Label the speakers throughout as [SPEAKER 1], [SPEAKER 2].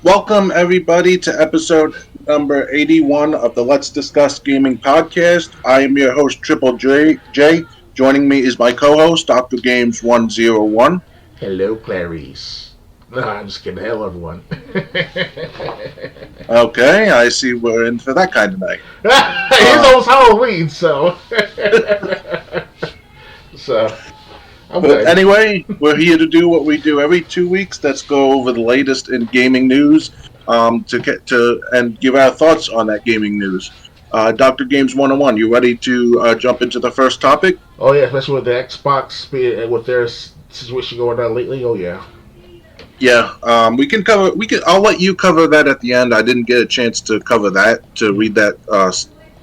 [SPEAKER 1] Welcome, everybody, to episode number 81 of the Let's Discuss Gaming podcast. I am your host, Triple J. Joining me is my co-host, Dr. Games 101.
[SPEAKER 2] Hello, Clarice. No, I'm just kidding. Hello, everyone.
[SPEAKER 1] Okay, I see we're in for that kind of night.
[SPEAKER 2] It's almost Halloween, so...
[SPEAKER 1] But anyway, we're here to do what we do every 2 weeks. Let's go over the latest in gaming news and give our thoughts on that gaming news. Dr. Games 101, you ready to jump into the first topic?
[SPEAKER 2] Oh, yeah, especially with the Xbox, with their situation going on lately. Oh, yeah.
[SPEAKER 1] Yeah, I'll let you cover that at the end. I didn't get a chance to cover that,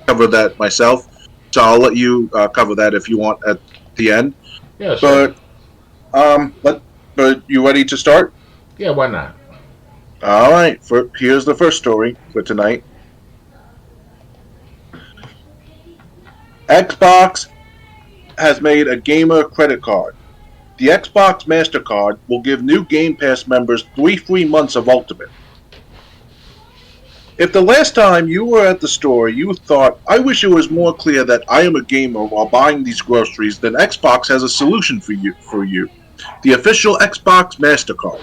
[SPEAKER 1] cover that myself. So I'll let you cover that if you want at the end.
[SPEAKER 2] Yeah, sure.
[SPEAKER 1] But you ready to start?
[SPEAKER 2] Yeah, why not?
[SPEAKER 1] All right. Here's the first story for tonight. Xbox has made a gamer credit card. The Xbox MasterCard will give new Game Pass members 3 free months of Ultimate. If the last time you were at the store you thought, I wish it was more clear that I am a gamer while buying these groceries, then Xbox has a solution for you. The official Xbox MasterCard.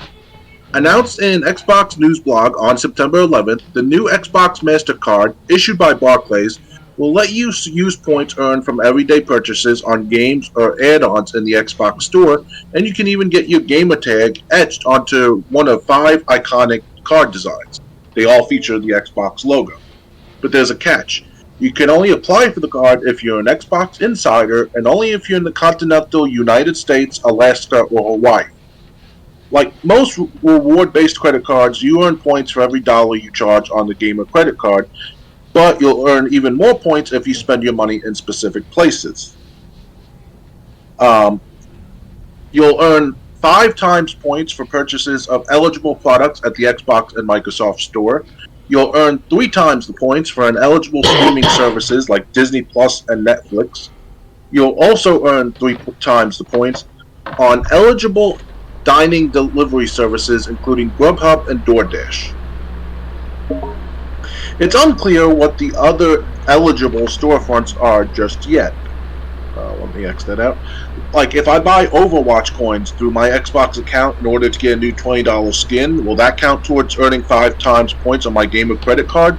[SPEAKER 1] Announced in Xbox News blog on September 11th, the new Xbox MasterCard, issued by Barclays, will let you use points earned from everyday purchases on games or add-ons in the Xbox Store, and you can even get your gamer tag etched onto one of 5 iconic card designs. They all feature the Xbox logo. But there's a catch. You can only apply for the card if you're an Xbox insider and only if you're in the continental United States, Alaska, or Hawaii. Like most reward-based credit cards, you earn points for every dollar you charge on the gamer credit card, but you'll earn even more points if you spend your money in specific places. You'll earn 5 times points for purchases of eligible products at the Xbox and Microsoft Store. You'll earn 3 times the points for eligible streaming services like Disney Plus and Netflix. You'll also earn 3 times the points on eligible dining delivery services including Grubhub and DoorDash. It's unclear what the other eligible storefronts are just yet. Let me X that out. Like, if I buy Overwatch coins through my Xbox account in order to get a new $20 skin, will that count towards earning 5 times points on my gamer credit card?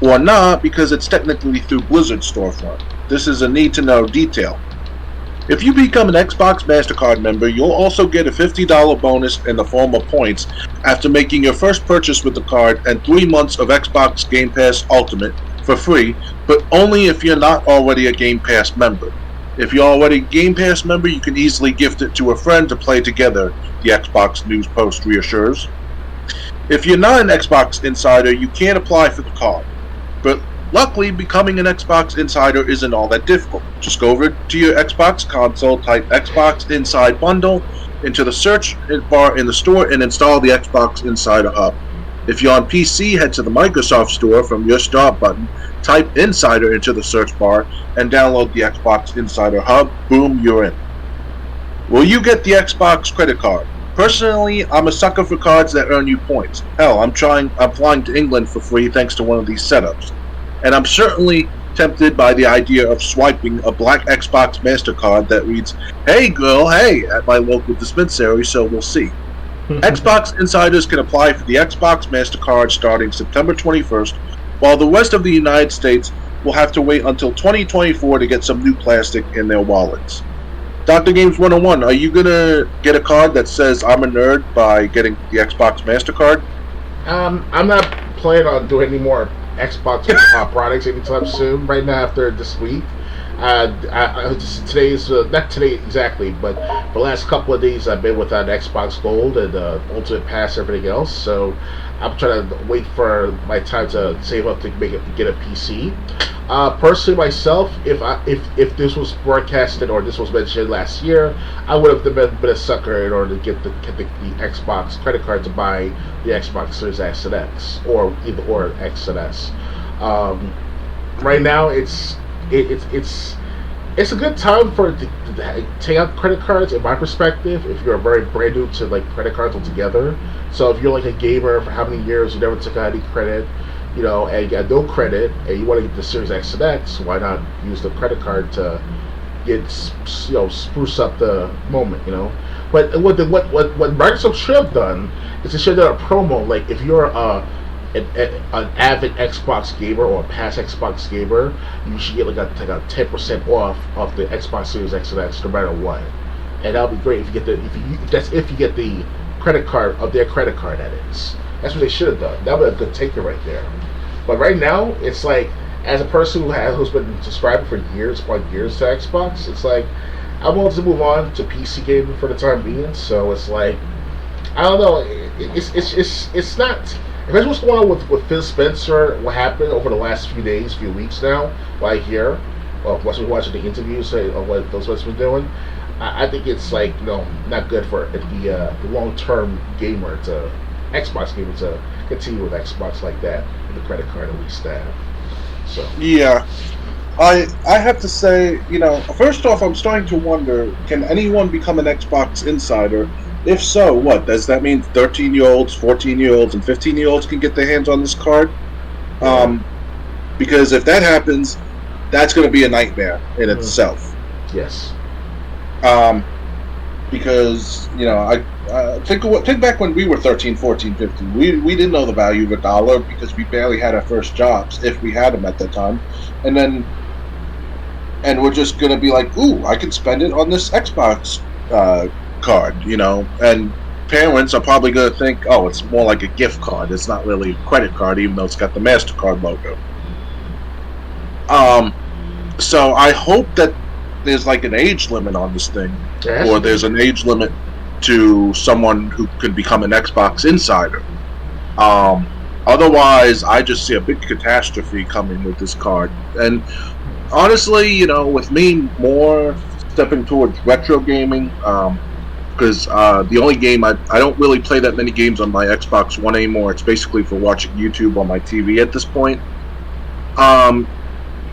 [SPEAKER 1] Or not, because it's technically through Blizzard storefront. This is a need-to-know detail. If you become an Xbox MasterCard member, you'll also get a $50 bonus in the form of points after making your first purchase with the card and 3 months of Xbox Game Pass Ultimate for free, but only if you're not already a Game Pass member. If you're already a Game Pass member, you can easily gift it to a friend to play together, the Xbox News Post reassures. If you're not an Xbox Insider, you can't apply for the card. But luckily, becoming an Xbox Insider isn't all that difficult. Just go over to your Xbox console, type Xbox Inside Bundle into the search bar in the store, and install the Xbox Insider Hub. If you're on PC, head to the Microsoft Store from your Start button, type Insider into the search bar, and download the Xbox Insider Hub. Boom, you're in. Will you get the Xbox credit card? Personally, I'm a sucker for cards that earn you points. Hell, I'm flying to England for free thanks to one of these setups. And I'm certainly tempted by the idea of swiping a black Xbox MasterCard that reads, "Hey girl, hey," at my local dispensary, so we'll see. Xbox insiders can apply for the Xbox MasterCard starting September 21st, while the rest of the United States will have to wait until 2024 to get some new plastic in their wallets. Dr. Games 101, are you going to get a card that says I'm a nerd by getting the Xbox MasterCard?
[SPEAKER 2] I'm not planning on doing any more Xbox products anytime soon. Right now, after this week, today's not today exactly, but the last couple of days I've been without Xbox Gold and Ultimate Pass, everything else. So I'm trying to wait for my time to save up to get a PC. Personally, myself, if this was broadcasted or this was mentioned last year, I would have been a sucker in order to get the Xbox credit card to buy the Xbox Series S and X or X and S. Right now, it's It's a good time to take out credit cards. In my perspective, if you're very brand new to like credit cards altogether, so if you're like a gamer for how many years you never took out any credit, and you got no credit, and you want to get the Series X and X, why not use the credit card to get spruce up the moment. But what Microsoft should have done is they should have done a promo. Like if you're an avid Xbox gamer or a past Xbox gamer, you should get like a 10% off the Xbox Series X and X, no matter what. And that would be great if you get the credit card of their credit card. That is, that's what they should have done. That would be a good taker right there. But right now, it's like, as a person who's been subscribing for years upon years to Xbox, it's like I'm willing to move on to PC gaming for the time being. So it's like, I don't know. It's not. Imagine what's going on with Phil Spencer, what happened over the last few weeks now, what I hear, once we're watching the interviews of what Phil Spencer's been doing. I think it's like, not good for the long-term gamer Xbox gamer to continue with Xbox like that, with the credit card at least that. So.
[SPEAKER 1] Yeah. I have to say, first off, I'm starting to wonder, can anyone become an Xbox insider? If so, what? Does that mean 13-year-olds, 14-year-olds, and 15-year-olds can get their hands on this card? Because if that happens, that's going to be a nightmare in itself.
[SPEAKER 2] Yes.
[SPEAKER 1] Because, I think back when we were 13, 14, 15. We didn't know the value of a dollar because we barely had our first jobs, if we had them at that time. And we're just going to be like, ooh, I can spend it on this Xbox card, and parents are probably going to think, oh, it's more like a gift card. It's not really a credit card, even though it's got the MasterCard logo. So I hope that there's like an age limit on this thing, or there's an age limit to someone who could become an Xbox insider. Otherwise, I just see a big catastrophe coming with this card. And honestly, with me more stepping towards retro gaming, because the only game I don't really play that many games on my Xbox One anymore. It's basically for watching YouTube on my TV at this point.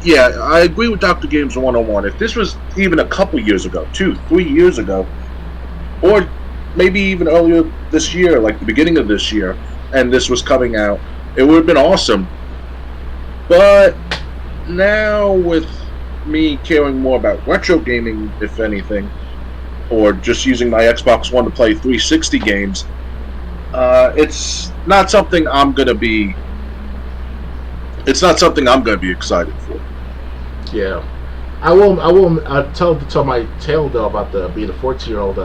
[SPEAKER 1] Yeah, I agree with Dr. Games 101. If this was even a couple years ago, 2-3 years ago, or maybe even earlier this year, like the beginning of this year, and this was coming out, it would have been awesome. But now, with me caring more about retro gaming, if anything, or just using my Xbox One to play 360 games, it's not something I'm going to be. It's not something I'm going to be excited for.
[SPEAKER 2] Yeah, I will tell my tale though about being a 14-year-old.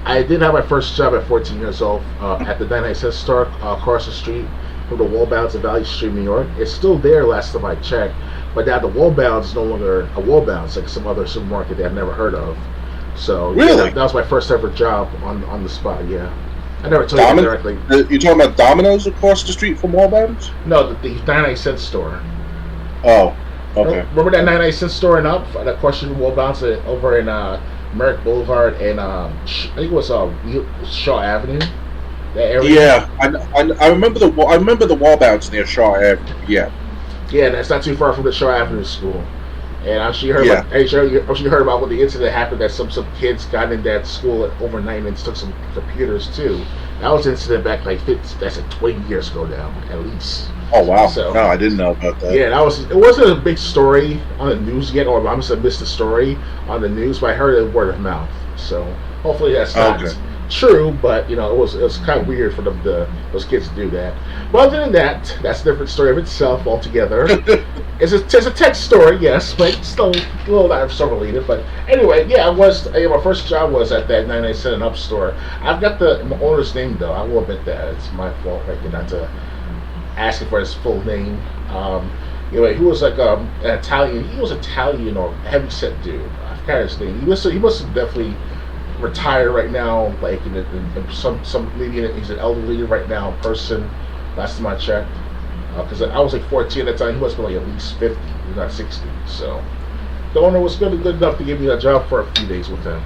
[SPEAKER 2] I did have my first job at 14 years old at the 99-cent store across the street from the Wallbounds in Valley Street, New York. It's still there last time I checked, but now the Wallbounds is no longer a Wallbounds, like some other supermarket that I've never heard of. So
[SPEAKER 1] really,
[SPEAKER 2] that was my first ever job on the spot. Yeah, I never told you directly.
[SPEAKER 1] You talking about Domino's across the street from Wallbounds?
[SPEAKER 2] No, the 99-cent store.
[SPEAKER 1] Oh, okay.
[SPEAKER 2] Remember that 99-cent store in that question Wallbounds over in Merrick Boulevard and I think it was Shaw Avenue. That area.
[SPEAKER 1] Yeah, I remember the Wallbounds near Shaw Avenue. Yeah.
[SPEAKER 2] Yeah, that's not too far from the Shaw Avenue school. And I'm sure you heard about what the incident happened that some kids got in that school overnight and took some computers too. That was an incident back that's 20 years ago now, at least.
[SPEAKER 1] Oh wow!
[SPEAKER 2] So,
[SPEAKER 1] no, I didn't know about that.
[SPEAKER 2] Yeah, it wasn't a big story on the news yet, or I must have missed the story on the news, but I heard it word of mouth. So hopefully that's not true, but it was kind of weird for those kids to do that. But other than that, that's a different story of itself altogether. It's a tech story, yes, but it's still a little not so related. But anyway, yeah, my first job was at that 99-cent and up store. I've got the owner's name though. I will admit that it's my fault, not to ask him for his full name. He was like an Italian. He was Italian or heavy set dude. I forgot his name. He must have definitely retired right now, like in some maybe he's an elderly right now person. Last time I checked, because I was like 14 at the time. He must be like at least 50, if not 60. So the owner was good enough to give me a job for a few days with him.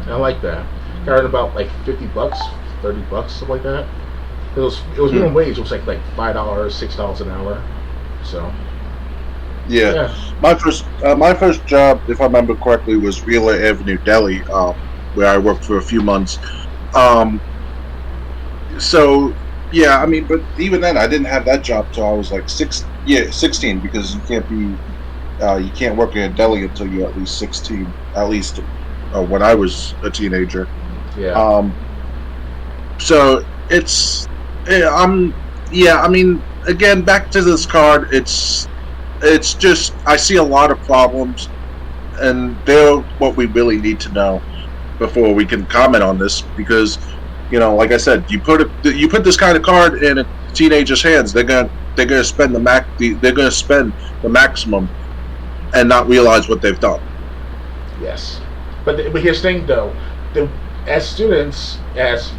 [SPEAKER 2] And I like that. Got earned about like $50, $30, something like that. It was minimum wage. It was like $5, $6 an hour. So
[SPEAKER 1] Yeah,
[SPEAKER 2] Yeah.
[SPEAKER 1] my first job, if I remember correctly, was Wheeler Avenue Deli, where I worked for a few months. Um, so yeah, I mean, but even then, I didn't have that job till I was like 16, because you can't work in a deli until you're at least 16. At least when I was a teenager.
[SPEAKER 2] Yeah.
[SPEAKER 1] Um, so it's I'm yeah. I mean, again, back to this card. It's just I see a lot of problems, and they're what we really need to know before we can comment on this. Because, like I said, you put this kind of card in a teenager's hands, they're gonna spend they're gonna spend the maximum and not realize what they've done.
[SPEAKER 2] Yes. But here's the thing though, as students, as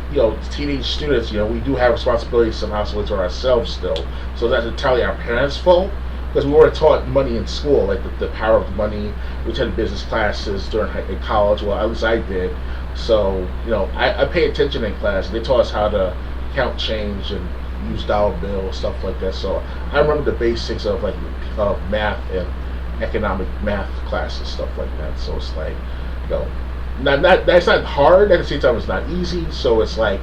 [SPEAKER 2] teenage students, we do have responsibilities somehow to ourselves still. So that's entirely our parents' fault because we weren't taught money in school, like the power of money. We attended business classes in college. Well, at least I did. So I pay attention in class. They taught us how to count change and use dollar bills, stuff like that. So I remember the basics of math and economic math classes, stuff like that. So it's like, you know, not that's not hard. At the same time, it's not easy. So it's like,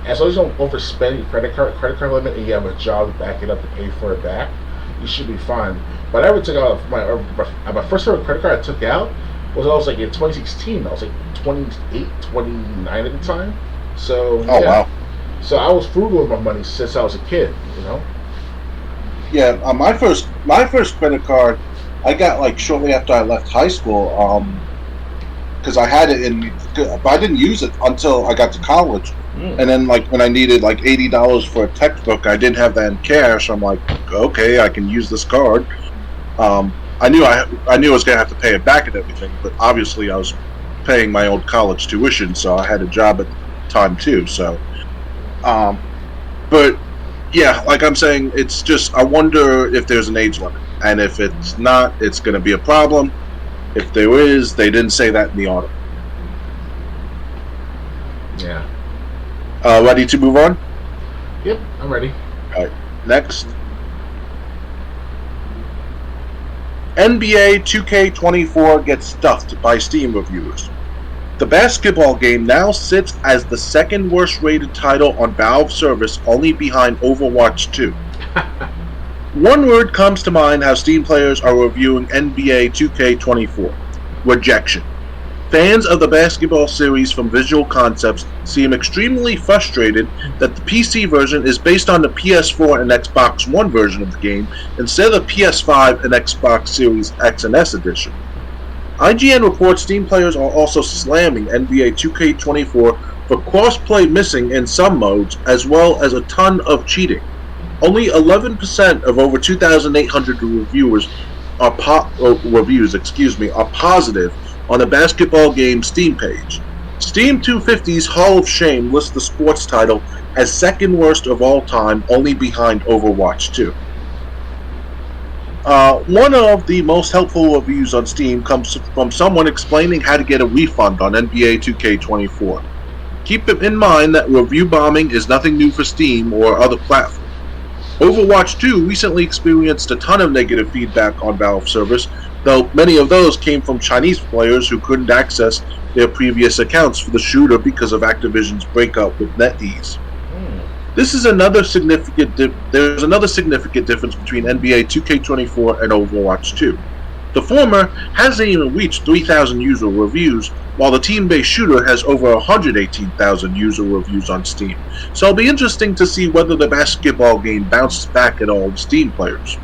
[SPEAKER 2] as long as you don't overspend your credit card limit, and you have a job to back it up to pay for it back, you should be fine. But I ever took out my first ever credit card I took out was I was like in 2016. I was like 28, 29 at the time. So
[SPEAKER 1] Oh
[SPEAKER 2] yeah.
[SPEAKER 1] wow.
[SPEAKER 2] So I was frugal with my money since I was a kid.
[SPEAKER 1] Yeah, my first credit card I got like shortly after I left high school. Because I had it but I didn't use it until I got to college.
[SPEAKER 2] Mm.
[SPEAKER 1] And then, like, when I needed like $80 for a textbook, I didn't have that in cash. I'm like, okay, I can use this card. I knew I was gonna have to pay it back and everything, but obviously I was paying my old college tuition, so I had a job at the time too. So, but yeah, like I'm saying, it's just I wonder if there's an age limit, and if it's not, it's gonna be a problem. If there is, they didn't say that in the article.
[SPEAKER 2] Yeah.
[SPEAKER 1] Ready to move on?
[SPEAKER 2] Yep, I'm ready.
[SPEAKER 1] All right. Next. NBA 2K24 gets stuffed by Steam reviewers. The basketball game now sits as the second worst rated title on Valve service, only behind Overwatch 2. One word comes to mind how Steam players are reviewing NBA 2K24. Rejection. Fans of the basketball series from Visual Concepts seem extremely frustrated that the PC version is based on the PS4 and Xbox One version of the game instead of the PS5 and Xbox Series X and S edition. IGN reports Steam players are also slamming NBA 2K24 for crossplay missing in some modes, as well as a ton of cheating. Only 11% of over 2,800 reviews are positive on the basketball game Steam page. Steam 250's Hall of Shame lists the sports title as second worst of all time, only behind Overwatch 2. One of the most helpful reviews on Steam comes from someone explaining how to get a refund on NBA 2K24. Keep in mind that review bombing is nothing new for Steam or other platforms. Overwatch 2 recently experienced a ton of negative feedback on Valve service, though many of those came from Chinese players who couldn't access their previous accounts for the shooter because of Activision's breakup with NetEase. This is another significant there's another significant difference between NBA 2K24 and Overwatch 2. The former hasn't even reached 3,000 user reviews, while the team-based shooter has over 118,000 user reviews on Steam. So it'll be interesting to see whether the basketball game bounces back at all with Steam players.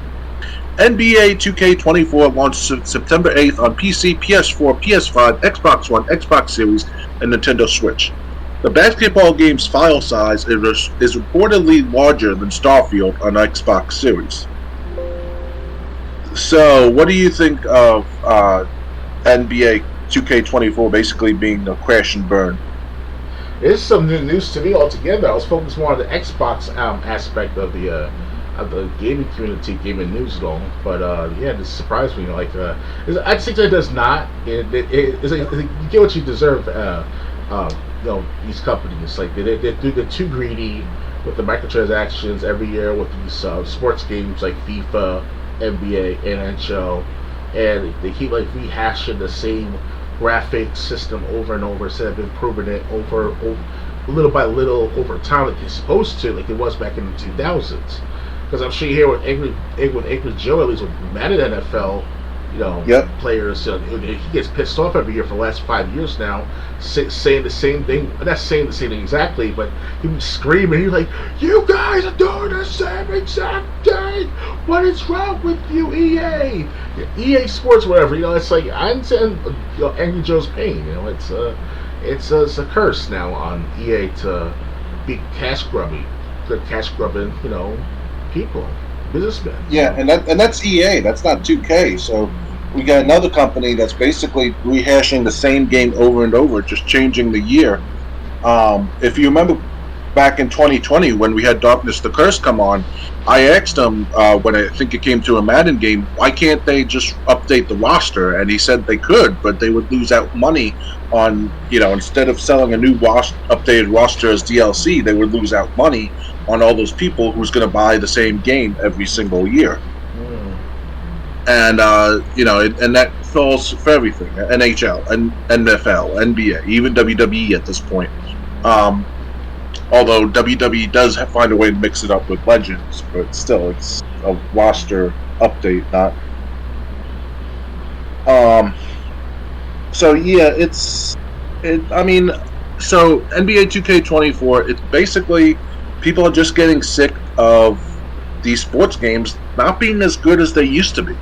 [SPEAKER 1] NBA 2K24 launched September 8th on PC, PS4, PS5, Xbox One, Xbox Series, and Nintendo Switch. The basketball game's file size is reportedly larger than Starfield on Xbox Series. So, what do you think of NBA 2K24 basically being a crash and burn?
[SPEAKER 2] It's some new news to me altogether. I was focused more on the Xbox aspect of the gaming community, gaming news, though. But yeah, this surprised me. I think it does not. You get what you deserve. These companies they're too greedy with the microtransactions every year with these sports games like FIFA NBA, NHL, and they keep like rehashing the same graphic system over and over instead of improving it over little by little over time like you're supposed to, like it was back in the 2000s. Because I'm sure you hear with Angry Joe, at least with Madden NFL,
[SPEAKER 1] Yep.
[SPEAKER 2] players, he gets pissed off every year for the last 5 years now, saying the same thing. Not saying the same thing exactly, but he was screaming. He's like, "You guys are doing the same exact thing. What is wrong with you, EA? EA Sports, whatever." It's like I understand Angry Joe's pain. It's a curse now on EA to be cash grubbing, people, businessmen.
[SPEAKER 1] Yeah, and that's EA. That's not 2K. So we got another company that's basically rehashing the same game over and over, just changing the year. If you remember back in 2020 when we had Darkness the Curse come on, I asked him when I think it came to a Madden game, why can't they just update the roster? And he said they could, but they would lose out money on, instead of selling a new updated roster as DLC, they would lose out money on all those people who's going to buy the same game every single year. And and that falls for everything: NHL, and NFL, NBA, even WWE at this point. Although WWE does find a way to mix it up with Legends, but still, it's a roster update, not. So yeah, so NBA 2K24, it's basically people are just getting sick of these sports games not being as good as they used to be.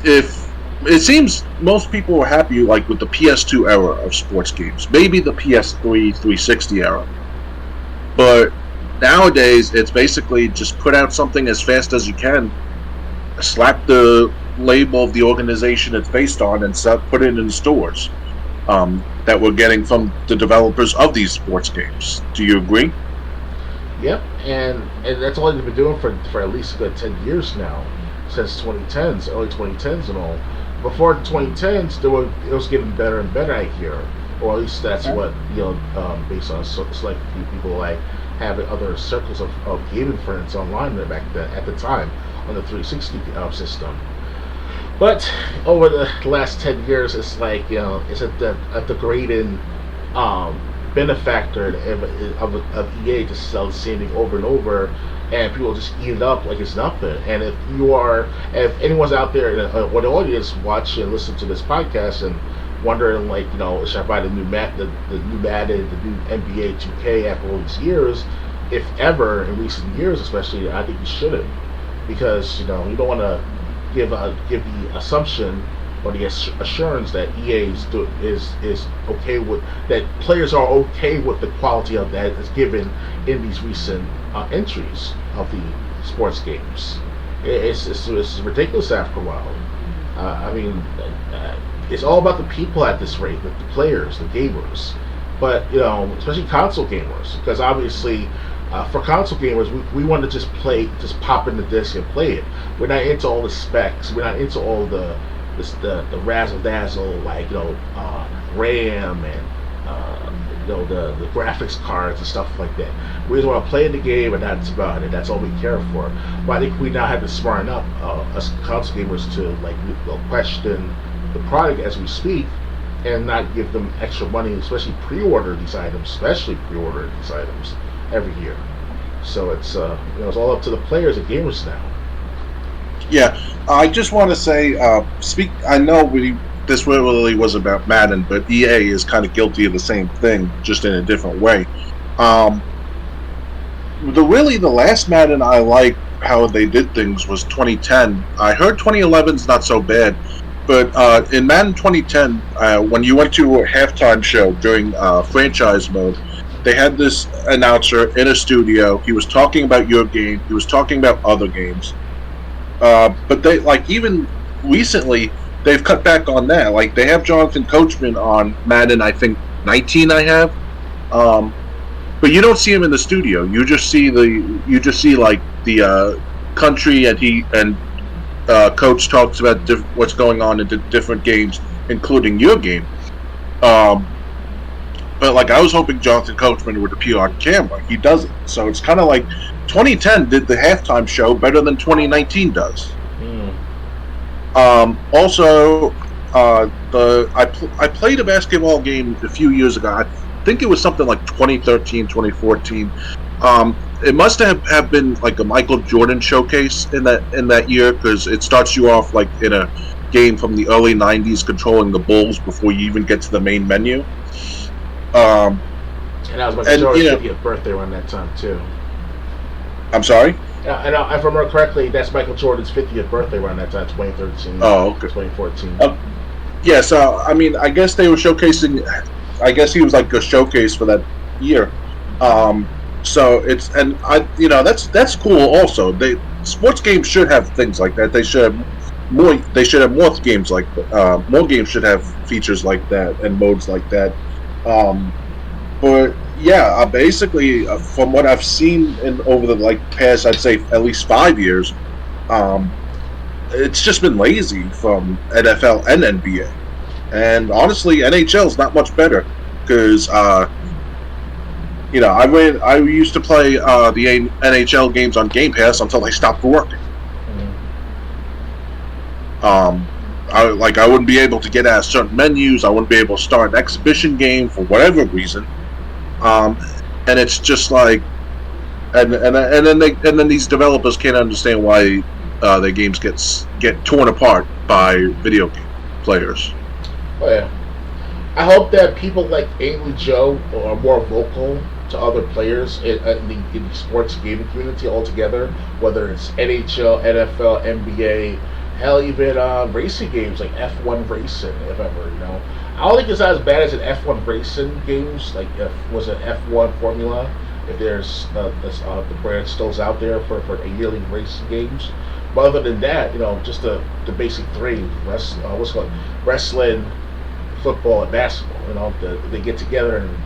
[SPEAKER 1] If it seems most people were happy with the PS2 era of sports games, maybe the PS3 360 era, but nowadays it's basically just put out something as fast as you can, slap the label of the organization it's based on, and put it in stores that we're getting from the developers of these sports games. Do you agree?
[SPEAKER 2] Yep, and that's all they've been doing for at least a good 10 years now, since 2010s, early 2010s and all. Before the 2010s, it was getting better and better, I hear, or at least that's what based on select few people like having other circles of gaming friends online back then at the time on the 360 system. But over the last 10 years, it's like it's a degrading benefactor of EA to sell the same thing over and over, and people just eat it up like it's nothing. And if anyone's out there or the audience watch and listen to this podcast and wondering should I buy the new Madden, the new NBA 2K after all these years? If ever in recent years, especially, I think you shouldn't, because you don't want to give the assumption or the assurance that EA is okay with, that players are okay with the quality of that is given in these recent entries of the sports games. It's ridiculous after a while. It's all about the people at this rate, the players, the gamers, but especially console gamers, because obviously for console gamers, we want to just pop in the disc and play it. We're not into all the specs. We're not into all the razzle dazzle RAM and the graphics cards and stuff like that. We just want to play the game, and that's about it. That's all we care for. But I think we now have to smarten up us console gamers to question the product as we speak, and not give them extra money, especially pre-order these items, every year. So it's it's all up to the players and gamers now.
[SPEAKER 1] Yeah, I just want to say, I know this really was about Madden, but EA is kind of guilty of the same thing, just in a different way. The last Madden I liked how they did things was 2010. I heard 2011's not so bad, but in Madden 2010, when you went to a halftime show during franchise mode, they had this announcer in a studio. He was talking about your game. He was talking about other games. But they, even recently, they've cut back on that. They have Jonathan Coachman on Madden, I think 19 I have. But you don't see him in the studio. You just see the country, and Coach talks about what's going on in different games, including your game. But like I was hoping Jonathan Coachman would appear on camera. He doesn't. So it's kind of like 2010 did the halftime show better than 2019 does. Also, I played a basketball game a few years ago. I think it was something like 2013, 2014. It must have been like a Michael Jordan showcase in that year, because it starts you off like in a game from the early 90s controlling the Bulls before you even get to the main menu.
[SPEAKER 2] And that was Michael Jordan's 50th birthday around that time too.
[SPEAKER 1] I'm sorry?
[SPEAKER 2] And if I remember correctly, that's Michael Jordan's 50th birthday around that time, 2013.
[SPEAKER 1] Oh, okay.
[SPEAKER 2] 2014.
[SPEAKER 1] Yeah, so I mean, I guess they were showcasing. I guess he was like a showcase for that year. So it's that's cool. Also, sports games should have things like that. They should have more. They should have more games like more games should have features like that and modes like that. But yeah, basically, from what I've seen over the past, I'd say at least 5 years, it's just been lazy from NFL and NBA, and honestly, NHL is not much better because I used to play the NHL games on Game Pass until they stopped working. I wouldn't be able to get at certain menus. I wouldn't be able to start an exhibition game for whatever reason. And it's just like, and then these developers can't understand why their games get torn apart by video game players.
[SPEAKER 2] Oh yeah, I hope that people like Angry Joe are more vocal to other players in the sports gaming community altogether, whether it's NHL, NFL, NBA, hell, even racing games like F1 racing, if ever, I don't think it's not as bad as an F1 racing games, like was it F1 Formula, if there's the brand still's out there for yearly racing games. But other than that, just the basic three, wrestling, football, and basketball, they get together and,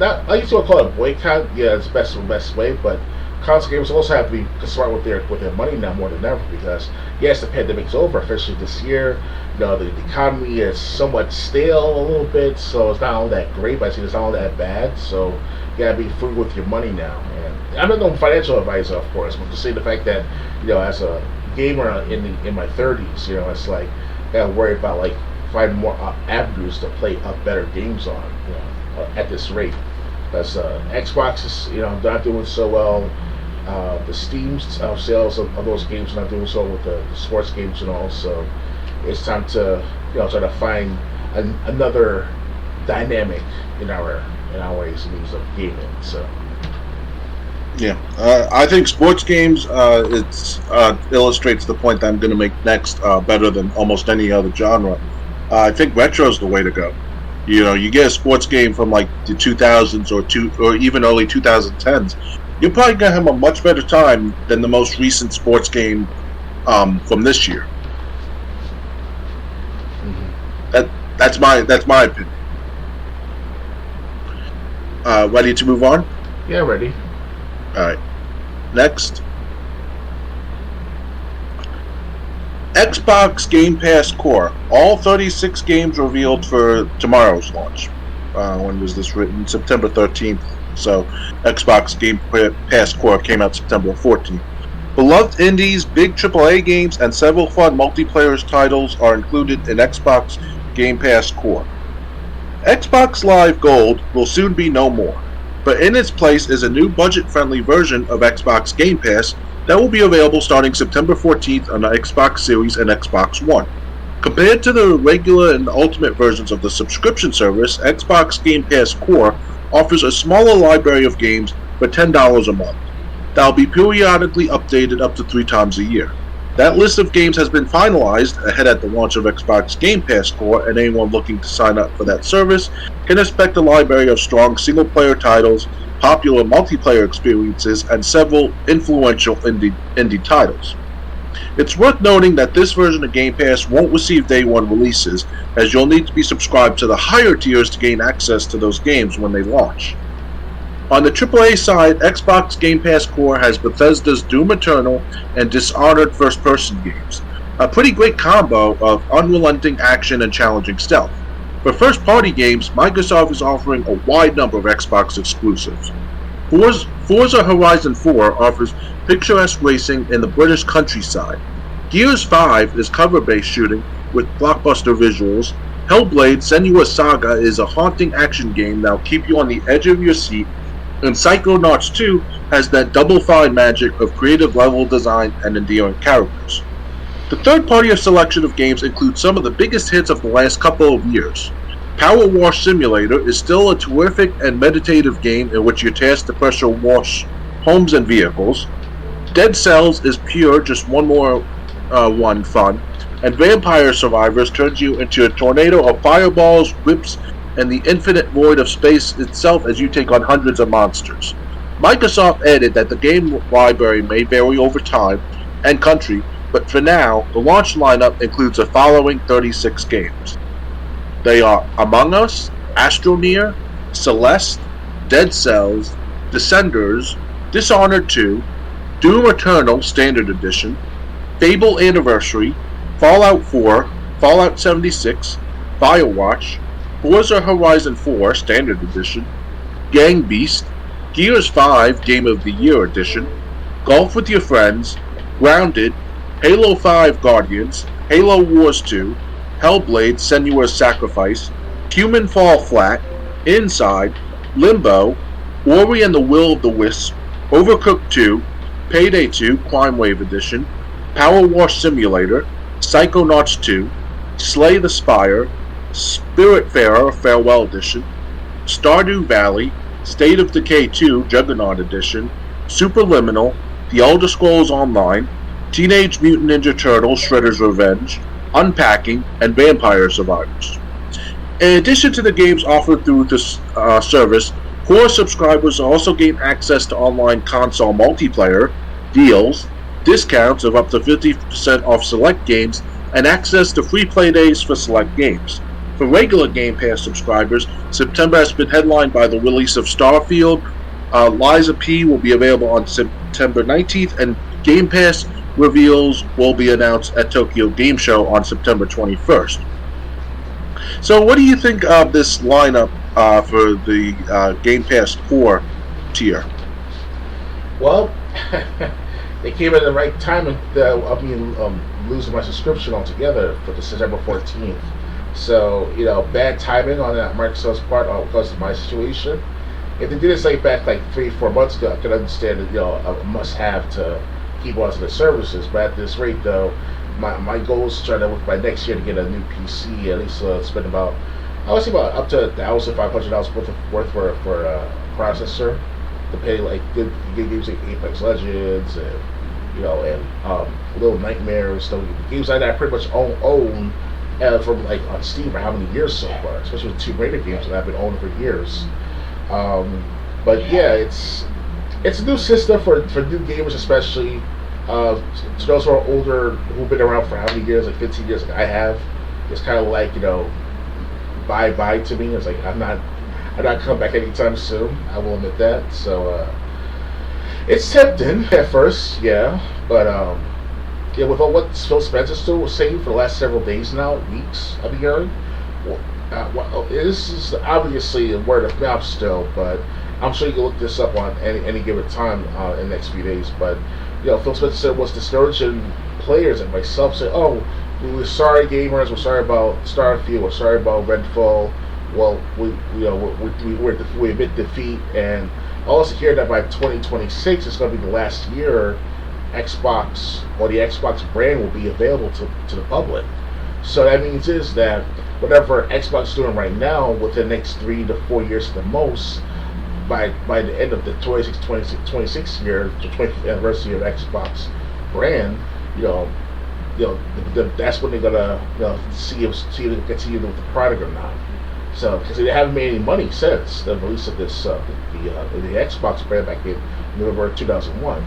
[SPEAKER 2] I used to call it a boycott, yeah, it's the best way, but console gamers also have to be smart with their money now more than ever, because yes, the pandemic's over officially this year. The economy is somewhat stale a little bit, so it's not all that great, but I see it's not all that bad. So you gotta be frugal with your money now. And I'm not no financial advisor, of course, but to say the fact that as a gamer in my 30s, it's like I gotta worry about finding more avenues to play better games on, at this rate. Because Xbox is not doing so well. The Steam sales of those games are not doing so well with the sports games and all. So it's time to try to find another dynamic in our ways and means of gaming. So
[SPEAKER 1] yeah, I think sports games illustrates the point that I'm going to make next better than almost any other genre. I think retro is the way to go. You get a sports game from the 2000s or even early 2010s, you're probably gonna have a much better time than the most recent sports game from this year. Mm-hmm. That's my opinion. Ready to move on?
[SPEAKER 2] Yeah, ready.
[SPEAKER 1] All right. Next. Xbox Game Pass Core. All 36 games revealed for tomorrow's launch. When was this written? September 13th. So, Xbox Game Pass Core came out September 14th. Beloved indies, big AAA games, and several fun multiplayer titles are included in Xbox Game Pass Core. Xbox Live Gold will soon be no more, but in its place is a new budget-friendly version of Xbox Game Pass that will be available starting September 14th on the Xbox Series and Xbox One. Compared to the regular and ultimate versions of the subscription service, Xbox Game Pass Core offers a smaller library of games for $10 a month. That will be periodically updated up to 3 times a year. That list of games has been finalized ahead at the launch of Xbox Game Pass Core, and anyone looking to sign up for that service can expect a library of strong single-player titles, popular multiplayer experiences, and several influential indie titles. It's worth noting that this version of Game Pass won't receive Day 1 releases, as you'll need to be subscribed to the higher tiers to gain access to those games when they launch. On the AAA side, Xbox Game Pass Core has Bethesda's Doom Eternal and Dishonored first-person games, a pretty great combo of unrelenting action and challenging stealth. For first-party games, Microsoft is offering a wide number of Xbox exclusives. Forza Horizon 4 offers picturesque racing in the British countryside. Gears 5 is cover-based shooting with blockbuster visuals. Hellblade: Senua's Saga is a haunting action game that'll keep you on the edge of your seat. And Psychonauts 2 has that double-fine magic of creative level design and endearing characters. The third-party selection of games includes some of the biggest hits of the last couple of years. Power Wash Simulator is still a terrific and meditative game in which you're tasked to pressure wash homes and vehicles. Dead Cells is pure, just one more one fun. And Vampire Survivors turns you into a tornado of fireballs, whips, and the infinite void of space itself as you take on hundreds of monsters. Microsoft added that the game library may vary over time and country, but for now, the launch lineup includes the following 36 games. They are Among Us, Astroneer, Celeste, Dead Cells, Descenders, Dishonored 2, Doom Eternal Standard Edition, Fable Anniversary, Fallout 4, Fallout 76, Firewatch, Forza Horizon 4 Standard Edition, Gang Beast, Gears 5 Game of the Year Edition, Golf with Your Friends, Grounded, Halo 5 Guardians, Halo Wars 2, Hellblade: Senua's Sacrifice, Human Fall Flat, Inside, Limbo, Ori and the Will of the Wisp, Overcooked 2, Payday 2 Crime Wave Edition, Power Wash Simulator, Psychonauts 2, Slay the Spire, Spiritfarer Farewell Edition, Stardew Valley, State of Decay 2 Juggernaut Edition, Superliminal, The Elder Scrolls Online, Teenage Mutant Ninja Turtles Shredder's Revenge, Unpacking, and Vampire Survivors. In addition to the games offered through this service, core subscribers also gain access to online console multiplayer, deals, discounts of up to 50% off select games, and access to free play days for select games. For regular Game Pass subscribers, September has been headlined by the release of Starfield. Liza P will be available on September 19th, and Game Pass reveals will be announced at Tokyo Game Show on September 21st. So what do you think of this lineup for the Game Pass Core tier?
[SPEAKER 2] Well, they came at the right time of me losing my subscription altogether for the September 14th. So, bad timing on Microsoft's part because of my situation. If they did this back 3-4 months ago, I could understand that, a must-have to keep on to the services. But at this rate, though, my goal is to try to, by next year, to get a new PC, at least spend about, I would say about up to $1,500 worth for a processor to pay good games like Apex Legends and Little Nightmares, so games like that I pretty much own from on Steam for how many years so far, especially with Tomb Raider games that I've been owning for years. But yeah, it's a new system for new gamers, especially to those who are older, who've been around for how many years, 15 years like I have. It's kind of bye to me. It's I'm not coming back anytime soon. I will admit that. So it's tempting at first, yeah, but with all what Phil Spencer still was saying for the last several days now, weeks, I've been hearing. This is obviously a word of mouth still, but I'm sure you can look this up on any given time in the next few days. But Phil Spencer said what's discouraging players and myself say, "Oh, we're sorry, gamers. We're sorry about Starfield. We're sorry about Redfall. Well, we admit defeat, and also hear that by 2026 it's going to be the last year Xbox or the Xbox brand will be available to the public. So that means is that whatever Xbox is doing right now, within the next 3 to 4 years at the most, by the end of the 26 year, the 20th anniversary of Xbox brand, that's when they're gonna see if they continue with the product or not. So because they haven't made any money since the release of this the Xbox brand back in November 2001.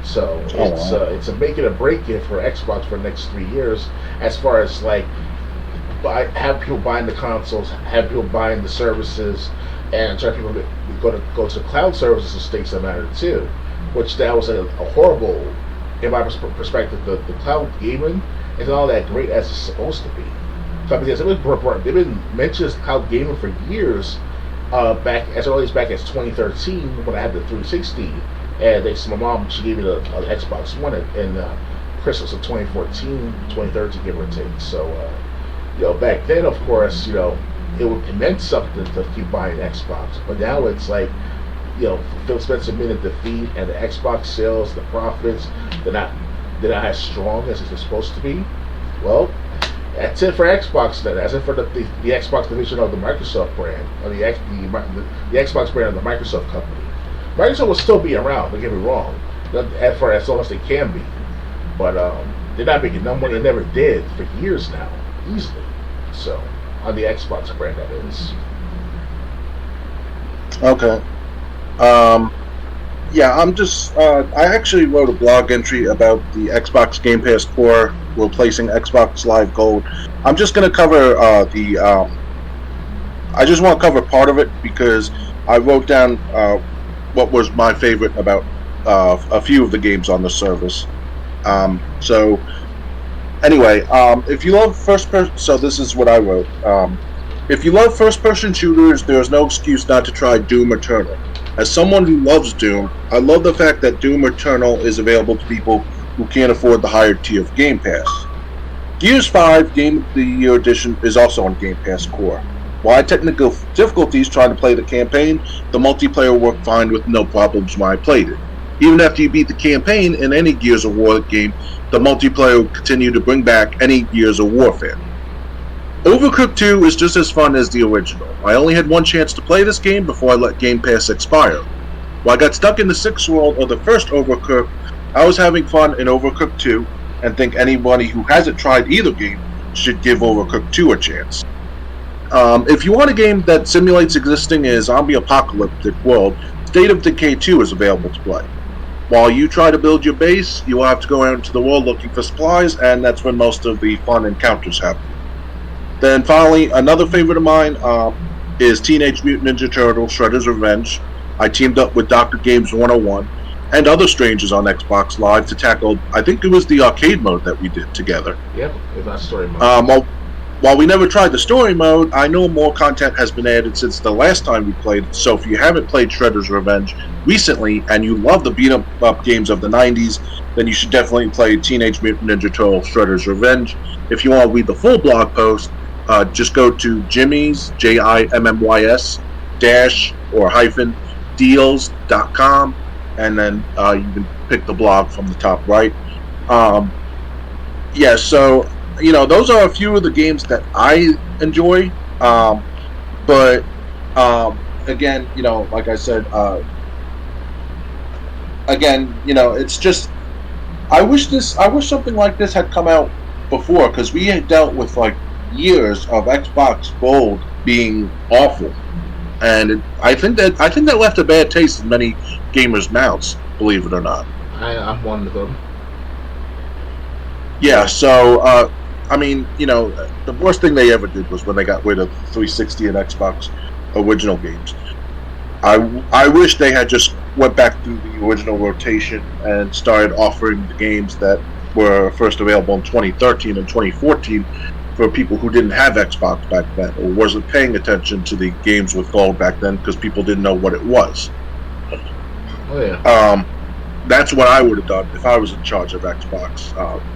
[SPEAKER 2] So it's a make it or break it for Xbox for the next 3 years, as far as have people buying the consoles, have people buying the services, and try people to go to the cloud services and things that matter too. Which that was a horrible, in my perspective, the cloud gaming is not all that great as it's supposed to be. because they've been mentioned as cloud gaming for years. Back as early as back as 2013 when I had the 360, and my mom she gave me the Xbox One in Christmas of 2014, 2013, give or take. So back then, of course, it meant something to keep buying Xbox, but now it's like, Phil Spencer admitted defeat, and the Xbox sales, the profits, they're not as strong as it's supposed to be. Well, that's it for Xbox then. That's it for the Xbox division of the Microsoft brand, or the Xbox brand of the Microsoft company. Microsoft will still be around, don't get me wrong, for as long as they can be. But they're not making no money, they never did for years now, easily. So, on the Xbox brand, that is.
[SPEAKER 1] Okay. Yeah, I'm just. I actually wrote a blog entry about the Xbox Game Pass Core replacing Xbox Live Gold. I'm just going to cover I just want to cover part of it because I wrote down what was my favorite about a few of the games on the service. So, anyway, if you love first-person, so this is what I wrote. If you love first-person shooters, there is no excuse not to try Doom Eternal. As someone who loves Doom, I love the fact that Doom Eternal is available to people who can't afford the higher tier of Game Pass. Gears 5 Game of the Year Edition is also on Game Pass Core. While I had technical difficulties trying to play the campaign, the multiplayer worked fine with no problems when I played it. Even after you beat the campaign in any Gears of War game, the multiplayer will continue to bring back any Gears of War fan. Overcooked 2 is just as fun as the original. I only had one chance to play this game before I let Game Pass expire. While I got stuck in the 6th world of the first Overcooked, I was having fun in Overcooked 2, and think anybody who hasn't tried either game should give Overcooked 2 a chance. If you want a game that simulates existing in a zombie apocalyptic world, State of Decay 2 is available to play. While you try to build your base, you will have to go out into the world looking for supplies, and that's when most of the fun encounters happen. Then finally, another favorite of mine is Teenage Mutant Ninja Turtles Shredder's Revenge. I teamed up with Dr. Games 101 and other strangers on Xbox Live to tackle, I think it was the arcade mode that we did together.
[SPEAKER 2] Yep, it's not story mode.
[SPEAKER 1] While we never tried the story mode, I know more content has been added since the last time we played, so if you haven't played Shredder's Revenge recently and you love the beat-em-up games of the 90s, then you should definitely play Teenage Mutant Ninja Turtles Shredder's Revenge. If you want to read the full blog post, just go to Jimmy's, JIMMYS, -deals.com, and then you can pick the blog from the top right. So, those are a few of the games that I enjoy. But again, like I said, it's just I wish something like this had come out before, because we had dealt with like years of Xbox Gold being awful, and I think that left a bad taste in many gamers' mouths, believe it or not.
[SPEAKER 2] I'm one of them.
[SPEAKER 1] Yeah, so the worst thing they ever did was when they got rid of 360 and Xbox original games. I wish they had just went back through the original rotation and started offering the games that were first available in 2013 and 2014 for people who didn't have Xbox back then, or wasn't paying attention to the games with gold back then because people didn't know what it was.
[SPEAKER 2] Oh yeah.
[SPEAKER 1] That's what I would have done if I was in charge of Xbox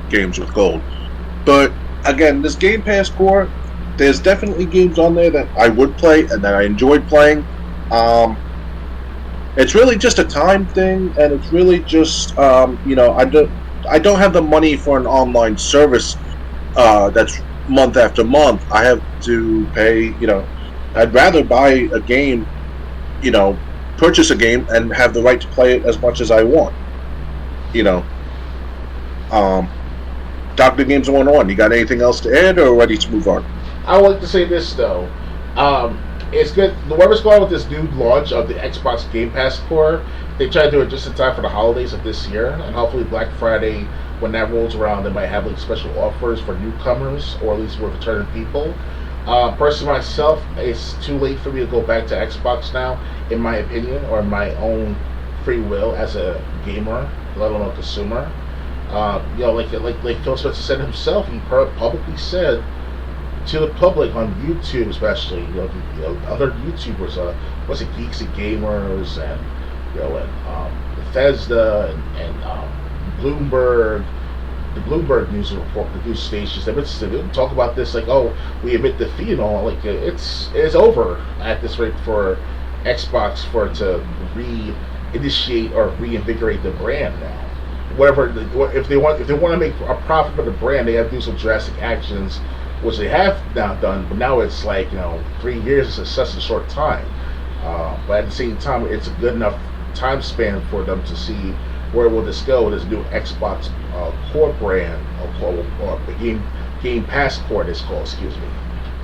[SPEAKER 1] games with gold. But again, this Game Pass Core, there's definitely games on there that I would play and that I enjoyed playing. It's really just a time thing, and it's really just I don't have the money for an online service that's month after month. I have to pay. I'd rather buy a game, purchase a game and have the right to play it as much as I want. Dr. Games 101, you got anything else to add, or ready to move on?
[SPEAKER 2] I would like to say this though. It's good. Whoever's going with this new launch of the Xbox Game Pass Core, they try to do it just in time for the holidays of this year, and hopefully Black Friday, when that rolls around, they might have like special offers for newcomers, or at least for returning people. Personally, myself, it's too late for me to go back to Xbox now, in my opinion, or my own free will as a gamer, let alone a consumer. Like Phil Spencer said himself, he publicly said to the public on YouTube, especially other YouTubers, what's it, Geeks and Gamers, and Bethesda and Bloomberg, the Bloomberg news report, the news stations. They would talk about this like, oh, we admit defeat and all. Like it's over at this rate for Xbox for it to reinitiate or reinvigorate the brand now. Whatever, if they want to make a profit for the brand, they have to do some drastic actions, which they have now done. But now it's like 3 years is such a short time. But at the same time, it's a good enough time span for them to see where will this go. This new Xbox core brand, or Game Pass core, it's called. Excuse me.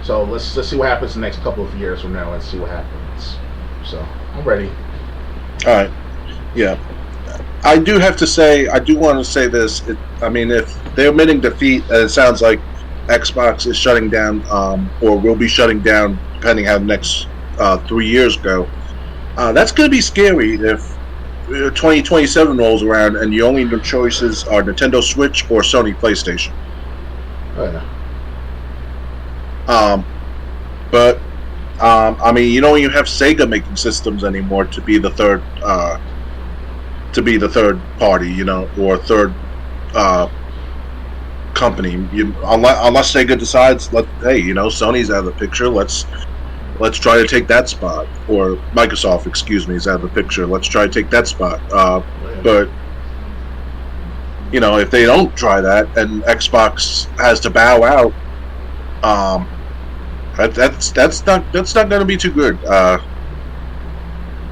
[SPEAKER 2] So let's see what happens the next couple of years from now and see what happens. So I'm ready.
[SPEAKER 1] All right. Yeah. I do have to say, I do want to say this. If they're admitting defeat, it sounds like Xbox is shutting down, or will be shutting down, depending how the next 3 years go. That's going to be scary if 2027 rolls around and the only choices are Nintendo Switch or Sony PlayStation.
[SPEAKER 2] Oh yeah.
[SPEAKER 1] You don't even have Sega making systems anymore to be the third party, or third company. Unless Sega decides, Sony's out of the picture. Let's try to take that spot, or Microsoft, is out of the picture. Let's try to take that spot. But if they don't try that and Xbox has to bow out, that's not going to be too good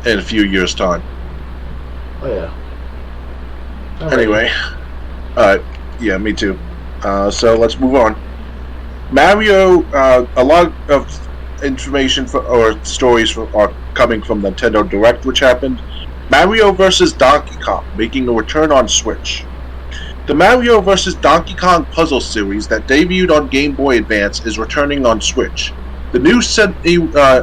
[SPEAKER 1] in a few years' time.
[SPEAKER 2] Oh yeah.
[SPEAKER 1] Anyway, yeah, me too. So let's move on. Mario. A lot of information or stories are coming from the Nintendo Direct, which happened. Mario vs. Donkey Kong making a return on Switch. The Mario vs. Donkey Kong puzzle series that debuted on Game Boy Advance is returning on Switch. The new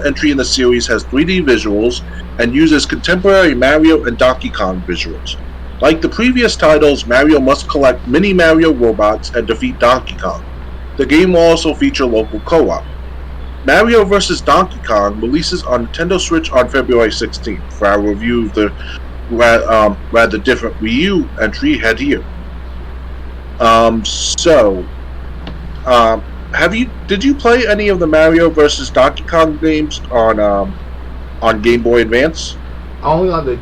[SPEAKER 1] entry in the series has 3D visuals and uses contemporary Mario and Donkey Kong visuals. Like the previous titles, Mario must collect mini Mario robots and defeat Donkey Kong. The game will also feature local co-op. Mario vs. Donkey Kong releases on Nintendo Switch on February 16th. For our review of the rather different Wii U entry, head here. Did you play any of the Mario vs. Donkey Kong games on Game Boy Advance?
[SPEAKER 2] Only on the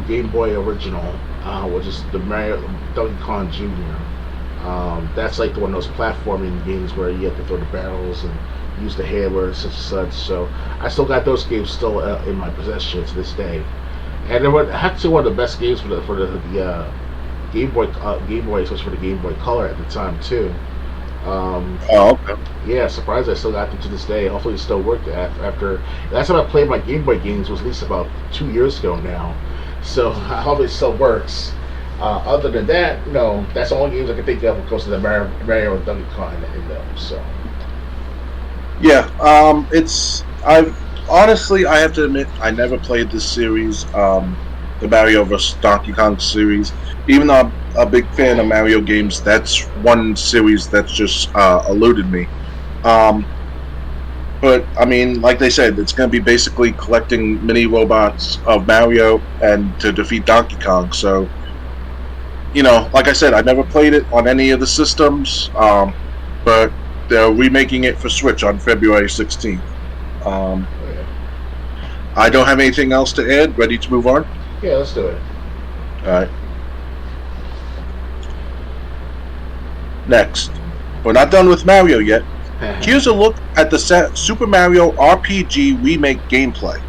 [SPEAKER 2] Game Boy Original, which is the Mario Donkey Kong Jr. That's like one of those platforming games where you have to throw the barrels and use the hammer and such. So I still got those games still in my possession to this day. And they were actually one of the best games for the Game Boy, especially for the Game Boy Color at the time too.
[SPEAKER 1] Okay.
[SPEAKER 2] Yeah, surprised I still got them to this day. Hopefully it still worked after. Last time I played my Game Boy games was at least about 2 years ago now. So I hope it still works. Other than that, that's the only games I can think of when it comes to the Mario and Donkey Kong in them. So.
[SPEAKER 1] Yeah, I have to admit, I never played this series, the Mario vs. Donkey Kong series. Even though I'm a big fan of Mario games, that's one series that's just eluded me. But, like they said, it's going to be basically collecting mini robots of Mario and to defeat Donkey Kong. So, like I said, I never played it on any of the systems, but they're remaking it for Switch on February 16th. I don't have anything else to add. Ready to move on?
[SPEAKER 2] Yeah, let's do it.
[SPEAKER 1] Alright. Next. We're not done with Mario yet. Here's a look at the Super Mario RPG Remake gameplay.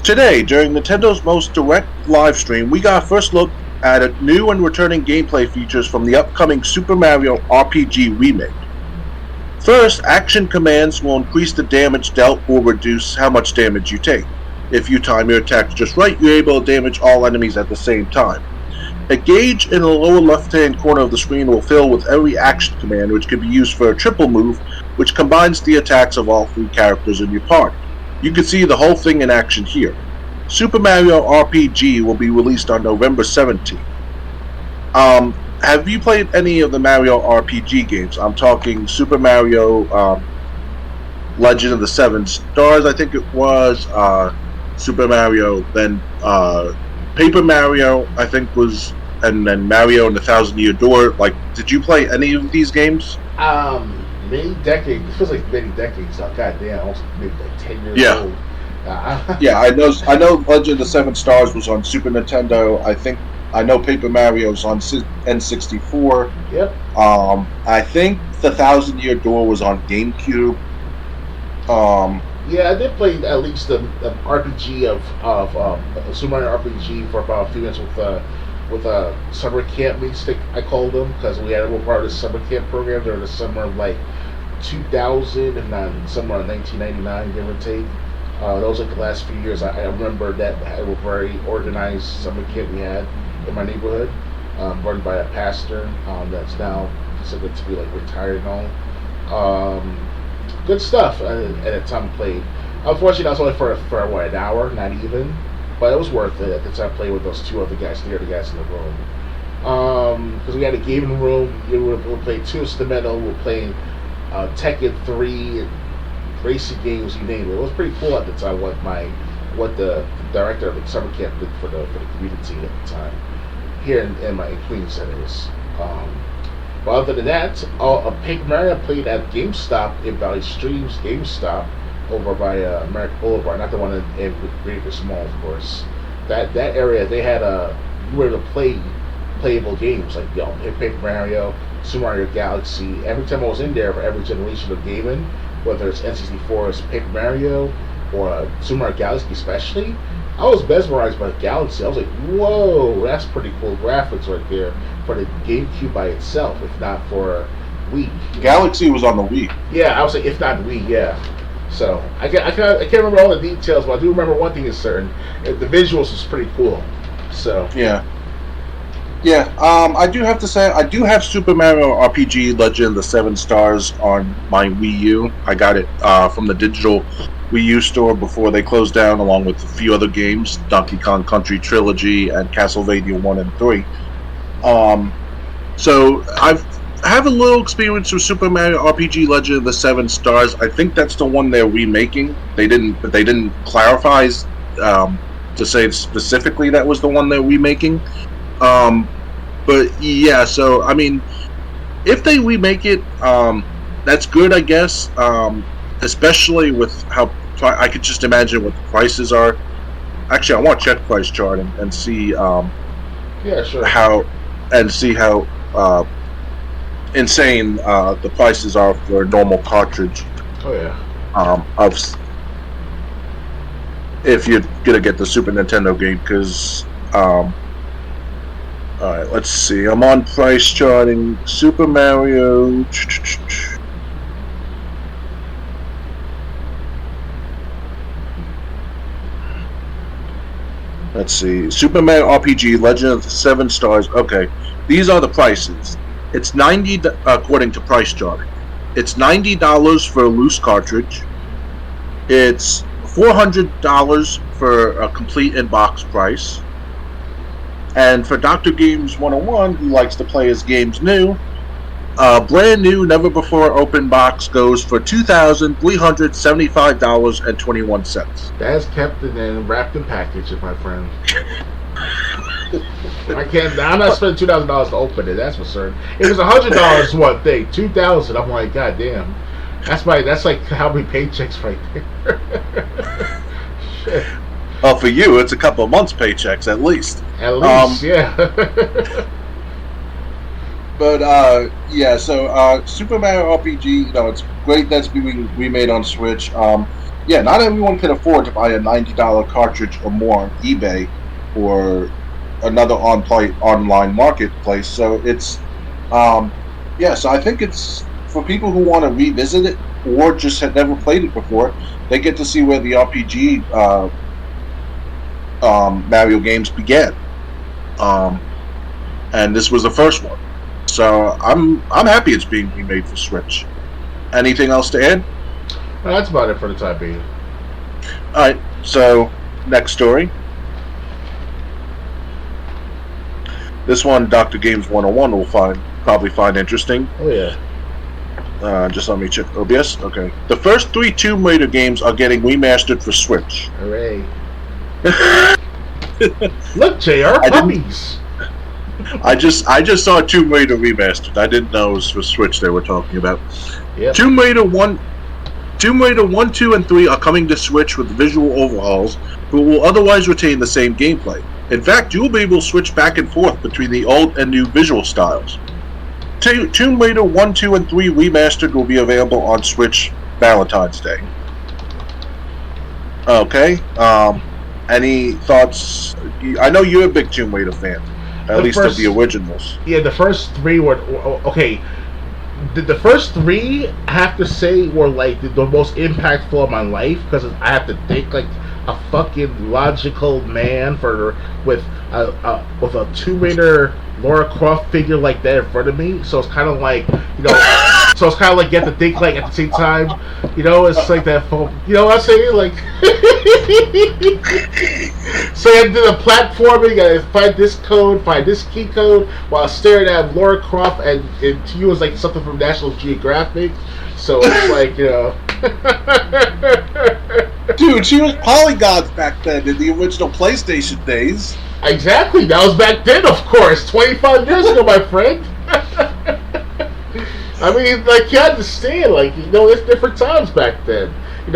[SPEAKER 1] Today, during Nintendo's most direct live stream, we got a first look at a new and returning gameplay features from the upcoming Super Mario RPG Remake. First, action commands will increase the damage dealt or reduce how much damage you take. If you time your attacks just right, you're able to damage all enemies at the same time. A gauge in the lower left-hand corner of the screen will fill with every action command, which can be used for a triple move, which combines the attacks of all three characters in your party. You can see the whole thing in action here. Super Mario RPG will be released on November 17th. have you played any of the Mario RPG games? I'm talking Super Mario, Legend of the Seven Stars, I think it was, Super Mario, then Paper Mario, I think was, and then Mario and the Thousand Year Door. Like, did you play any of these games?
[SPEAKER 2] Many decades. It feels like many decades. Oh, goddamn, almost maybe like 10 years old.
[SPEAKER 1] Yeah, I know. Legend of the Seven Stars was on Super Nintendo. I know Paper Mario was on N64.
[SPEAKER 2] Yep.
[SPEAKER 1] I think the Thousand Year Door was on GameCube.
[SPEAKER 2] Yeah, I did play at least an RPG of Super Mario RPG for about a few minutes with a summer camp meets, I called them, because we were part of the summer camp program during the summer of like 2000 and then somewhere in 1999, give or take. Those like the last few years. I remember that it was very organized summer camp we had in my neighborhood, run by a pastor that's now considered to be like retired and all. Good stuff. At the time I played. Unfortunately, that was only for what, an hour, not even. But it was worth it. At the time I played with those two other guys, the other guys in the room. Because we had a gaming room. We were playing two instrumental. We were playing Tekken 3 and racing games, you name it. It was pretty cool at the time what the director of the summer camp did for the community at the time. Here in Queens, that is. But other than that, Paper Mario played at GameStop in Valley Streams, GameStop, over by American Boulevard, not the one in Greater Mall, of course. That area, they had you were able to play playable games like Paper Mario, Super Mario Galaxy. Every time I was in there for every generation of gaming, whether it's N64's Paper Mario or Super Mario Galaxy especially, I was mesmerized by Galaxy. I was like, whoa, that's pretty cool graphics right there for the GameCube by itself, if not for Wii.
[SPEAKER 1] Galaxy was on the Wii.
[SPEAKER 2] Yeah, I was like, if not Wii, yeah. So I can't remember all the details, but I do remember one thing is certain: the visuals was pretty cool. So
[SPEAKER 1] yeah. I do have to say I do have Super Mario RPG Legend of the Seven Stars on my Wii U. I got it from the digital Wii U store before they closed down, along with a few other games, Donkey Kong Country Trilogy and Castlevania 1 and 3. So I have a little experience with Super Mario RPG Legend of the Seven Stars. I think that's the one they're remaking. They didn't clarify to say specifically that was the one they're remaking. But yeah, so I mean, if they remake it, that's good, I guess. Especially with how I could just imagine what the prices are. Actually, I want to check price chart and see.
[SPEAKER 2] Yeah, sure.
[SPEAKER 1] How insane the prices are for a normal cartridge.
[SPEAKER 2] Oh yeah.
[SPEAKER 1] Of if you're gonna get the Super Nintendo game, because all right, let's see. I'm on price charting. Super Mario. Let's see. Super Mario RPG Legend of the Seven Stars. Okay, these are the prices. It's $90 according to price charting. It's $90 for a loose cartridge. It's $400 for a complete in-box price. And for Dr. Games 101, who likes to play his games new, brand new, never before open box goes for $2,375.21.
[SPEAKER 2] That's kept and wrapped in packaging, my friend. I'm not spending $2,000 to open it. That's for certain. If it was $100, one thing. $2,000, I'm like, God damn. That's like how many paychecks right there. Shit.
[SPEAKER 1] Well, for you, it's a couple of months' paychecks at least.
[SPEAKER 2] At least, yeah.
[SPEAKER 1] But yeah, so Super Mario RPG, it's great that's being remade on Switch. Yeah, not everyone can afford to buy a $90 cartridge or more on eBay or another online marketplace. So it's yeah, so I think it's for people who want to revisit it or just had never played it before. They get to see where the RPG Mario games began, and this was the first one. So I'm happy it's being remade for Switch. Anything else to add?
[SPEAKER 2] Well, that's about it for the time being.
[SPEAKER 1] All right. So next story. This one, Dr. Games 101 will probably find interesting.
[SPEAKER 2] Oh yeah.
[SPEAKER 1] Just let me check OBS. Okay. The first 3 Tomb Raider games are getting remastered for Switch.
[SPEAKER 2] Hooray. Look, JR, puppies.
[SPEAKER 1] I just saw Tomb Raider remastered. I didn't know it was for Switch they were talking about.
[SPEAKER 2] Yep.
[SPEAKER 1] Tomb Raider 1, 2, and 3 are coming to Switch with visual overhauls, but will otherwise retain the same gameplay. In fact, you will be able to switch back and forth between the old and new visual styles. Tomb Raider 1, 2, and 3 Remastered will be available on Switch Valentine's Day. Okay. Any thoughts? I know you're a big Tomb Raider fan, at least of the originals.
[SPEAKER 2] Yeah, the first 3 were okay. The first 3, I have to say, were like the most impactful of my life because I have to think like a fucking logical man with a Tomb Raider Lara Croft figure like that in front of me. So it's kind of like, you know, so it's kind of like you have to think like at the same time, you know, it's like that. You know what I'm saying? Like, so you have to do the platforming. You gotta find this code, find this key code, while staring at Lara Croft, and to you it's like something from National Geographic. So it's like, you know.
[SPEAKER 1] Dude, she was polygons back then in the original PlayStation days.
[SPEAKER 2] Exactly, that was back then, of course, 25 years ago, my friend. I mean, like, you understand, like, you know, it's different times back then. You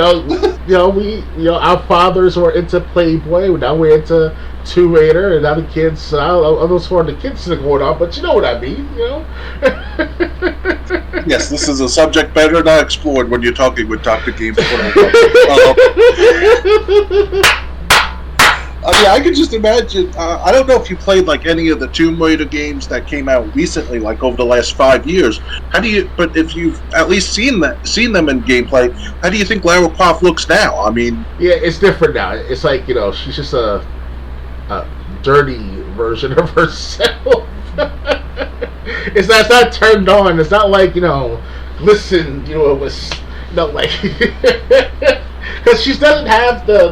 [SPEAKER 2] know, our fathers were into Playboy, now we're into Tomb Raider, and now the kids, I don't know where the kids are going on, but you know what I mean, you know?
[SPEAKER 1] Yes, this is a subject better not explored when you're talking with Dr. Games. I mean, I could just imagine. I don't know if you played like any of the Tomb Raider games that came out recently, like over the last 5 years. But if you've at least seen them in gameplay, how do you think Lara Croft looks now? I mean,
[SPEAKER 2] yeah, it's different now. It's like, you know, she's just a dirty version of herself. It's not turned on. It's not like, you know, listen, you know, it was, you know, like, because she doesn't have the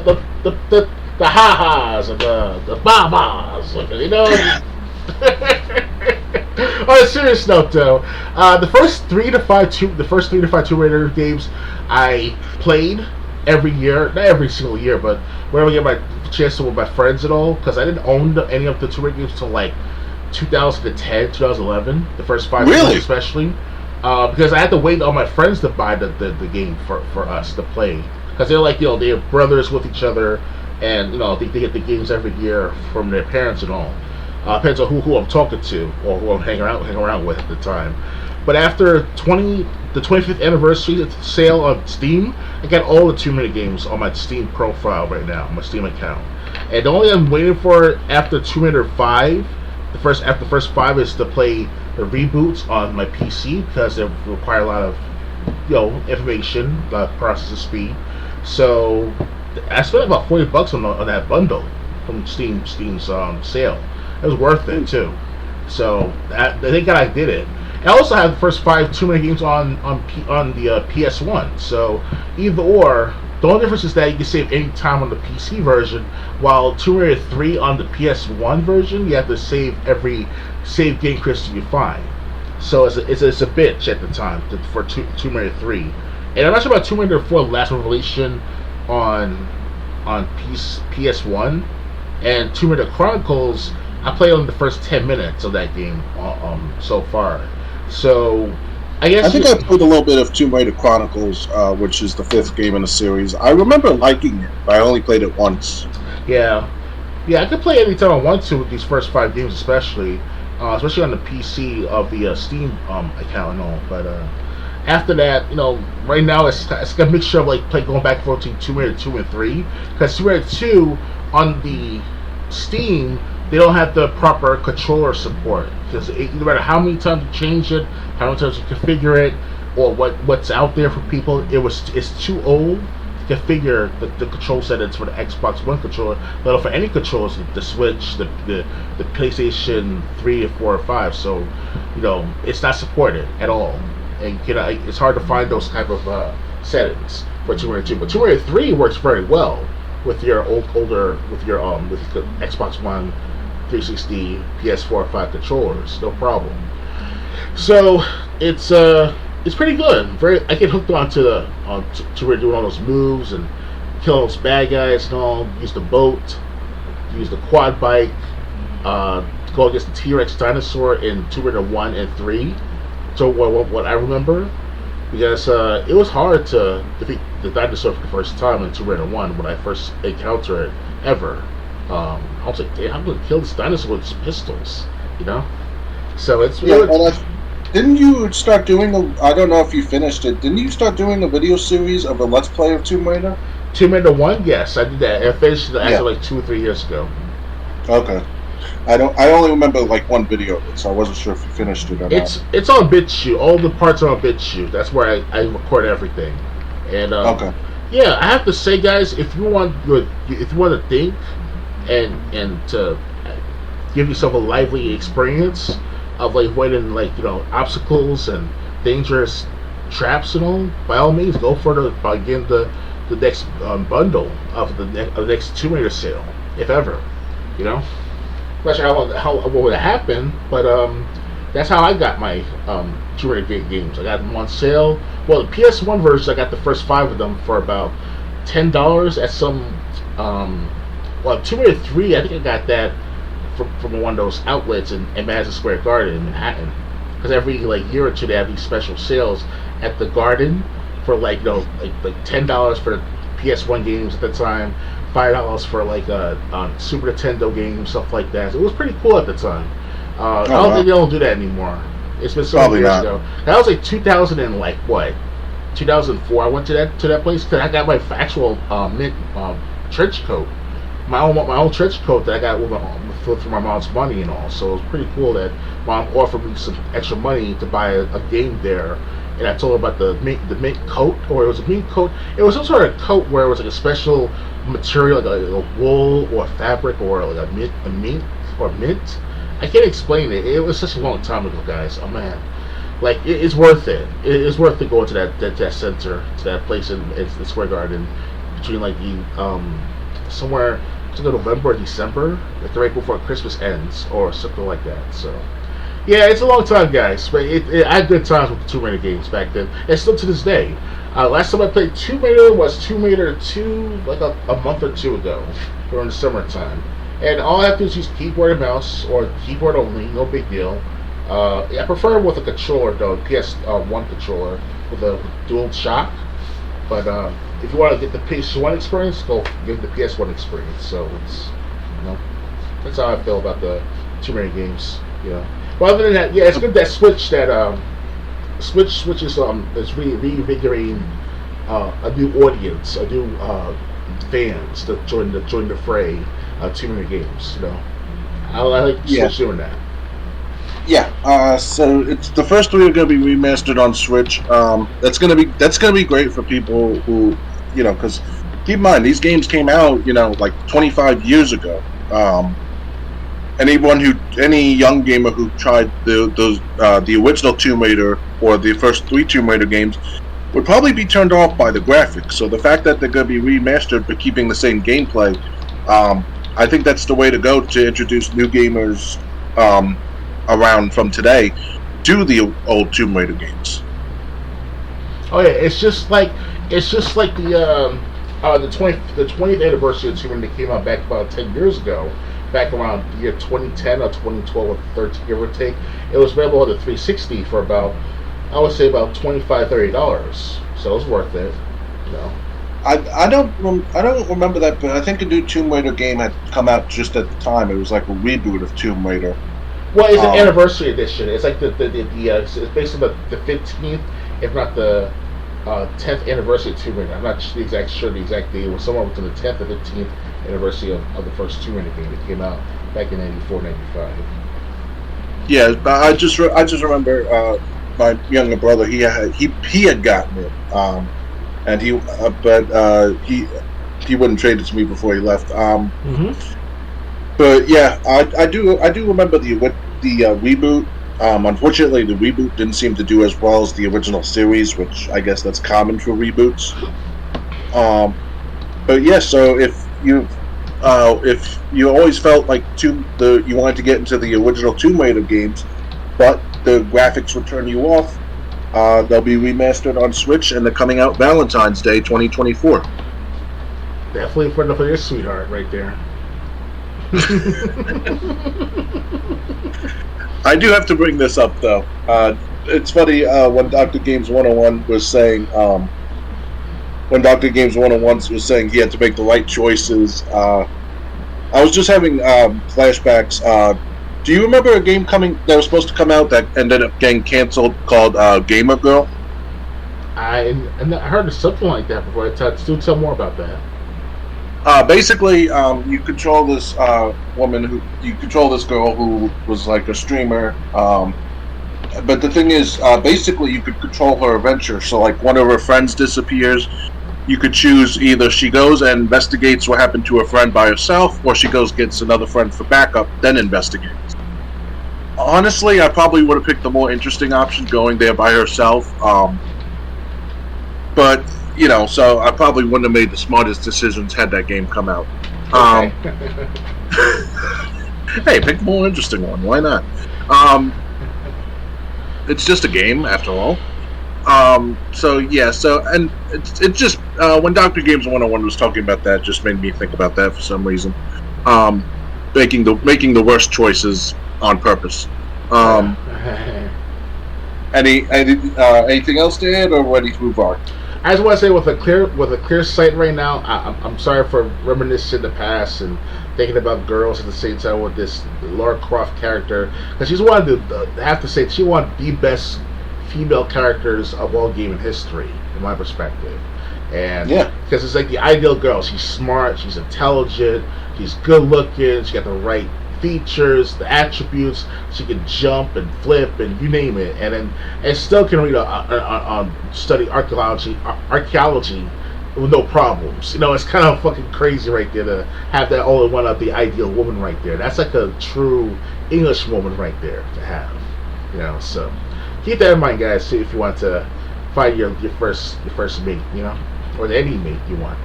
[SPEAKER 2] ha-has and the ba-bas, you know. On a serious note, though, the first 3 to 5 Tomb Raider games I played every year, not every single year, but whenever I get my chance to with my friends and all, because I didn't own any of the Tomb Raider games until like 2010, 2011, the first 5
[SPEAKER 1] really?
[SPEAKER 2] Games especially, because I had to wait on my friends to buy the game for us to play, because they're like, you know, they're brothers with each other, and you know, they get the games every year from their parents and all. Depends on who I'm talking to or who I'm hanging around with at the time. But after the 25th anniversary sale on Steam, I got all the Tomb Raider games on my Steam profile right now, my Steam account. And the only thing I'm waiting for after Tomb Raider 5, after the first 5, is to play the reboots on my PC, because they require a lot of, you know, information, a lot of processing speed. So I spent about $40 on that bundle from Steam's sale. It was worth it too. So thank God I did it. I also have the first 5 Tomb Raider games on the PS1. So either or. The only difference is that you can save any time on the PC version, while Tomb Raider 3 on the PS1 version, you have to save every save game crystal you find. So it's a bitch at the time for Tomb Raider 3. And I'm not sure about Tomb Raider 4 Last Revelation on PS1, and Tomb Raider Chronicles, I played on the first 10 minutes of that game so far. So I
[SPEAKER 1] think I played a little bit of Tomb Raider Chronicles, which is the 5th game in the series. I remember liking it, but I only played it once.
[SPEAKER 2] Yeah, I could play anytime I want to with these first 5 games, especially on the PC of the Steam account and all. But after that, you know, right now it's a mixture of like going back and forth between Tomb Raider 2 and 3, because Tomb Raider 2 on the Steam, they don't have the proper controller support, because no matter how many times you change it, how many times you configure it, or what's out there for people, it's too old to configure the control settings for the Xbox One controller, let alone for any controllers, the Switch, the PlayStation 3 or 4 or 5. So, you know, it's not supported at all, and you know, it's hard to find those type of settings for Tomb Raider 2. But Tomb Raider 3 works very well with your older with the Xbox One 360, PS4, 5 controllers, no problem. So it's pretty good. I get hooked onto to where doing all those moves and killing those bad guys and all. Use the boat, use the quad bike, go against the T-Rex dinosaur in Tomb Raider 1 and 3. So what I remember, because it was hard to defeat the dinosaur for the first time in Tomb Raider 1 when I first encountered it ever. I was like, damn, I'm going to kill this dinosaur with pistols, you know? So it's...
[SPEAKER 1] Didn't you start doing I don't know if you finished it, didn't you start doing a video series of a Let's Play of Tomb Raider?
[SPEAKER 2] Tomb Raider 1, yes, I did that. I finished it actually like 2 or 3 years ago.
[SPEAKER 1] Okay. I only remember like one video of it, so I wasn't sure if you finished it or not.
[SPEAKER 2] It's on BitChute. All the parts are on BitChute. That's where I record everything. And
[SPEAKER 1] okay.
[SPEAKER 2] Yeah, I have to say, guys, if you want to think and to give yourself a lively experience of like avoiding obstacles and dangerous traps and all, by all means, go for the next bundle of the next Tomb Raider sale, if ever, you know. Not sure what would happen, but that's how I got my Tomb Raider games. I got them on sale. Well, the PS1 version, I got the first 5 of them for about $10 at some. Tomb Raider 3, I think I got that from one of those outlets in Madison Square Garden in Manhattan. Because every year or two they have these special sales at the Garden for like $10 for the PS1 games at the time, $5 for Super Nintendo games, stuff like that. So it was pretty cool at the time. I don't think they don't do that anymore. It's been so many years ago. That was like 2000 and 2004. I went to that place because I got my actual mint trench coat. My own trench coat that I got for my mom's money and all. So it was pretty cool that mom offered me some extra money to buy a game there. And I told her about the mint coat, or it was a mint coat. It was some sort of coat where it was like a special material, like a wool or fabric or like a mint. I can't explain it. It was such a long time ago, guys. Oh man, it's worth it. It's worth it going to that center, to that place in the Square Garden between somewhere to November or December, right before Christmas ends or something like that. So. Yeah, it's a long time, guys, but I had good times with the Tomb Raider games back then, and still to this day. Last time I played Tomb Raider was Tomb Raider 2, a month or two ago, during the summertime. And all I have to do is use keyboard and mouse, or keyboard only, no big deal. I prefer with a controller, though, PS1 controller, with a dual shock. But if you want to get the PS1 experience, go get the PS1 experience. So that's how I feel about the Tomb Raider games, Well, other than that, yeah, it's good that Switch is reinvigorating a new audience, a new fans to join the fray. Tomb Raider games, I like Switch doing that.
[SPEAKER 1] Yeah, so it's the first 3 are going to be remastered on Switch. That's going to be great for people who, because keep in mind these games came out, 25 years ago. Any young gamer who tried the original Tomb Raider or the first 3 Tomb Raider games would probably be turned off by the graphics. So the fact that they're going to be remastered but keeping the same gameplay, I think that's the way to go to introduce new gamers around from today to the old Tomb Raider games.
[SPEAKER 2] Oh yeah, it's just like the 20th anniversary of Tomb Raider that came out back about 10 years ago. Back around the year 2010 or 2012 or 13, give or take, it was available on the 360 for about, I would say about $25-$30. So it was worth it,
[SPEAKER 1] I don't remember that, but I think a new Tomb Raider game had come out just at the time. It was like a reboot of Tomb Raider.
[SPEAKER 2] Well, it's an anniversary edition. It's like it's basically the 15th, if not the 10th anniversary of Tomb Raider. I'm not sure the exact date. It was somewhere between the 10th and 15th anniversary of the first Tomb Raider game that came out back in 94, 95.
[SPEAKER 1] Yeah, I just remember my younger brother. He had gotten it, and he wouldn't trade it to me before he left. But yeah, I do remember the reboot. Unfortunately, the reboot didn't seem to do as well as the original series, which I guess that's common for reboots. But yeah, so if you if you always felt like you wanted to get into the original Tomb Raider games, but the graphics would turn you off, they'll be remastered on Switch, and they're coming out Valentine's Day 2024.
[SPEAKER 2] Definitely for your sweetheart right there.
[SPEAKER 1] I do have to bring this up, though. It's funny when Dr. Games 101 was saying, he had to make the right choices. I was just having flashbacks. Do you remember a game that was supposed to come out that ended up getting canceled called Gamer Girl?
[SPEAKER 2] I heard of something like that before. Tell more about that.
[SPEAKER 1] Basically, you control this girl who was like a streamer. But the thing is, basically, you could control her adventure. So, like, one of her friends disappears. You could choose either she goes and investigates what happened to her friend by herself, or she gets another friend for backup, then investigates. Honestly, I probably would have picked the more interesting option, going there by herself. But, so I probably wouldn't have made the smartest decisions had that game come out. Hey, pick the more interesting one. Why not? It's just a game, after all. And it's just when Dr. Games 101 was talking about that, it just made me think about that for some reason. Making the worst choices on purpose. Anything else to add, or ready to move on?
[SPEAKER 2] I just want to say, with a clear sight right now, I'm sorry for reminiscing the past and thinking about girls at the same time with this Lara Croft character, because she's one of the she one of the best female characters of all gaming history, in my perspective. And because it's like the ideal girl. She's smart, she's intelligent, she's good looking, she got the right features, the attributes. She can jump and flip and you name it, and still can read study archaeology with no problems. It's kind of fucking crazy right there to have that all in one of the ideal woman right there. That's like a true English woman right there to have. So keep that in mind, guys. See if you want to find your first mate, or any mate you want.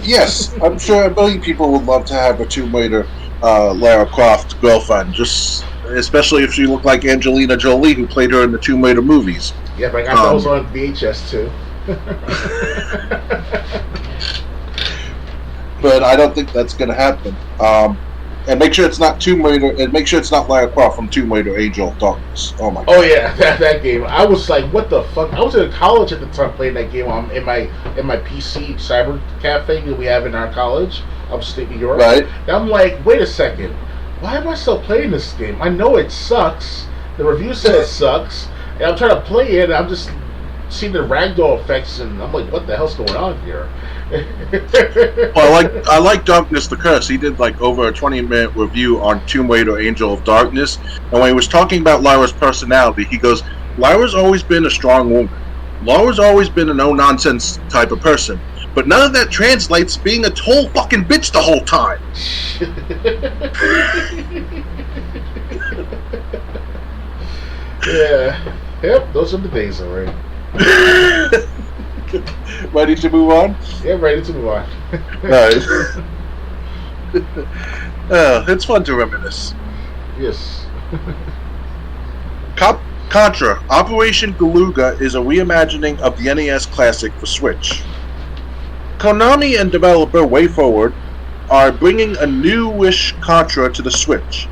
[SPEAKER 1] Yes, I'm sure a million people would love to have a Tomb Raider Lara Croft girlfriend, especially if she looked like Angelina Jolie, who played her in the Tomb Raider movies.
[SPEAKER 2] Yeah, but I got those on VHS too.
[SPEAKER 1] But I don't think that's going to happen. And make sure it's not Tomb Raider, and make sure it's not Lara Croft from Tomb Raider: Angel of Darkness. Oh my god.
[SPEAKER 2] Oh yeah, that game. I was like, what the fuck? I was in college at the time playing that game in my PC cyber cafe that we have in our college, upstate New York.
[SPEAKER 1] Right.
[SPEAKER 2] And I'm like, wait a second, why am I still playing this game? I know it sucks. The review said it sucks, and I'm trying to play it, and I'm just seeing the ragdoll effects, and I'm like, what the hell's going on here?
[SPEAKER 1] Well, I like Darkness the Curse. He did like over a 20-minute review on Tomb Raider: Angel of Darkness, and when he was talking about Lara's personality, he goes, "Lara's always been a strong woman. Lara's always been a no-nonsense type of person, but none of that translates being a total fucking bitch the whole time."
[SPEAKER 2] Yeah. Yep, those are the days, alright.
[SPEAKER 1] Ready to move on?
[SPEAKER 2] Yeah, ready to move on.
[SPEAKER 1] Nice. It's fun to reminisce.
[SPEAKER 2] Yes.
[SPEAKER 1] Contra, Operation Galuga is a reimagining of the NES classic for Switch. Konami and developer WayForward are bringing a newish Contra to the Switch.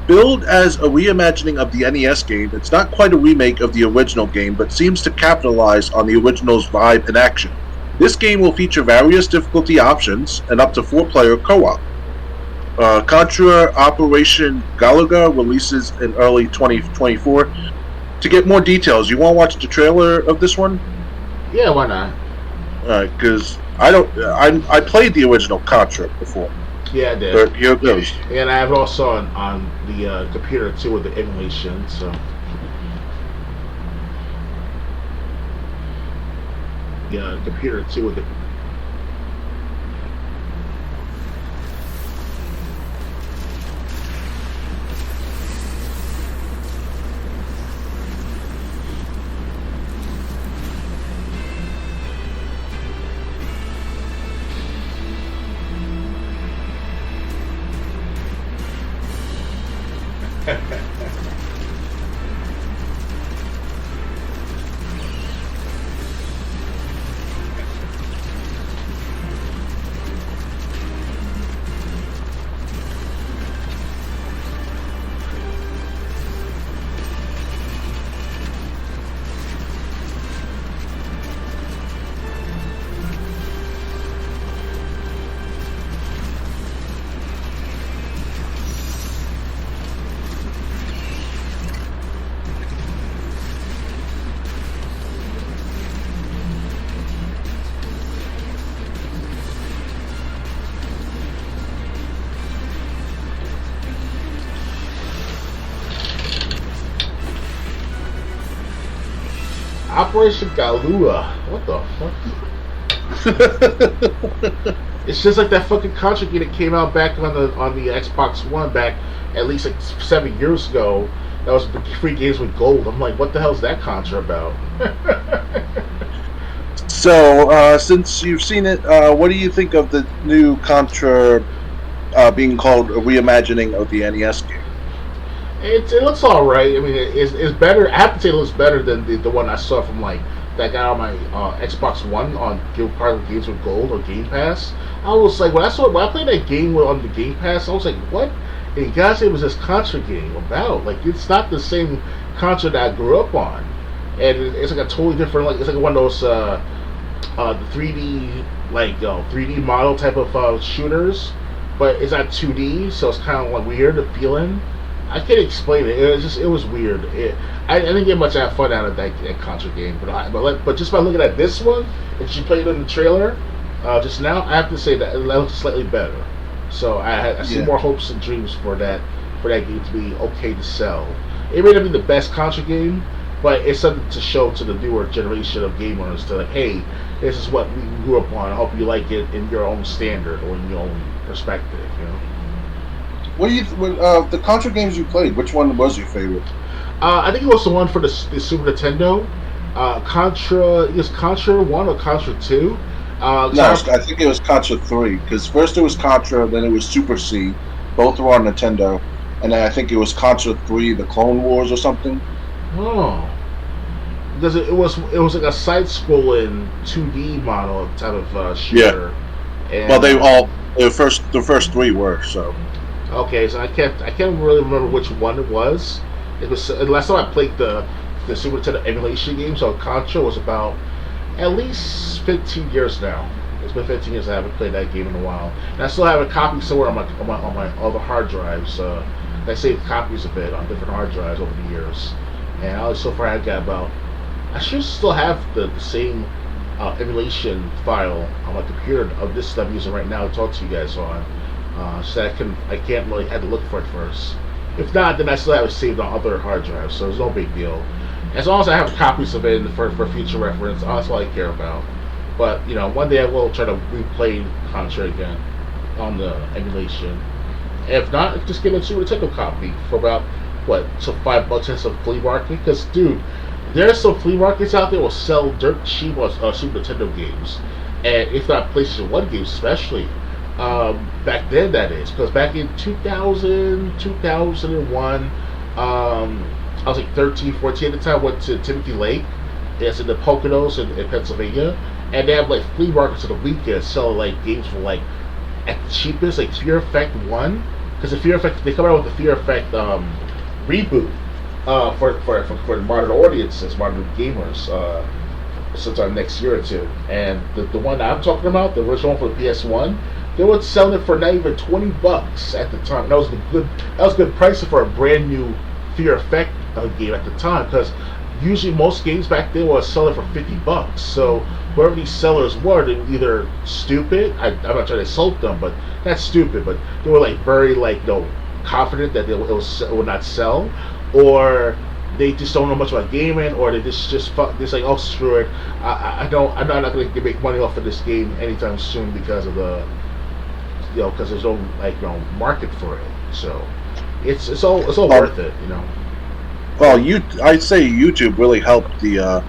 [SPEAKER 1] Billed as a reimagining of the NES game, it's not quite a remake of the original game, but seems to capitalize on the original's vibe and action. This game will feature various difficulty options and up to 4-player co-op. Contra Operation Galuga releases in early 2024. To get more details, you want to watch the trailer of this one?
[SPEAKER 2] Yeah, why not?
[SPEAKER 1] Because I played the original Contra before.
[SPEAKER 2] Yeah, I did.
[SPEAKER 1] But here it goes.
[SPEAKER 2] And I have it also on the computer too with the emulation. So. Yeah, computer too with the. Operation Galua. What the fuck? It's just like that fucking Contra game that came out back on the Xbox One back at least like 7 years ago. That was free games with gold. I'm like, what the hell is that Contra about?
[SPEAKER 1] So, since you've seen it, what do you think of the new Contra being called a reimagining of the NES game?
[SPEAKER 2] It looks all right. I mean, it's better. I have to say, it looks better than the one I saw from like that got on my Xbox One on part of Games with Gold or Game Pass. I was like, when I played that game on the Game Pass, I was like, what? And guys, it was this Contra game about? Like, it's not the same Contra that I grew up on, and it's like a totally different. Like, it's like one of those the 3D 3D model type of shooters, but it's not 2D, so it's kind of like weird the feeling. I can't explain it. It was weird. I didn't get much fun out of that Contra game, but just by looking at this one, if you played in the trailer just now, I have to say that it looks slightly better. So I see more hopes and dreams for that game to be okay to sell. It may not be the best Contra game, but it's something to show to the newer generation of gamers to like, hey, this is what we grew up on. I hope you like it in your own standard or in your own perspective. You know.
[SPEAKER 1] What do you the Contra games you played? Which one was your favorite?
[SPEAKER 2] I think it was the one for the Super Nintendo. It was Contra 1 or Contra 2.
[SPEAKER 1] I think it was Contra 3, because first it was Contra, then it was Super C. Both were on Nintendo, and then I think it was Contra 3, the Clone Wars or something.
[SPEAKER 2] Oh, because it was like a side-scrolling 2D model type of shooter.
[SPEAKER 1] Yeah. And, well, the first three were so.
[SPEAKER 2] Okay, so I can't really remember which one it was. It was last time I played the Super Nintendo emulation game, so Contra was about at least 15 years now. It's been 15 years I haven't played that game in a while, and I still have a copy somewhere on my other hard drives. I saved copies of it on different hard drives over the years, and so far I've got about. I should still have the same emulation file on my computer of this stuff I'm using right now to talk to you guys on. So I can't really had to look for it first. If not, then I still have it saved on other hard drives, so it's no big deal. As long as I have copies of it for future reference, that's all I care about. But one day I will try to replay Contra again on the emulation. If not, just get a Super Nintendo copy for about $5 at some flea market. Because dude, there's some flea markets out there will sell dirt cheap Super Nintendo games, and if not PlayStation 1 games especially. Back then, that is, because back in 2000, 2001, I was like 13, 14 at the time. I went to Timothy Lake. It's in the Poconos in Pennsylvania, and they have like flea markets of the weekend selling like games for like at the cheapest, like Fear Effect 1, because the Fear Effect, they come out with the Fear Effect reboot for modern audiences, modern gamers, sometime next year or two. And the one I'm talking about, the original one for the PS1, they were selling it for not even $20 at the time. That was good pricing for a brand new Fear Effect game at the time, because usually most games back then were selling for $50. So whoever these sellers were, they were either stupid. I'm not trying to insult them, but not stupid, but they were like very confident that it would not sell, or they just don't know much about gaming, or they just like, oh, screw it, I'm not going to make money off of this game anytime soon because of the because there's no market for it. So it's all worth it,
[SPEAKER 1] Well, I'd say YouTube really helped the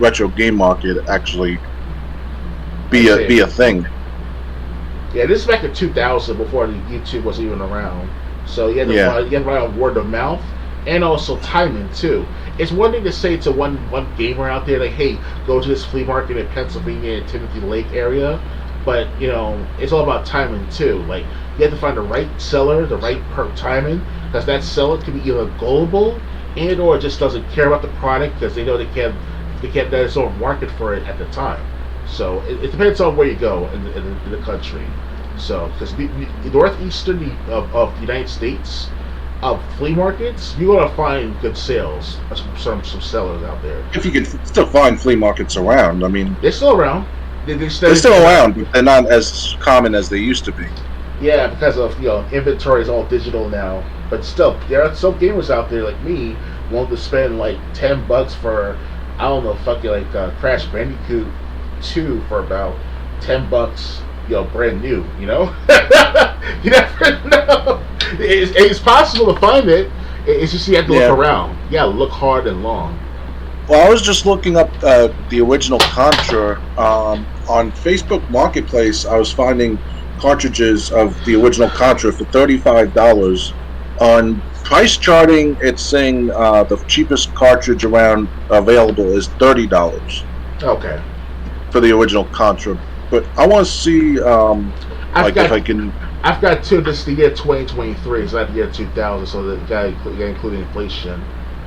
[SPEAKER 1] retro game market actually be a thing.
[SPEAKER 2] Yeah, this is back in 2000, before the YouTube was even around. So you have to rely on word of mouth and also timing too. It's one thing to say to one gamer out there like, "Hey, go to this flea market in Pennsylvania in Timothy Lake area," but it's all about timing too. Like you have to find the right seller, the right timing, because that seller can be either gullible and or just doesn't care about the product because they know they can't there's no market for it at the time. So it depends on where you go in the country. So because the northeastern of the United States of flea markets, you're gonna find good sales. Some sellers out there.
[SPEAKER 1] If you can still find flea markets around, I mean,
[SPEAKER 2] they're still around. They're
[SPEAKER 1] still around, but they're not as common as they used to be.
[SPEAKER 2] Yeah, because of inventory is all digital now. But still, there are some gamers out there like me willing to spend like $10 for I don't know, fucking like Crash Bandicoot 2 for about $10. Brand new. You never know. It's possible to find it. It's just you have to look around. Yeah, look hard and long.
[SPEAKER 1] Well, I was just looking up the original Contra on Facebook Marketplace. I was finding cartridges of the original Contra for $35. On price charting, it's saying the cheapest cartridge around available is $30.
[SPEAKER 2] Okay.
[SPEAKER 1] For the original Contra, but I want to see if I can.
[SPEAKER 2] I've got two. This is the year 2023. It's not the year 2000, so that got including inflation.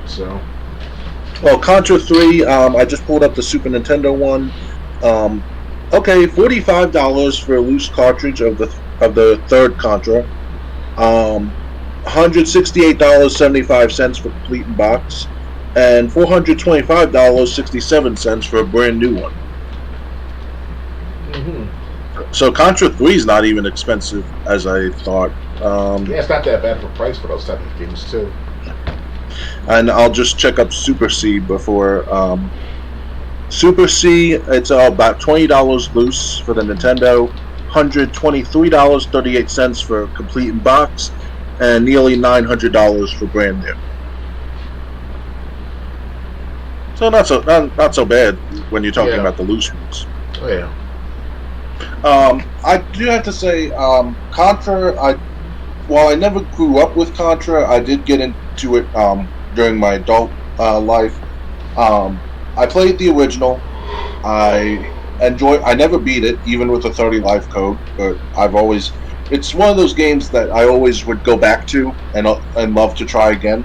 [SPEAKER 2] So.
[SPEAKER 1] Well, Contra 3. I just pulled up the Super Nintendo one. Okay, $45 for a loose cartridge of the third Contra. $168.75 for complete in box, and $425.67 for a brand new one.
[SPEAKER 2] Mm-hmm.
[SPEAKER 1] So Contra 3 is not even expensive as I thought.
[SPEAKER 2] It's not that bad for price for those type of games too.
[SPEAKER 1] And I'll just check up Super C before. Super C, it's about $20 loose for the Nintendo, $123.38 for complete in box, and nearly $900 for brand new. So not so bad when you're talking about the loose ones.
[SPEAKER 2] Oh yeah.
[SPEAKER 1] I do have to say, Contra. While I never grew up with Contra, I did get into it during my adult life. I played the original. I never beat it, even with a 30 life code. But it's one of those games that I always would go back to and love to try again.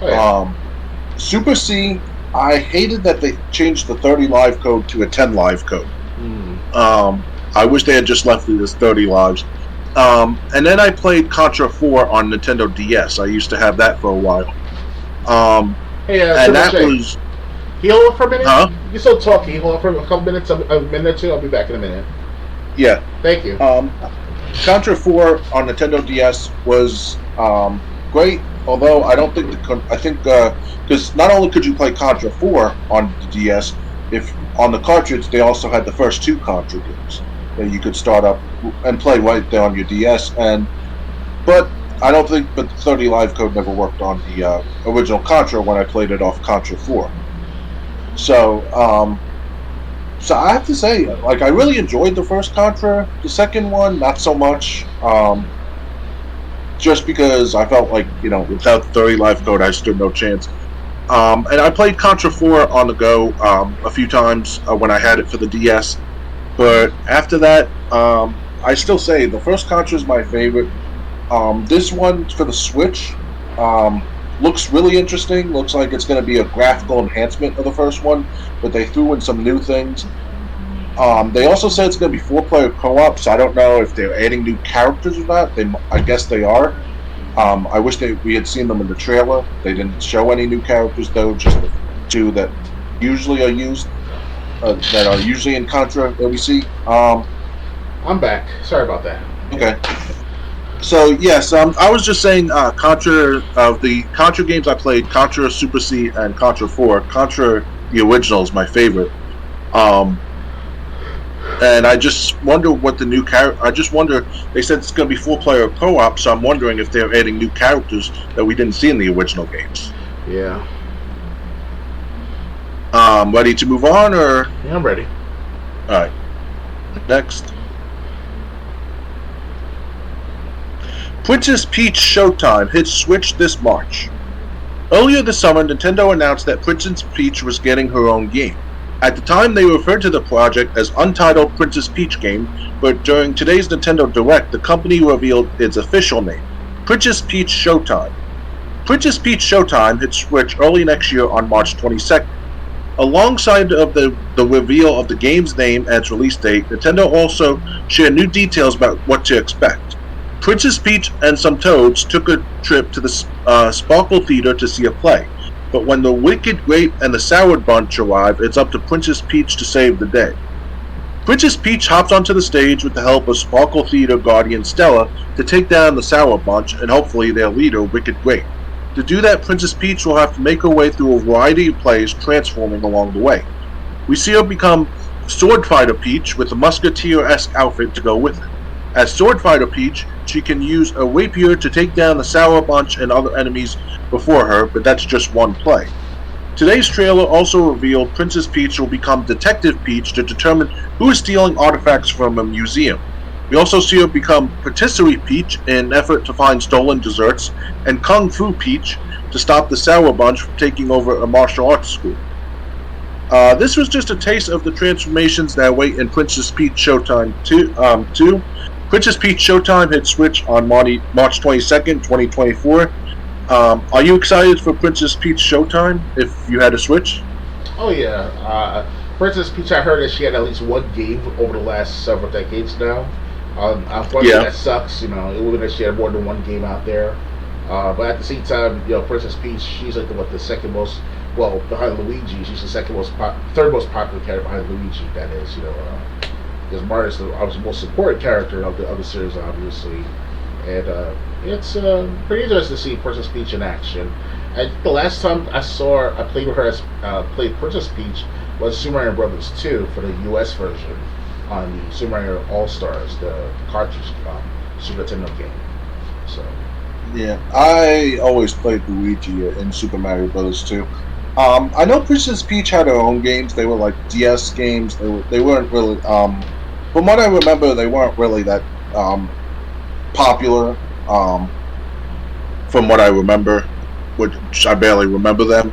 [SPEAKER 2] Oh, yeah.
[SPEAKER 1] Super C, I hated that they changed the 30 live code to a 10 live code. I wish they had just left it as 30 lives. And then I played Contra 4 on Nintendo DS. I used to have that for a while.
[SPEAKER 2] And that was... Can you hold on for a minute?
[SPEAKER 1] Huh?
[SPEAKER 2] You're still talking. Hold on for a couple minutes, a minute or two. I'll be back in a minute.
[SPEAKER 1] Yeah.
[SPEAKER 2] Thank you.
[SPEAKER 1] Contra 4 on Nintendo DS was great, although I don't think because not only could you play Contra 4 on the DS, if on the cartridge they also had the first two Contra games that you could start up and play right there on your DS. But I don't think the 30 live code never worked on the original Contra when I played it off Contra 4. So I have to say, like, I really enjoyed the first Contra. The second one, not so much. Just because I felt like, without the 30 life code, I stood no chance. And I played Contra 4 on the go a few times when I had it for the DS. But after that, I still say the first Contra is my favorite. This one for the Switch looks really interesting. Looks like it's going to be a graphical enhancement of the first one, but they threw in some new things. They also said it's going to be 4-player co-op, so I don't know if they're adding new characters or not. I guess they are. I wish we had seen them in the trailer. They didn't show any new characters, though, just the two that usually are used, that are usually in Contra that we see.
[SPEAKER 2] I'm back. Sorry about that.
[SPEAKER 1] Okay. So, yes, I was just saying Contra, of the Contra games I played, Contra Super C and Contra 4, Contra, the original, is my favorite. And I just wonder what the new they said it's going to be 4-player co-op, so I'm wondering if they're adding new characters that we didn't see in the original games.
[SPEAKER 2] Yeah.
[SPEAKER 1] Ready to move on, or?
[SPEAKER 2] Yeah, I'm ready.
[SPEAKER 1] Alright. Next. Princess Peach Showtime hits Switch this March. Earlier this summer, Nintendo announced that Princess Peach was getting her own game. At the time, they referred to the project as Untitled Princess Peach Game, but during today's Nintendo Direct, the company revealed its official name, Princess Peach Showtime. Princess Peach Showtime hits Switch early next year on March 22nd. Alongside of the reveal of the game's name and its release date, Nintendo also shared new details about what to expect. Princess Peach and some Toads took a trip to the Sparkle Theater to see a play, but when the Wicked Grape and the Sour Bunch arrive, it's up to Princess Peach to save the day. Princess Peach hops onto the stage with the help of Sparkle Theater guardian Stella to take down the Sour Bunch and hopefully their leader, Wicked Grape. To do that, Princess Peach will have to make her way through a variety of plays, transforming along the way. We see her become Sword Fighter Peach with a Musketeer-esque outfit to go with it. As Sword Fighter Peach, she can use a rapier to take down the Sour Bunch and other enemies before her, but that's just one play. Today's trailer also revealed Princess Peach will become Detective Peach to determine who is stealing artifacts from a museum. We also see her become Patisserie Peach in an effort to find stolen desserts, and Kung Fu Peach to stop the Sour Bunch from taking over a martial arts school. This was just a taste of the transformations that await in Princess Peach Showtime 2. Princess Peach Showtime hits Switch on March 22nd, 2024. Are you excited for Princess Peach Showtime if you had a Switch?
[SPEAKER 2] Oh yeah, Princess Peach, I heard that she had at least one game over the last several decades now. Unfortunately, that sucks. It would be that she had more than one game out there. But at the same time, Princess Peach, she's like the second most, behind Luigi, she's the third most popular character behind Luigi. That is, because Mario's the most supported character of the series, obviously, and it's pretty interesting to see Princess Peach in action. And the last time I played with her played Princess Peach was Super Mario Brothers 2 for the US version on the Super Mario All Stars, the cartridge Super Nintendo game. So.
[SPEAKER 1] Yeah, I always played Luigi in Super Mario Bros. 2. I know Princess Peach had her own games. They were like DS games. They weren't really, from what I remember, they weren't really that popular. From what I remember, which I barely remember them.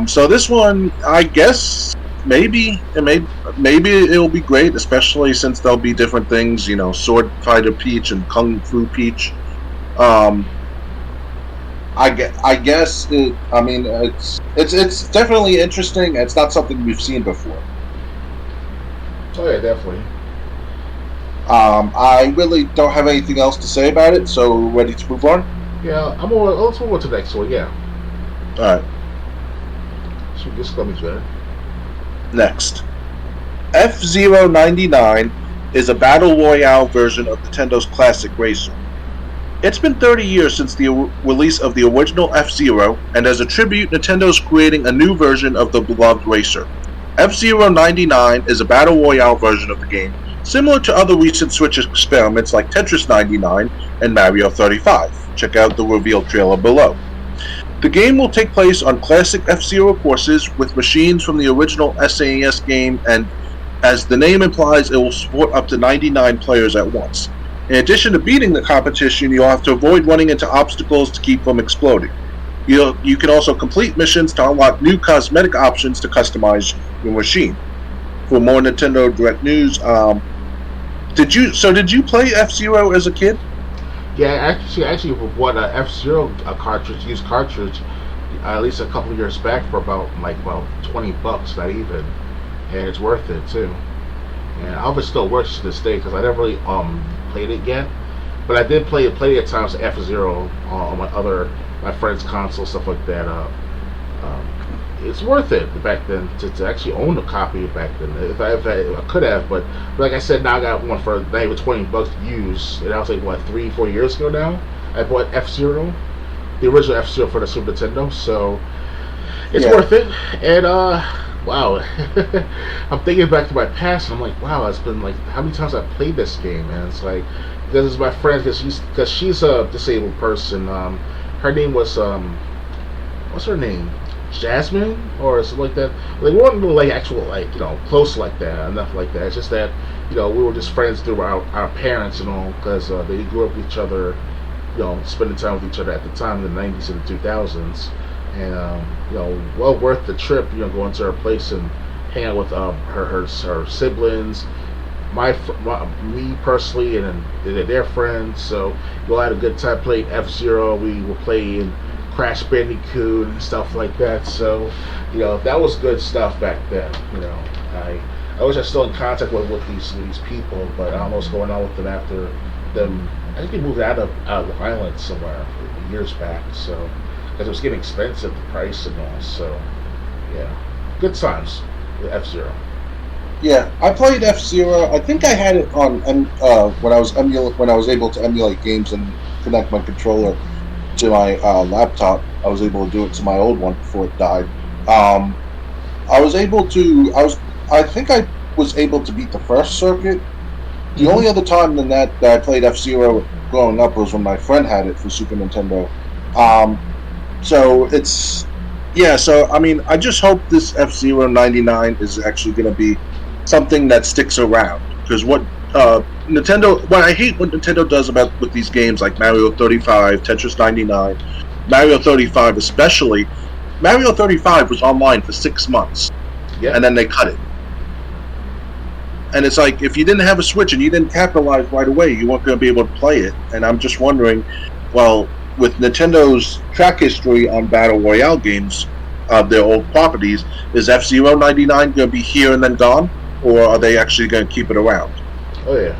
[SPEAKER 1] So this one, I guess maybe it'll be great, especially since there'll be different things. Sword Fighter Peach and Kung Fu Peach. I guess it's definitely interesting. It's not something we've seen before.
[SPEAKER 2] Oh yeah, definitely.
[SPEAKER 1] I really don't have anything else to say about it, so ready to move on?
[SPEAKER 2] Yeah, let's move on to the next one, yeah.
[SPEAKER 1] Alright.
[SPEAKER 2] So this comes better.
[SPEAKER 1] Next. F-Zero 99 is a battle royale version of Nintendo's classic racer. It's been 30 years since the release of the original F-Zero, and as a tribute, Nintendo's creating a new version of the beloved racer. F-Zero 99 is a battle royale version of the game, similar to other recent Switch experiments like Tetris 99 and Mario 35. Check out the reveal trailer below. The game will take place on classic F-Zero courses with machines from the original SNES game, and as the name implies, it will support up to 99 players at once. In addition to beating the competition, you'll have to avoid running into obstacles to keep from exploding. You can also complete missions to unlock new cosmetic options to customize your machine. For more Nintendo Direct news, did you play F-Zero as a kid?
[SPEAKER 2] Yeah, actually bought an F-Zero used cartridge, at least a couple of years back for about $20, not even, and it's worth it too. And I hope it still works to this day because I never really played it yet, but I did play plenty of times F-Zero on my friends' console, stuff like that. It's worth it back then to actually own a copy back then. If I could have, but like I said, now I got one for not even $20 to use, and that was like 3-4 years ago now. I bought F-Zero, the original F-Zero for the Super Nintendo, so it's worth it. And wow, I'm thinking back to my past, and I'm like, wow, it's been like how many times I've played this game, and it's like because it's my friend, because she's a disabled person. Her name was what's her name? Jasmine or something like that. They weren't really close like that, enough like that. It's just that we were just friends through our parents and all, because they grew up with each other spending time with each other at the time in the 90s and the 2000s, and well worth the trip. Going to her place and hang out with her siblings, me personally, and then their friends. So we all had a good time playing F-Zero. We were playing Crash Bandicoot and stuff like that. So that was good stuff back then. I wish I was still in contact with these people, but I don't know what's going on with them after them. I think they moved out of the island somewhere years back. So because it was getting expensive, the price and all. So yeah, good times with F-Zero.
[SPEAKER 1] Yeah, I played F-Zero. I think I had it on when I was able to emulate games and connect my controller to my laptop. I was able to do it to my old one before it died. I think I was able to beat the first circuit. The only other time than that I played F-Zero growing up was when my friend had it for Super Nintendo. So I mean, I just hope this F-Zero 99 is actually going to be something that sticks around. Because what I hate what Nintendo does with these games like Mario 35, Tetris 99, Mario 35 especially. Mario 35 was online for 6 months, and then they cut it. And it's like, if you didn't have a Switch and you didn't capitalize right away, you weren't going to be able to play it. And I'm just wondering, well, with Nintendo's track history on Battle Royale games, their old properties, is F-Zero 99 going to be here and then gone? Or are they actually going to keep it around?
[SPEAKER 2] Oh, yeah.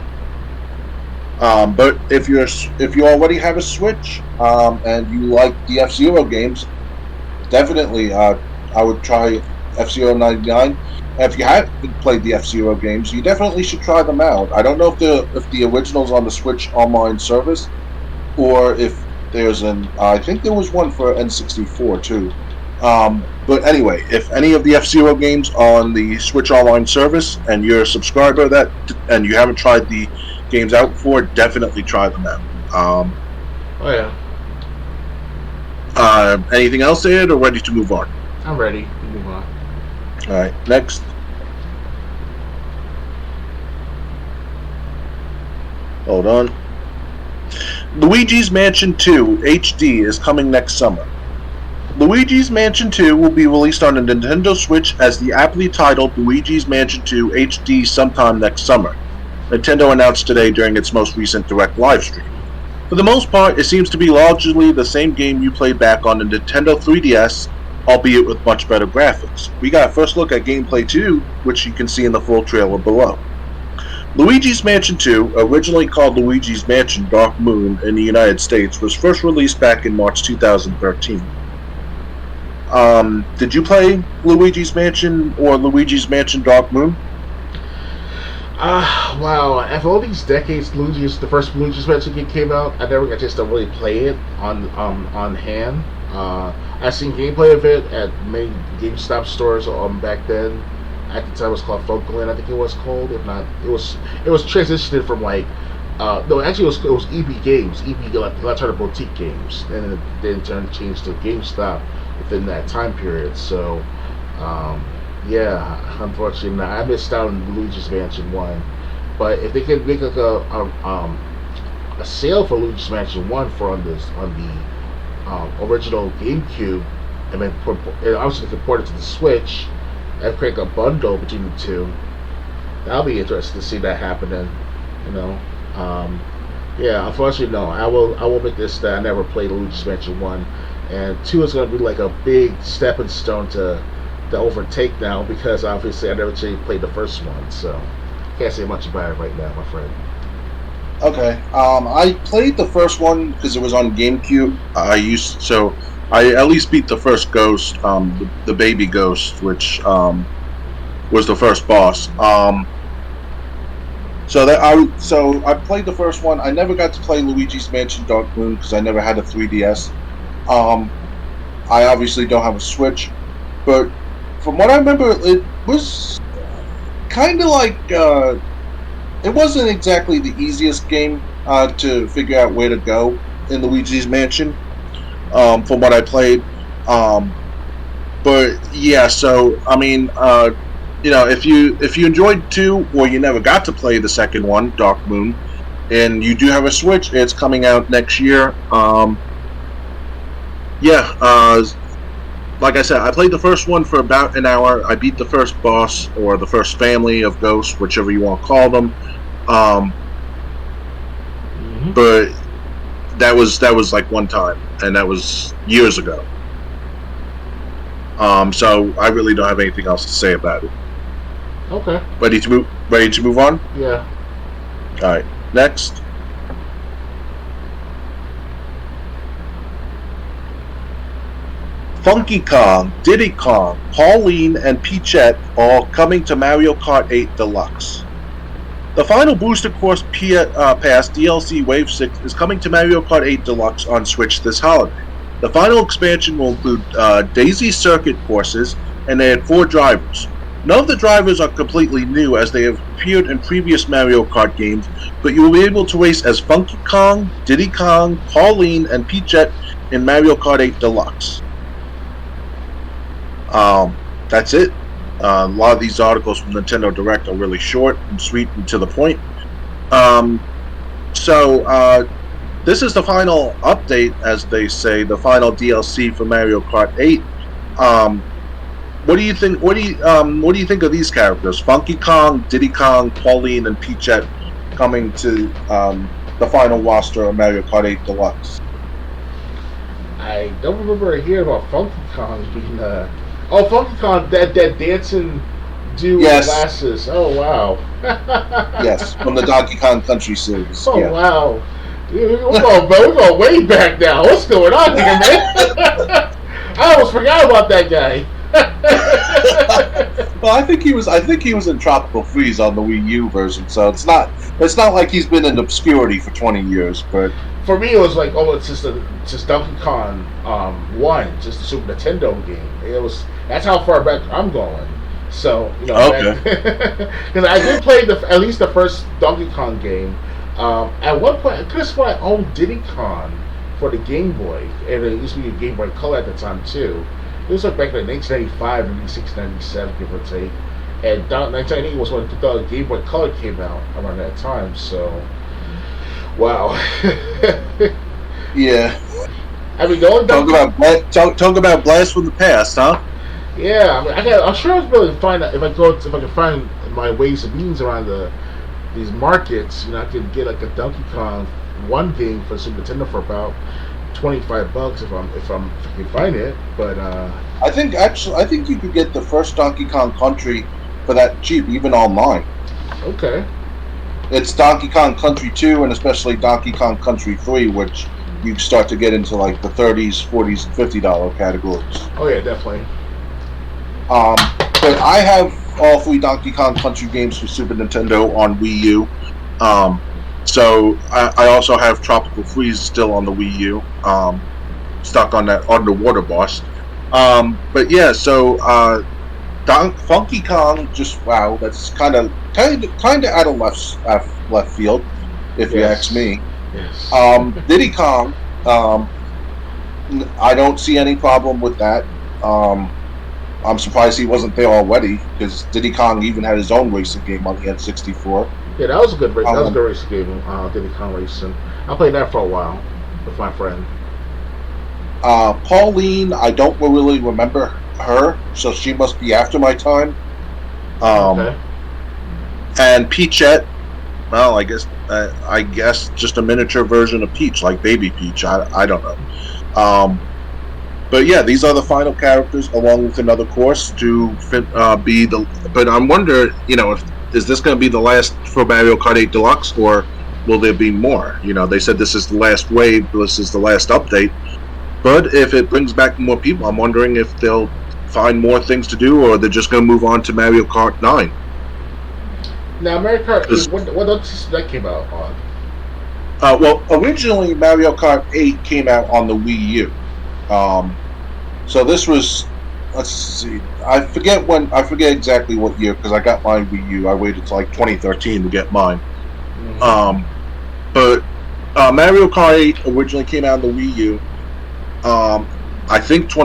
[SPEAKER 1] But if you already have a Switch, and you like the F-Zero games, definitely I would try F-Zero 99. And if you haven't played the F-Zero games, you definitely should try them out. I don't know if the original's on the Switch online service, or if there's I think there was one for N64 too. But anyway, if any of the F-Zero games are on the Switch online service and you're a subscriber and you haven't tried the games out before, definitely try them out.
[SPEAKER 2] Oh yeah.
[SPEAKER 1] Anything else, Ed, or ready to move on?
[SPEAKER 2] I'm ready to move on.
[SPEAKER 1] Alright, next. Hold on. Luigi's Mansion 2 HD is coming next summer. Luigi's Mansion 2 will be released on a Nintendo Switch as the aptly titled Luigi's Mansion 2 HD sometime next summer, Nintendo announced today during its most recent direct live stream. For the most part, it seems to be largely the same game you played back on the Nintendo 3DS, albeit with much better graphics. We got a first look at gameplay too, which you can see in the full trailer below. Luigi's Mansion 2, originally called Luigi's Mansion Dark Moon in the United States, was first released back in March 2013. Did you play Luigi's Mansion or Luigi's Mansion Dark Moon?
[SPEAKER 2] Wow. After all these decades, the first Luigi's Mansion game came out, I never got a chance to really play it on hand. I've seen gameplay of it at many GameStop stores back then. At the time, it was called Funkoland, I think it was called. If not, it was transitioned from it was EB Games, Electronic Boutique Games, and then changed to GameStop within that time period. So, yeah, unfortunately, I missed out on Luigi's Mansion 1. But if they could make a sale for Luigi's Mansion 1 on the original GameCube, and then obviously they could port it to the Switch and create a bundle between the two, that'll be interesting to see that happening. Yeah, unfortunately, no. I will make this that I never played Luigi's Mansion 1, and 2 is going to be like a big stepping stone to overtake now, because obviously I never actually played the first one, so can't say much about it right now, my friend.
[SPEAKER 1] Okay, I played the first one because it was on GameCube. I at least beat the first Ghost, the baby Ghost, which was the first boss. So I played the first one. I never got to play Luigi's Mansion Dark Moon because I never had a 3DS. I obviously don't have a Switch, but from what I remember, it was kind of like it wasn't exactly the easiest game to figure out where to go in Luigi's Mansion. From what I played, but yeah. So I mean, if you enjoyed 2 or you never got to play the second one, Dark Moon, and you do have a Switch, it's coming out next year. Like I said, I played the first one for about an hour. I beat the first boss, or the first family of ghosts, whichever you want to call them. But that was like one time, and that was years ago. So I really don't have anything else to say about it.
[SPEAKER 2] Okay.
[SPEAKER 1] Ready to move on?
[SPEAKER 2] Yeah.
[SPEAKER 1] All right. Next. Funky Kong, Diddy Kong, Pauline, and Peachette all coming to Mario Kart 8 Deluxe. The final Booster Course Pass DLC Wave 6 is coming to Mario Kart 8 Deluxe on Switch this holiday. The final expansion will include Daisy Circuit courses, and they had 4 drivers. None of the drivers are completely new, as they have appeared in previous Mario Kart games, but you will be able to race as Funky Kong, Diddy Kong, Pauline, and Peachette in Mario Kart 8 Deluxe. That's it. A lot of these articles from Nintendo Direct are really short and sweet and to the point. This is the final update, as they say, the final DLC for Mario Kart 8. What do you think? What do you think of these characters? Funky Kong, Diddy Kong, Pauline, and Peachette coming to the final roster of Mario Kart 8 Deluxe.
[SPEAKER 2] I don't remember hearing about Funky Kong being Funky Kong, that dancing dude with glasses. Oh, wow.
[SPEAKER 1] Yes, from the Donkey Kong Country series.
[SPEAKER 2] Oh, yeah. Wow. We're going way back now. What's going on here, man? I almost forgot about that guy.
[SPEAKER 1] Well, I think he was in Tropical Freeze on the Wii U version, so it's not like he's been in obscurity for 20 years, but
[SPEAKER 2] for me, it was like, it's just Donkey Kong 1, just the Super Nintendo game. That's how far back I'm going. So,
[SPEAKER 1] okay.
[SPEAKER 2] Because I did play at least the first Donkey Kong game. At one point, I could have sworn I owned Diddy Kong for the Game Boy, and it used to be a Game Boy Color at the time too. It was like back in 1995, 96, 97, give or take. And 1998 was when the Game Boy Color came out around that time. So. Wow.
[SPEAKER 1] Yeah.
[SPEAKER 2] I mean,
[SPEAKER 1] talk about blast from the past, huh?
[SPEAKER 2] Yeah, I mean, I'm sure I'll be able to find out if I can find my ways and means around these markets. I could get like a Donkey Kong 1 game for Super Nintendo for about $25 if I can find it. But
[SPEAKER 1] I think you could get the first Donkey Kong Country for that cheap, even online.
[SPEAKER 2] Okay.
[SPEAKER 1] It's Donkey Kong Country 2 and especially Donkey Kong Country 3, which you start to get into like the $30s, $40s, and $50 categories.
[SPEAKER 2] Oh yeah, definitely.
[SPEAKER 1] But I have all 3 Donkey Kong Country games for Super Nintendo on Wii U. So I also have Tropical Freeze still on the Wii U, stuck on that underwater boss. But yeah, so Funky Kong, just wow, that's kind of out of left field, if you ask me.
[SPEAKER 2] Yes.
[SPEAKER 1] Diddy Kong, I don't see any problem with that. I'm surprised he wasn't there already, because Diddy Kong even had his own racing game on the N64.
[SPEAKER 2] Yeah, that was a good racing game, Diddy Kong Racing. I played that for a while with my friend.
[SPEAKER 1] Pauline, I don't really remember her, so she must be after my time.
[SPEAKER 2] Okay.
[SPEAKER 1] And Peachette, well, I guess just a miniature version of Peach, like Baby Peach. I don't know. But yeah, these are the final characters, along with another course to be the. But I'm wondering, is this going to be the last for Mario Kart 8 Deluxe, or will there be more? They said this is the last wave, this is the last update. But if it brings back more people, I'm wondering if they'll find more things to do, or they're just going to move on to Mario Kart 9.
[SPEAKER 2] Now, Mario Kart 8, what else that came out on?
[SPEAKER 1] Well, originally Mario Kart 8 came out on the Wii U. So this was, let's see, I forget exactly what year, because I got my Wii U. I waited till like 2013 to get mine. Mm-hmm. But Mario Kart 8 originally came out on the Wii U. I think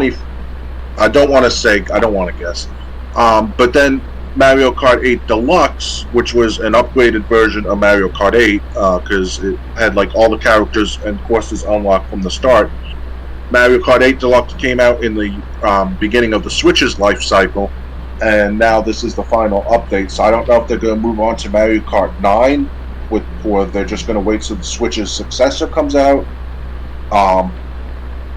[SPEAKER 1] I don't want to guess. But then Mario Kart 8 Deluxe, which was an upgraded version of Mario Kart 8, because it had like all the characters and courses unlocked from the start. Mario Kart 8 Deluxe came out in the beginning of the Switch's life cycle, and now this is the final update. So I don't know if they're going to move on to Mario Kart 9, or they're just going to wait till the Switch's successor comes out.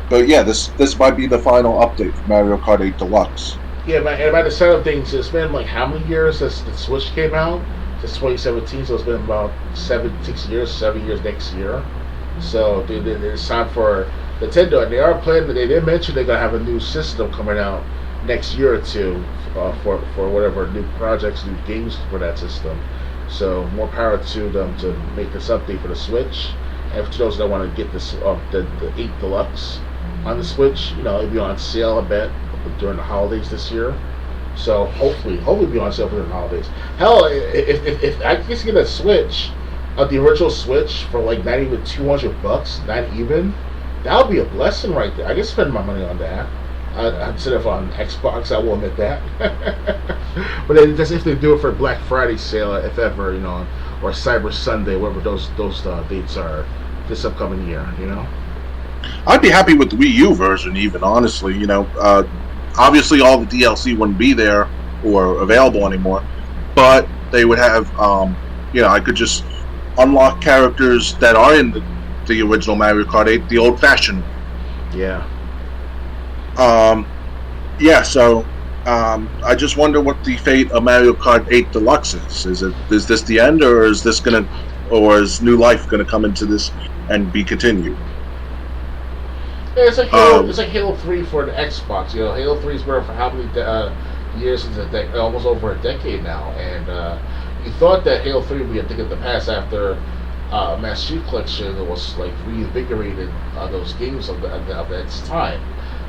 [SPEAKER 1] But yeah, this might be the final update for Mario Kart 8 Deluxe.
[SPEAKER 2] Yeah, and by the side of things, it's been like how many years since the Switch came out? Since 2017, so it's been about 7 years next year. So it's time for Nintendo, and they are planning. They did mention they're gonna have a new system coming out next year or two for whatever new projects, new games for that system. So more power to them to make this update for the Switch. And for those that want to get this the 8 Deluxe on the Switch, it'll be on sale, I bet, during the holidays this year. So hopefully be on sale during the holidays. Hell, if I could get a Switch, the original Switch for like not even $200, not even, that would be a blessing right there. I can spend my money on that. Instead of on Xbox, I will admit that. But that's if they do it for Black Friday sale, if ever, or Cyber Sunday, whatever those dates are this upcoming year,
[SPEAKER 1] I'd be happy with the Wii U version, even, honestly. Obviously all the DLC wouldn't be there or available anymore, but they would have, I could just unlock characters that are in the original Mario Kart 8, the old-fashioned.
[SPEAKER 2] Yeah.
[SPEAKER 1] So I just wonder what the fate of Mario Kart 8 Deluxe is. Is this the end, or is new life gonna come into this and be continued?
[SPEAKER 2] Yeah, it's like Halo 3 for the Xbox. Halo 3's been for how many years? Since almost over a decade now. And you thought that Halo 3 would be a thing of the past after Master Chief Collection was like reinvigorated those games of its time.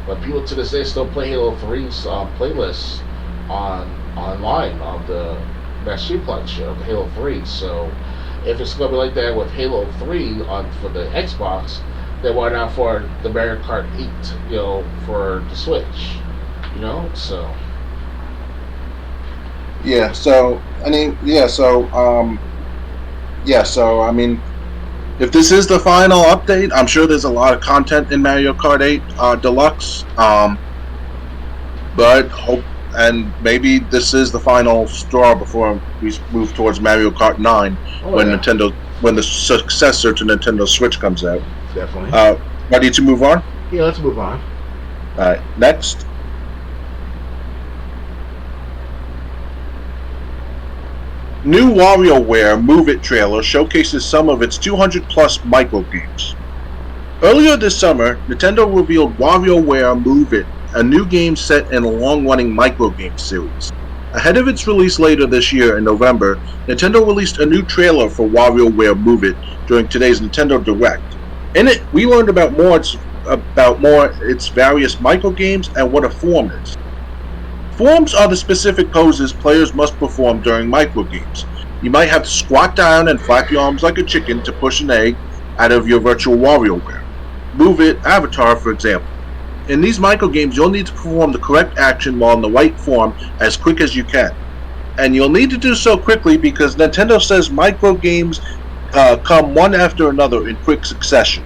[SPEAKER 2] But people to this day still play Halo 3's playlists online on the Master Chief Collection of Halo 3. So if it's going to be like that with Halo 3 for the Xbox, then why not for the Mario Kart 8, for the Switch, so.
[SPEAKER 1] Yeah, so, if this is the final update, I'm sure there's a lot of content in Mario Kart 8 Deluxe, and maybe this is the final straw before we move towards Mario Kart 9 when the successor to Nintendo Switch comes out.
[SPEAKER 2] Definitely.
[SPEAKER 1] Ready to move on?
[SPEAKER 2] Yeah, let's move on.
[SPEAKER 1] Alright, next. New WarioWare Move It trailer showcases some of its 200-plus microgames. Earlier this summer, Nintendo revealed WarioWare Move It, a new game set in a long-running microgame series. Ahead of its release later this year in November, Nintendo released a new trailer for WarioWare Move It during today's Nintendo Direct. In it, we learned about its various microgames and what a form is. Forms are the specific poses players must perform during microgames. You might have to squat down and flap your arms like a chicken to push an egg out of your virtual WarioWare Move It avatar, for example. In these microgames, you'll need to perform the correct action while in the right form as quick as you can. And you'll need to do so quickly because Nintendo says microgames come one after another in quick succession.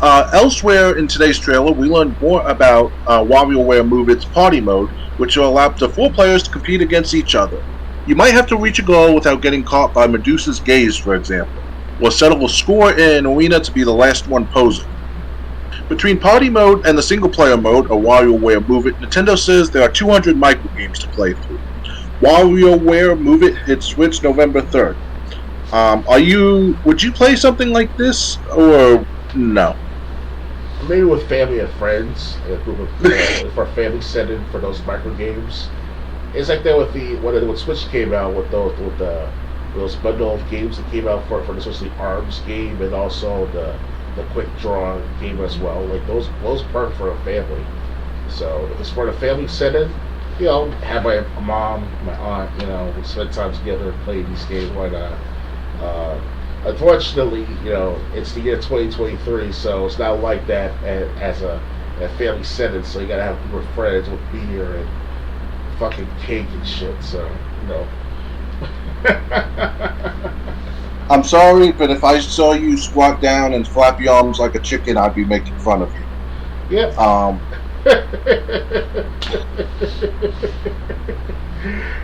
[SPEAKER 1] Elsewhere in today's trailer, we learned more about WarioWare Move It's Party Mode, which will allow up to 4 players to compete against each other. You might have to reach a goal without getting caught by Medusa's gaze, for example, or settle a score in an arena to be the last one posing. Between Party Mode and the single-player mode of WarioWare Move It, Nintendo says there are 200 microgames to play through. WarioWare Move It hits Switch November 3rd. Would you play something like this, or no?
[SPEAKER 2] Maybe with family and friends, for a family setting for those micro games. It's like that with when Switch came out with those bundle of games that came out for the Switch, the ARMS game and also the Quick Draw game as well. Like those perfect for a family. So if it's for the family setting, have my mom, my aunt, we spend time together playing these games. Why not? Unfortunately, it's the year 2023, so it's not like that as a family setting. So you gotta have group of friends with beer and fucking cake and shit. So
[SPEAKER 1] I'm sorry, but if I saw you squat down and flap your arms like a chicken, I'd be making fun of you.
[SPEAKER 2] Yep.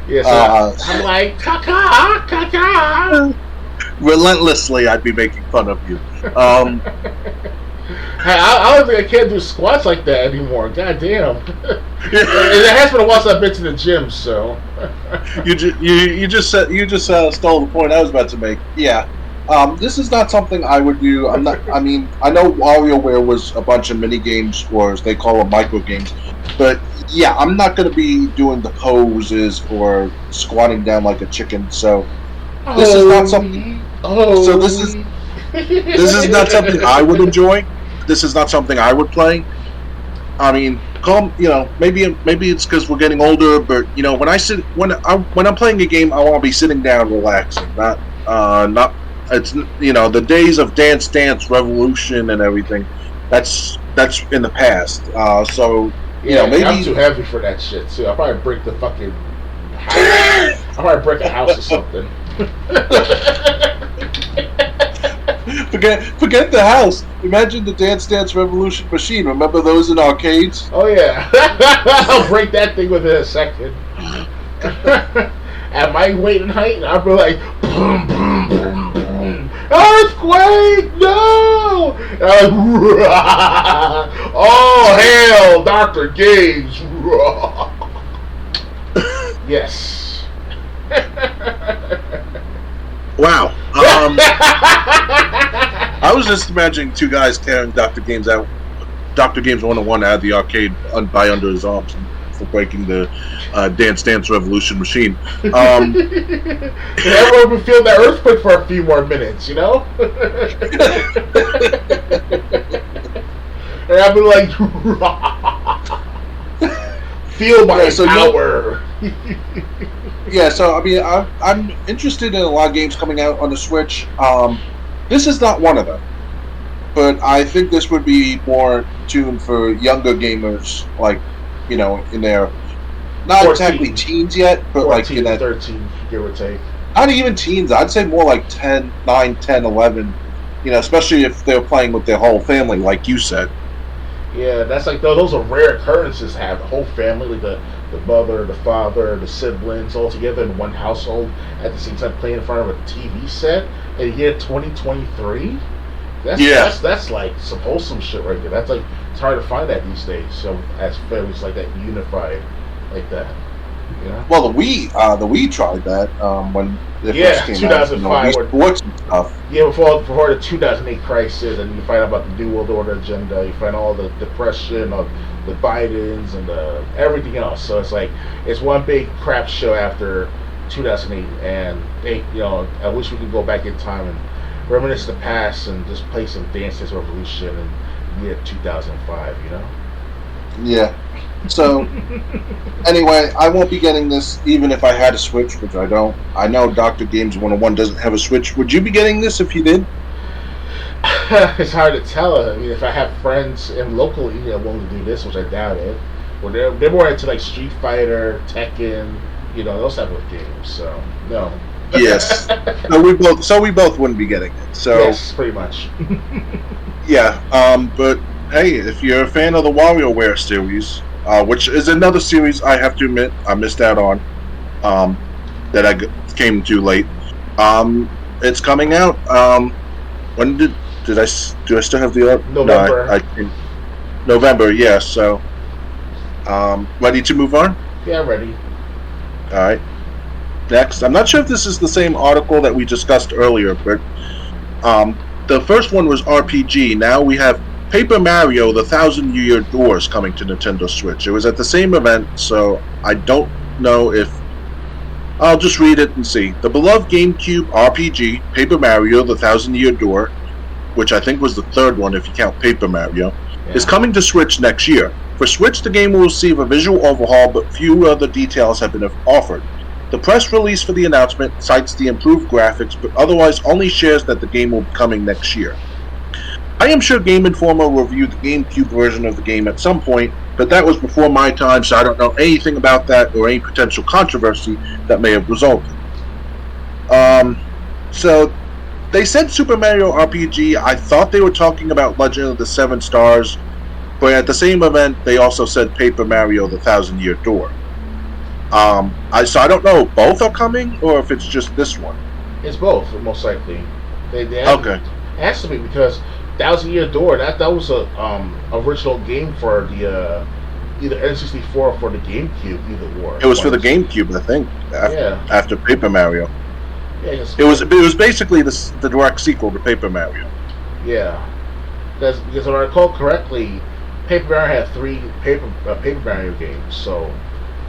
[SPEAKER 2] Yes, I'm like caca.
[SPEAKER 1] Relentlessly, I'd be making fun of you.
[SPEAKER 2] I don't think I can't do squats like that anymore. God damn. It has been a while since I've been to the gym, so.
[SPEAKER 1] you just stole the point I was about to make. Yeah. This is not something I would do. I know WarioWare was a bunch of mini games, or as they call them, micro games. But yeah, I'm not going to be doing the poses or squatting down like a chicken. So this is not something. So this is not something I would enjoy. This is not something I would play. I mean, maybe it's because we're getting older, but when I'm playing a game, I want to be sitting down, relaxing, not. It's the days of Dance Dance Revolution and everything. That's in the past. So maybe
[SPEAKER 2] I'm too heavy for that shit too. I'll probably break the fucking house. I'll probably break a house or something.
[SPEAKER 1] Forget the house. Imagine the Dance Dance Revolution machine. Remember those in arcades?
[SPEAKER 2] Oh yeah, I'll break that thing within a second. At my weight and height, I'll be like, boom, boom, boom, boom. Earthquake, no! And I'm like, oh hell, Dr. Gage. Yes.
[SPEAKER 1] Wow. I was just imagining two guys carrying Dr. Games 101 out of the arcade by under his arms for breaking the Dance Dance Revolution machine.
[SPEAKER 2] Everyone would feel that earthquake for a few more minutes, And I'd be like, feel my power.
[SPEAKER 1] Yeah, so I mean, I'm interested in a lot of games coming out on the Switch. This is not one of them, but I think this would be more tuned for younger gamers, like in their not 14. Exactly teens yet, but 14, like in that
[SPEAKER 2] 13, give or take.
[SPEAKER 1] Not even teens. I'd say more like 9, 10, 11. Especially if they're playing with their whole family, like you said.
[SPEAKER 2] Yeah, that's like those are rare occurrences. Have the whole family, like the mother, the father, the siblings, all together in one household at the same time playing in front of a TV set in the year 2023. That's like some wholesome shit right there. That's like it's hard to find that these days. So as families like that unified like that,
[SPEAKER 1] Well, the Wii tried that when it first came
[SPEAKER 2] 2005
[SPEAKER 1] out. Sports and stuff.
[SPEAKER 2] Yeah, before the 2008 crisis, and you find out about the New World Order agenda. You find all the depression of the Bidens and everything else. So it's like it's one big crap show after 2008, and I wish we could go back in time and reminisce the past and just play some Dance Dance Revolution in the year 2005.
[SPEAKER 1] Yeah. So anyway, I won't be getting this even if I had a Switch, which I don't. I know Dr. Games 101 doesn't have a Switch. Would you be getting this if you did?
[SPEAKER 2] It's hard to tell. I mean, if I have friends locally willing to do this, which I doubt it, well, they're more into like Street Fighter, Tekken, those type of games. So no.
[SPEAKER 1] Yes. So we both wouldn't be getting it. So
[SPEAKER 2] yes, pretty much.
[SPEAKER 1] Yeah. But hey, if you're a fan of the WarioWare series, which is another series I have to admit I missed out on, that I came too late. It's coming out. When do I still have the
[SPEAKER 2] November?
[SPEAKER 1] No, November, yes. So, ready to move on?
[SPEAKER 2] Yeah, ready.
[SPEAKER 1] All right. Next, I'm not sure if this is the same article that we discussed earlier, but the first one was RPG. Now we have Paper Mario: The Thousand-Year Door is coming to Nintendo Switch. It was at the same event, so I don't know if... I'll just read it and see. The beloved GameCube RPG, Paper Mario: The Thousand-Year Door, which I think was the third one if you count Paper Mario, is coming to Switch next year. For Switch, the game will receive a visual overhaul, but few other details have been offered. The press release for the announcement cites the improved graphics, but otherwise only shares that the game will be coming next year. I am sure Game Informer will review the GameCube version of the game at some point, But that was before my time, so I don't know anything about that or any potential controversy that may have resulted. So they said Super Mario RPG. I thought they were talking about Legend of the Seven Stars, but at the same event, they also said Paper Mario: The Thousand-Year Door. So I don't know if both are coming or if it's just this one.
[SPEAKER 2] It's both, most likely. They
[SPEAKER 1] Okay.
[SPEAKER 2] It has to be because Thousand Year Door that was a original game for the either N64 or for the GameCube. Either or.
[SPEAKER 1] It was for the GameCube, I think. After Paper Mario.
[SPEAKER 2] Yeah,
[SPEAKER 1] It was basically the direct sequel to Paper Mario.
[SPEAKER 2] Yeah, because if I recall correctly, Paper Mario had 3 Paper Mario games. So,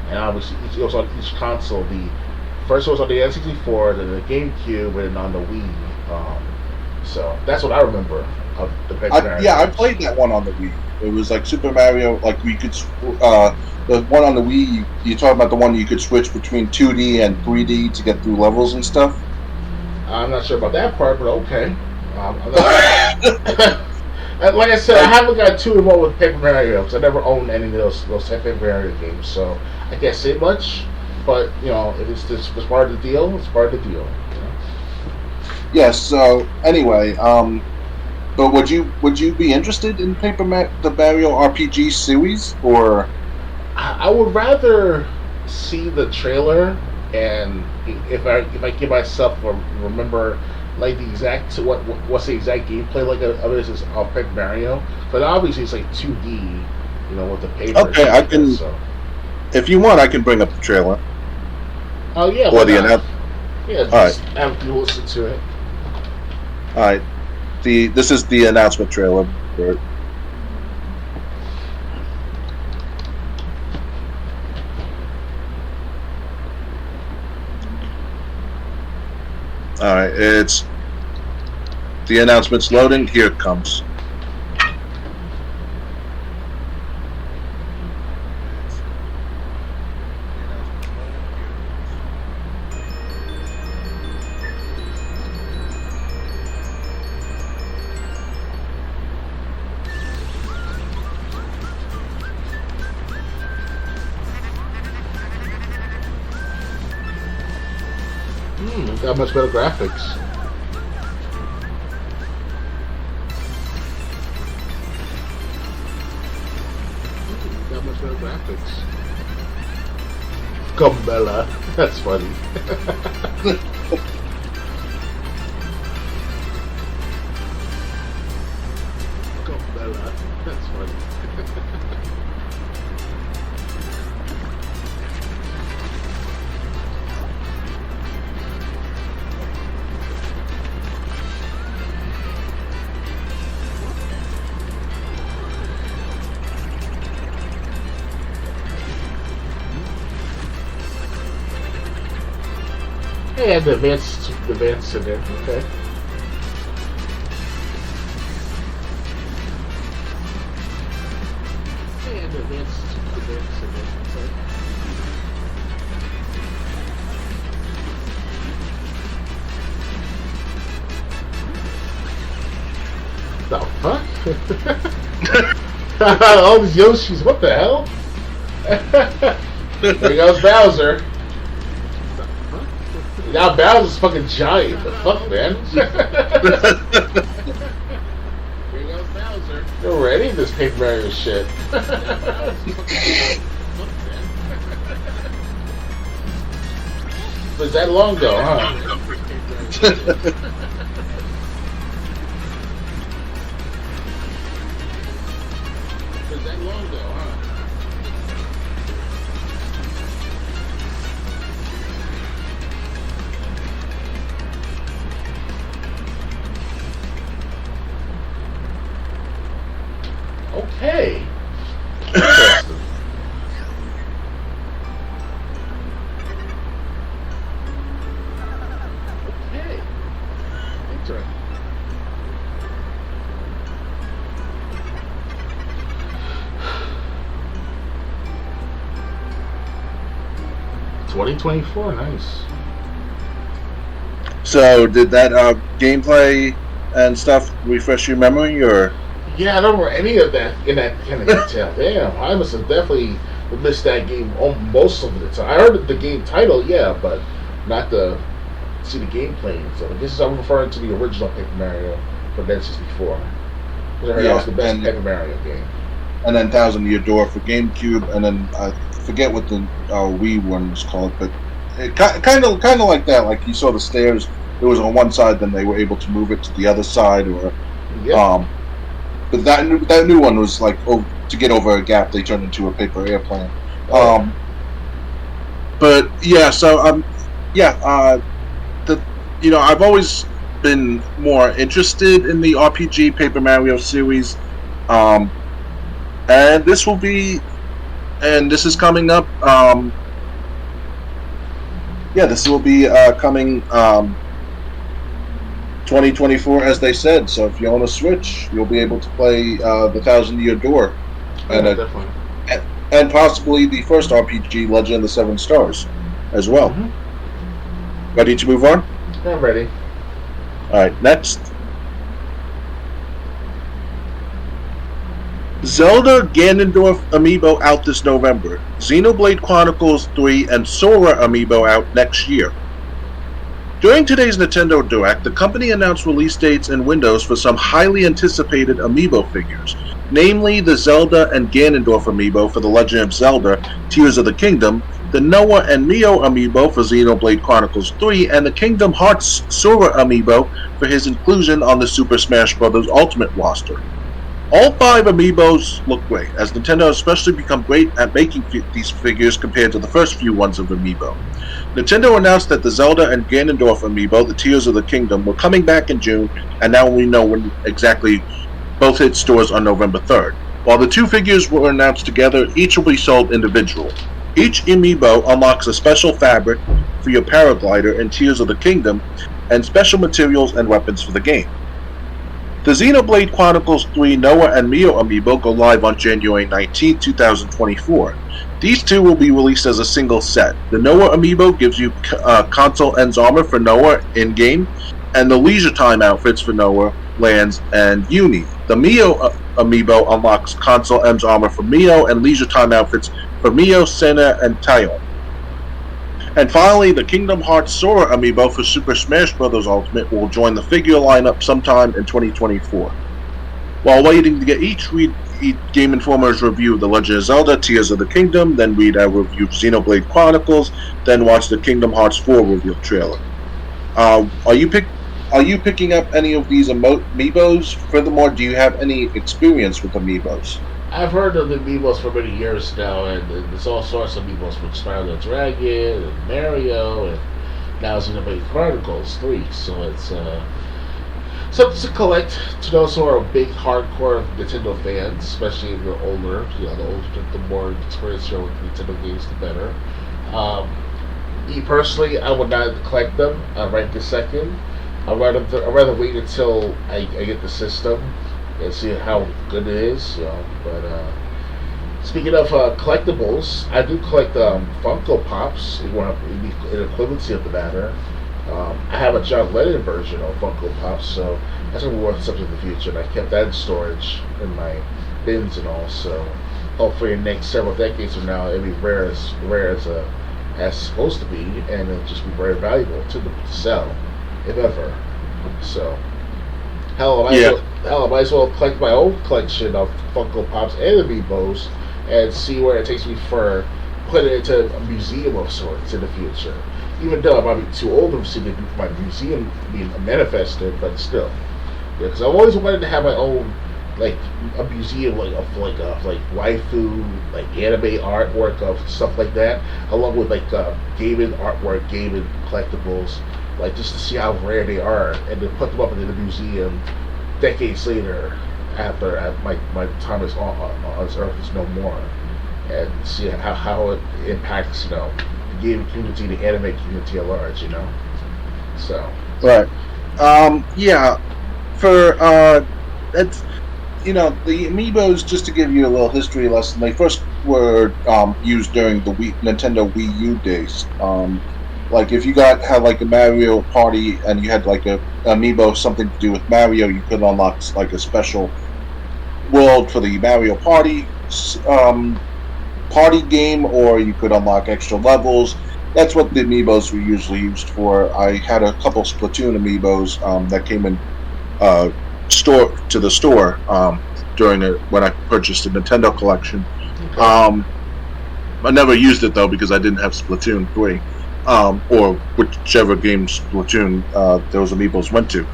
[SPEAKER 2] and obviously it was on each console. The first one was on the N64, then the GameCube, and on the Wii. So that's what I remember of the Paper Mario.
[SPEAKER 1] Yeah, I played that one on the Wii. It was like Super Mario, like we could. The one on the Wii, you talk about the one you could switch between 2D and 3D to get through levels and stuff.
[SPEAKER 2] I'm not sure about that part, but okay. Like I said, I haven't got too involved with Paper Mario because I never owned any of those Paper Mario games, so I can't say much. But if it's part of the deal, it's part of the deal.
[SPEAKER 1] Yes. So anyway, but would you be interested in the Mario RPG series, or?
[SPEAKER 2] I would rather see the trailer, and if I give myself remember like the exact what's the exact gameplay like of this is of Paper Mario, but obviously it's like 2D, with the paper.
[SPEAKER 1] Okay, I can. So. If you want, I can bring up the trailer.
[SPEAKER 2] Oh yeah.
[SPEAKER 1] Or the announcement.
[SPEAKER 2] Yeah. Just have you listen to it.
[SPEAKER 1] All right. This is the announcement trailer for it. All right, it's the announcement's loading. Here it comes.
[SPEAKER 2] Got much better graphics. Got much better graphics. Gumbella. That's funny. Gumbella. That's funny. Yeah, the advanced in there. Okay. Yeah, the advanced in there. Okay. The fuck? All these Yoshis. What the hell? There goes Bowser. Now Bowser's fucking giant. The fuck, man? Here goes Bowser. You're ready this Paper Mario shit. Was that long ago, huh? Was that long ago, huh? Okay. Interesting. Okay. Interesting. $2024, nice.
[SPEAKER 1] So, did that gameplay and stuff refresh your memory, or?
[SPEAKER 2] Yeah, I don't remember any of that in that kind of detail. Damn, I must have definitely missed that game on most of the time. I heard the game title, yeah, but not the see the gameplay. So this is I'm referring to the original Paper Mario from N64. Because I heard that was the best Paper Mario game.
[SPEAKER 1] And then Thousand Year Door for GameCube, and then I forget what the Wii one was called, but it kind of like that. Like you saw the stairs, it was on one side, then they were able to move it to the other side, or but that new one was like to get over a gap, they turned into a paper airplane. But yeah, so I've always been more interested in the RPG Paper Mario series, and this is coming up. This will be coming 2024, as they said. So if you own a Switch, you'll be able to play the Thousand Year Door, and possibly the first RPG, Legend of the Seven Stars, as well. Mm-hmm. Ready to move on?
[SPEAKER 2] I'm ready.
[SPEAKER 1] All right, next. Zelda Ganondorf Amiibo out this November. Xenoblade Chronicles 3 and Sora Amiibo out next year. During today's Nintendo Direct, the company announced release dates and windows for some highly anticipated Amiibo figures, namely the Zelda and Ganondorf Amiibo for The Legend of Zelda Tears of the Kingdom, the Noah and Mio Amiibo for Xenoblade Chronicles 3, and the Kingdom Hearts Sora Amiibo for his inclusion on the Super Smash Bros. Ultimate roster. All 5 Amiibos look great, as Nintendo has especially become great at making these figures compared to the first few ones of Amiibo. Nintendo announced that the Zelda and Ganondorf Amiibo, the Tears of the Kingdom, were coming back in June, and now we know when exactly both hit stores on November 3rd. While the 2 figures were announced together, each will be sold individually. Each Amiibo unlocks a special fabric for your paraglider in Tears of the Kingdom, and special materials and weapons for the game. The Xenoblade Chronicles 3 Noah and Mio Amiibo go live on January 19, 2024. These 2 will be released as a single set. The Noah Amiibo gives you console ends armor for Noah in-game, and the Leisure Time outfits for Noah, Lands, and Uni. The Mio Amiibo unlocks console ends armor for Mio and Leisure Time outfits for Mio, Senna, and Tayo. And finally, the Kingdom Hearts Sora Amiibo for Super Smash Bros. Ultimate will join the figure lineup sometime in 2024. While waiting to get each, read Game Informer's review of The Legend of Zelda Tears of the Kingdom, then read our review of Xenoblade Chronicles, then watch the Kingdom Hearts 4 reveal trailer. Are you picking up any of these Amiibos? Furthermore, do you have any experience with Amiibos?
[SPEAKER 2] I've heard of the Amiibos for many years now, and there's all sorts of Amiibos from Spyro the Dragon, and Mario, and now Xenoblade Chronicles 3, so it's something to collect to those who are big, hardcore Nintendo fans, especially if you're older. The older, the more experience you have with Nintendo games, the better. Me personally, I would not collect them right this second. I'd rather wait until I get the system and see how good it is. But speaking of collectibles, I do collect Funko Pops. If you want an equivalency of the matter. I have a John Lennon version of Funko Pops, so that's going to be worth something in the future. And I kept that in storage in my bins and all. So hopefully, in the next several decades from now, it'll be rare as it's supposed to be, and it'll just be very valuable to sell, if ever. So. Hell, I might as well collect my own collection of Funko Pops and Amiibos and see where it takes me for putting it into a museum of sorts in the future. Even though I might be too old to see my museum being manifested, but still. Yeah, because I've always wanted to have my own, like, a museum of waifu, like anime artwork of stuff like that, along with gaming artwork, gaming collectibles. Like, just to see how rare they are, and then put them up in the museum decades later, after my time is on this earth is no more, and see how it impacts, the gaming community, the anime community at large, So.
[SPEAKER 1] Right. For it's the Amiibos. Just to give you a little history lesson, they first were used during the Nintendo Wii U days. Like if you had like a Mario party and you had like a Amiibo something to do with Mario, you could unlock like a special world for the Mario Party party game, or you could unlock extra levels. That's what the amiibos were usually used for. I had a couple Splatoon amiibos that came in the store during it when I purchased a Nintendo collection.
[SPEAKER 2] Okay.
[SPEAKER 1] I never used it though because I didn't have Splatoon 3, or whichever game Splatoon those amiibos went to.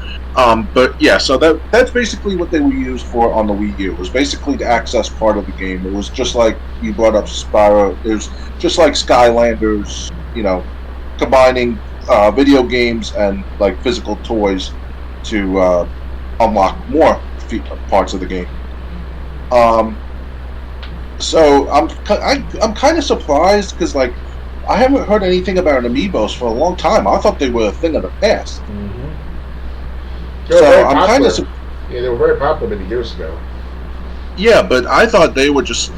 [SPEAKER 1] But yeah, so that's basically what they were used for on the Wii U. It was basically to access part of the game. It was just like you brought up Spyro. It was just like Skylanders, combining video games and like physical toys to unlock more parts of the game. So I'm kind of surprised because like I haven't heard anything about amiibos for a long time. I thought they were a thing of the past.
[SPEAKER 2] Mm-hmm.
[SPEAKER 1] So I'm kind of
[SPEAKER 2] they were very popular many years ago.
[SPEAKER 1] Yeah, but I thought they were just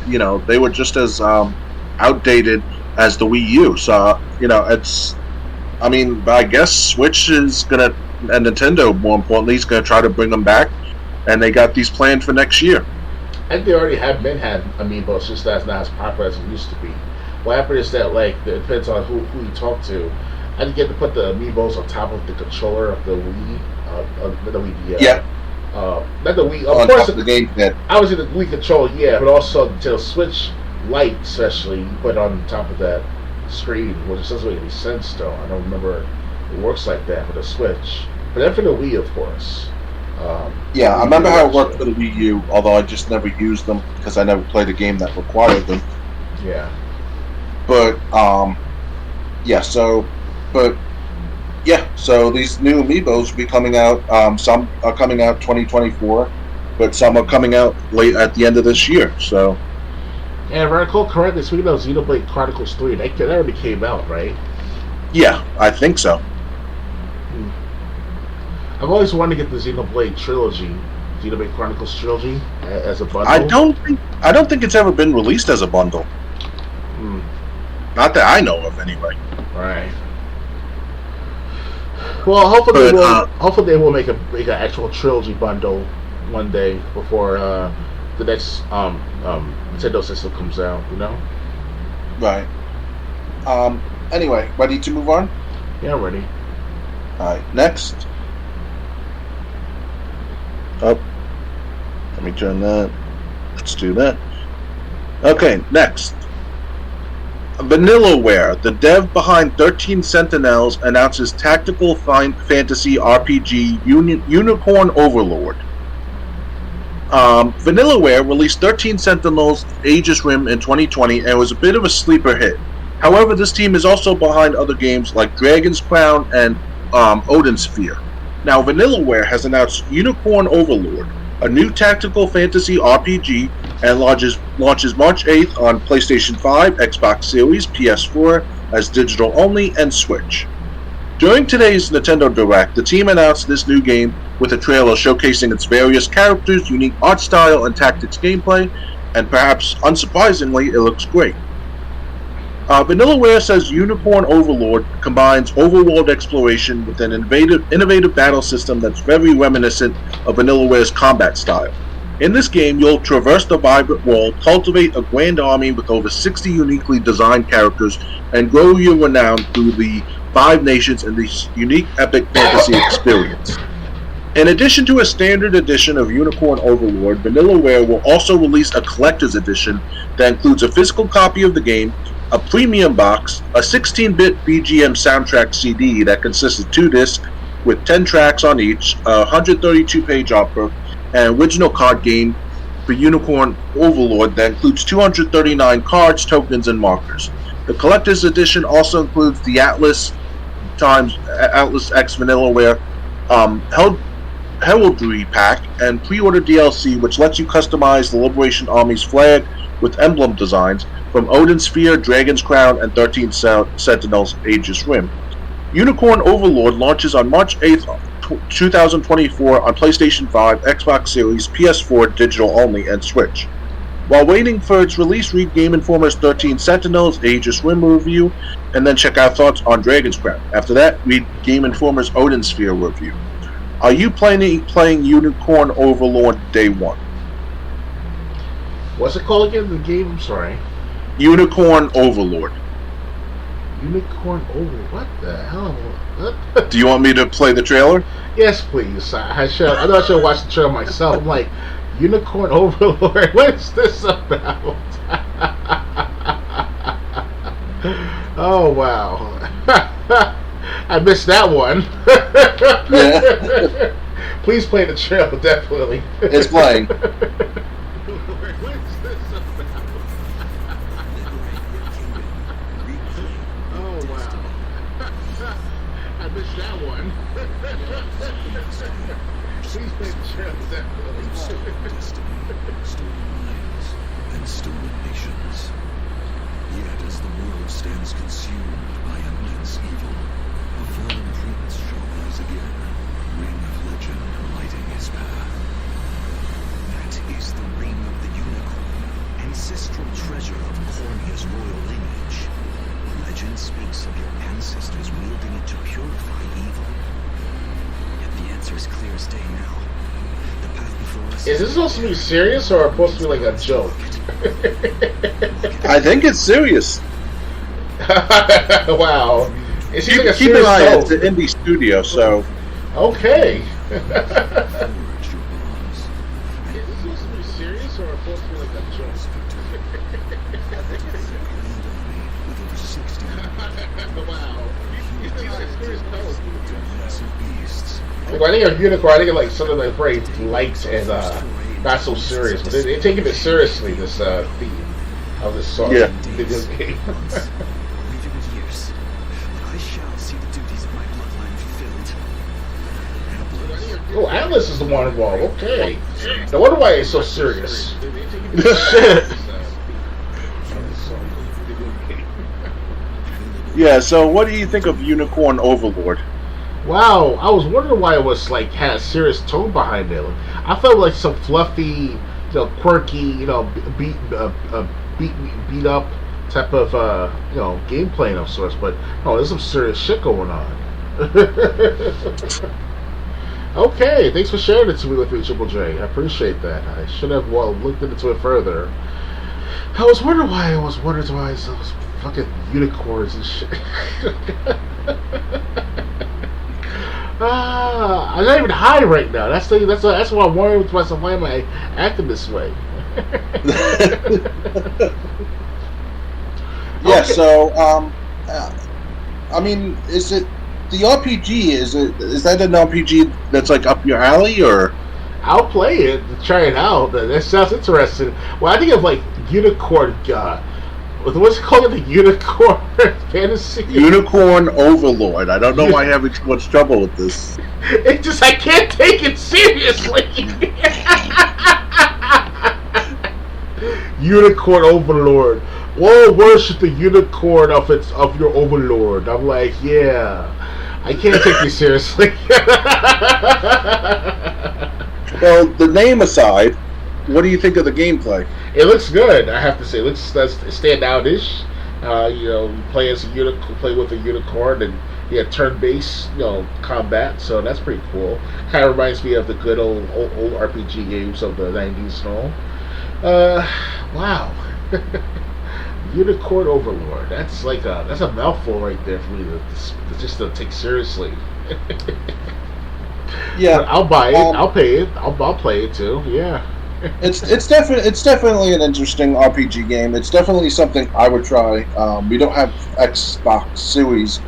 [SPEAKER 1] as outdated as the Wii U. So I guess Switch is gonna, and Nintendo more importantly, is gonna try to bring them back, and they got these planned for next year.
[SPEAKER 2] I think they already had amiibos, just that's not as popular as it used to be. What happened is that it depends on who you talk to. I didn't get to put the amiibos on top of the controller of the Wii. Not the Wii. Not the Wii. Of course,
[SPEAKER 1] the game.
[SPEAKER 2] I was in the Wii controller, but also the Switch Lite, especially, you put it on top of that screen, which doesn't make any sense, though. I don't remember it works like that for the Switch, but then for the Wii, of course.
[SPEAKER 1] I remember how it worked for the Wii U, although I just never used them because I never played a game that required them.
[SPEAKER 2] Yeah.
[SPEAKER 1] But so these new amiibos will be coming out. Some are coming out 2024, but some are coming out late at the end of this year. So.
[SPEAKER 2] And if I recall correctly, speaking of Xenoblade Chronicles 3, that already came out, right?
[SPEAKER 1] Yeah, I think so.
[SPEAKER 2] I've always wanted to get the Xenoblade Chronicles trilogy, as a bundle.
[SPEAKER 1] I don't think it's ever been released as a bundle. Not that I know of, anyway.
[SPEAKER 2] Right. Well, hopefully they will make an actual trilogy bundle one day before the next Nintendo system comes out.
[SPEAKER 1] Right. Anyway, ready to move on?
[SPEAKER 2] Yeah, ready.
[SPEAKER 1] All right. Next. Oh, let me turn that. Let's do that. Okay, next. Vanillaware, the dev behind 13 Sentinels, announces tactical fantasy RPG Unicorn Overlord. Vanillaware released 13 Sentinels Aegis Rim in 2020 and was a bit of a sleeper hit. However, this team is also behind other games like Dragon's Crown and Odin's Sphere. Now, Vanillaware has announced Unicorn Overlord, a new tactical fantasy RPG, and launches March 8th on PlayStation 5, Xbox Series, PS4 as digital only, and Switch. During today's Nintendo Direct, the team announced this new game with a trailer showcasing its various characters, unique art style, and tactics gameplay, and perhaps unsurprisingly, it looks great. Vanillaware says Unicorn Overlord combines overworld exploration with an innovative battle system that's very reminiscent of Vanillaware's combat style. In this game, you'll traverse the vibrant world, cultivate a grand army with over 60 uniquely designed characters, and grow your renown through the 5 nations in this unique epic fantasy experience. In addition to a standard edition of Unicorn Overlord, Vanillaware will also release a collector's edition that includes a physical copy of the game, a premium box, a 16-bit BGM soundtrack CD that consists of 2 discs with 10 tracks on each, a 132-page art book, and an original card game for Unicorn Overlord that includes 239 cards, tokens, and markers. The collector's edition also includes the Atlas X Vanillaware Heraldry Pack and pre-order DLC, which lets you customize the Liberation Army's flag with emblem designs from Odin's Sphere, Dragon's Crown, and 13 Sentinels Aegis Rim. Unicorn Overlord launches on March 8th, 2024 on PlayStation 5, Xbox Series, PS4 digital only, and Switch. While waiting for its release, read Game Informer's 13 Sentinels Aegis Rim review, and then check out thoughts on Dragon's Crown. After that, read Game Informer's Odin Sphere review. Are you playing Unicorn Overlord day one?
[SPEAKER 2] What's it called again? The game? I'm sorry.
[SPEAKER 1] Unicorn Overlord.
[SPEAKER 2] Unicorn Overlord. What the hell? What?
[SPEAKER 1] Do you want me to play the trailer?
[SPEAKER 2] Yes, please. I know I should watch the trailer myself. I'm like, Unicorn Overlord. What is this about? Oh wow. I missed that one.
[SPEAKER 1] Yeah.
[SPEAKER 2] Please play the trailer, definitely.
[SPEAKER 1] It's playing.
[SPEAKER 2] What is this about? Oh wow. I missed that one. Please play the trailer, definitely.
[SPEAKER 3] And stolen nations. Yet as the world stands consumed by immense evil, a fallen prince shall rise again, ring of legend lighting his path. That is the ring of the unicorn, ancestral treasure of Cornia's royal lineage. Legend speaks of your ancestors wielding it to purify evil. Yet the answer is clear as day now. The path before us
[SPEAKER 2] Is this supposed to be serious or supposed to be like a joke?
[SPEAKER 1] I think it's serious.
[SPEAKER 2] Wow. It seems like a
[SPEAKER 1] Keep an
[SPEAKER 2] serious
[SPEAKER 1] eye out. It's
[SPEAKER 2] joke.
[SPEAKER 1] an indie studio, so
[SPEAKER 2] Okay.
[SPEAKER 3] forge your bonds.
[SPEAKER 2] Is this supposed to be serious or supposed to be like a joke?
[SPEAKER 3] With over 60
[SPEAKER 2] Wow. You think it's a serious joke?
[SPEAKER 3] massive beasts.
[SPEAKER 2] When I think of Unicorn, I think of like something like very light and not so serious. But they're taking it seriously, this theme of this song.
[SPEAKER 1] Yeah.
[SPEAKER 2] Video game.
[SPEAKER 3] Even years. But I shall see the duties of my bloodline fulfilled.
[SPEAKER 2] Oh, Atlas is the one involved. Okay. No wonder why it's so serious. Shit.
[SPEAKER 1] yeah. So, what do you think of Unicorn Overlord?
[SPEAKER 2] Wow, I was wondering why it was like had a serious tone behind it. I felt like some fluffy, quirky, beat up type of gameplay of sorts. But no, there's some serious shit going on. Okay, thanks for sharing it to me with me, Triple J. I appreciate that. I should have looked into it further. I was wondering why those fucking unicorns and shit. I'm not even high right now. That's why I'm worried with myself. Why am I acting this way?
[SPEAKER 1] Yeah.
[SPEAKER 2] Okay.
[SPEAKER 1] So, I mean, is it the RPG? Is that an RPG that's like up your alley, or?
[SPEAKER 2] I'll play it, try it out. That sounds interesting. Well, I think of like unicorn. What's it called? The unicorn fantasy.
[SPEAKER 1] Unicorn Overlord. I don't know why you're having so much trouble with this.
[SPEAKER 2] It just I can't take it seriously. Unicorn Overlord. Whoa, worship the unicorn of your overlord. I'm like, yeah, I can't take you seriously.
[SPEAKER 1] Well, the name aside, what do you think of the gameplay?
[SPEAKER 2] It looks good, I have to say. It looks standout-ish. You play as a unicorn, play with a unicorn, and turn-based, combat. So that's pretty cool. Kind of reminds me of the good old RPG games of the '90s and all. Wow. Unicorn Overlord. That's a mouthful right there for me to take seriously.
[SPEAKER 1] Yeah,
[SPEAKER 2] But I'll buy it. I'll pay it. I'll play it too. Yeah.
[SPEAKER 1] it's definitely an interesting RPG game. It's definitely something I would try. We don't have Xbox Series,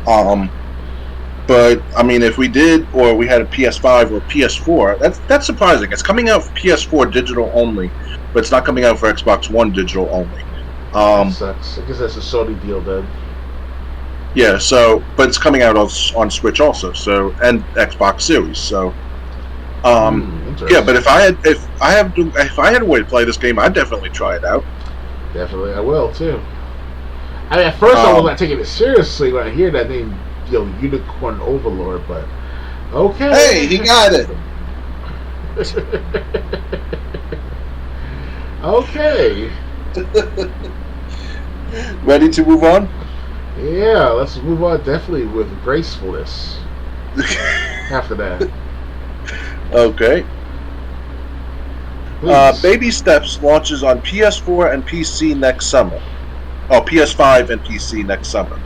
[SPEAKER 1] but I mean, if we did, or we had a PS5 or PS4, that's surprising. It's coming out for PS4 digital only, but it's not coming out for Xbox One digital only.
[SPEAKER 2] That sucks. I guess that's a Sony deal then.
[SPEAKER 1] Yeah, so but it's coming out on Switch also, so and Xbox Series. So, yeah, but if I had a way to play this game, I'd definitely try it out.
[SPEAKER 2] Definitely, I will too. I mean, at first I was not taking it seriously when I hear that name, Unicorn Overlord. But okay.
[SPEAKER 1] Hey, he got it.
[SPEAKER 2] Okay.
[SPEAKER 1] Ready to move on?
[SPEAKER 2] Yeah, let's move on. Definitely with gracefulness. After that.
[SPEAKER 1] Okay.
[SPEAKER 2] Please.
[SPEAKER 1] Baby Steps launches on PS4 and PC next summer. Oh, PS5 and PC next summer.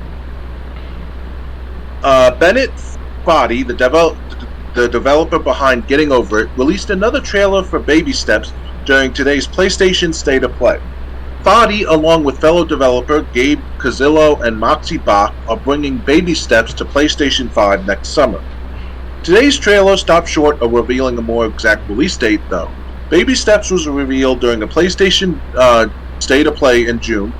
[SPEAKER 1] Bennett Foddy, the developer behind Getting Over It, released another trailer for Baby Steps during today's PlayStation State of Play. Foddy, along with fellow developer Gabe Cazillo and Moxie Bach, are bringing Baby Steps to PlayStation 5 next summer. Today's trailer stopped short of revealing a more exact release date, though. Baby Steps was revealed during a PlayStation State of Play in June.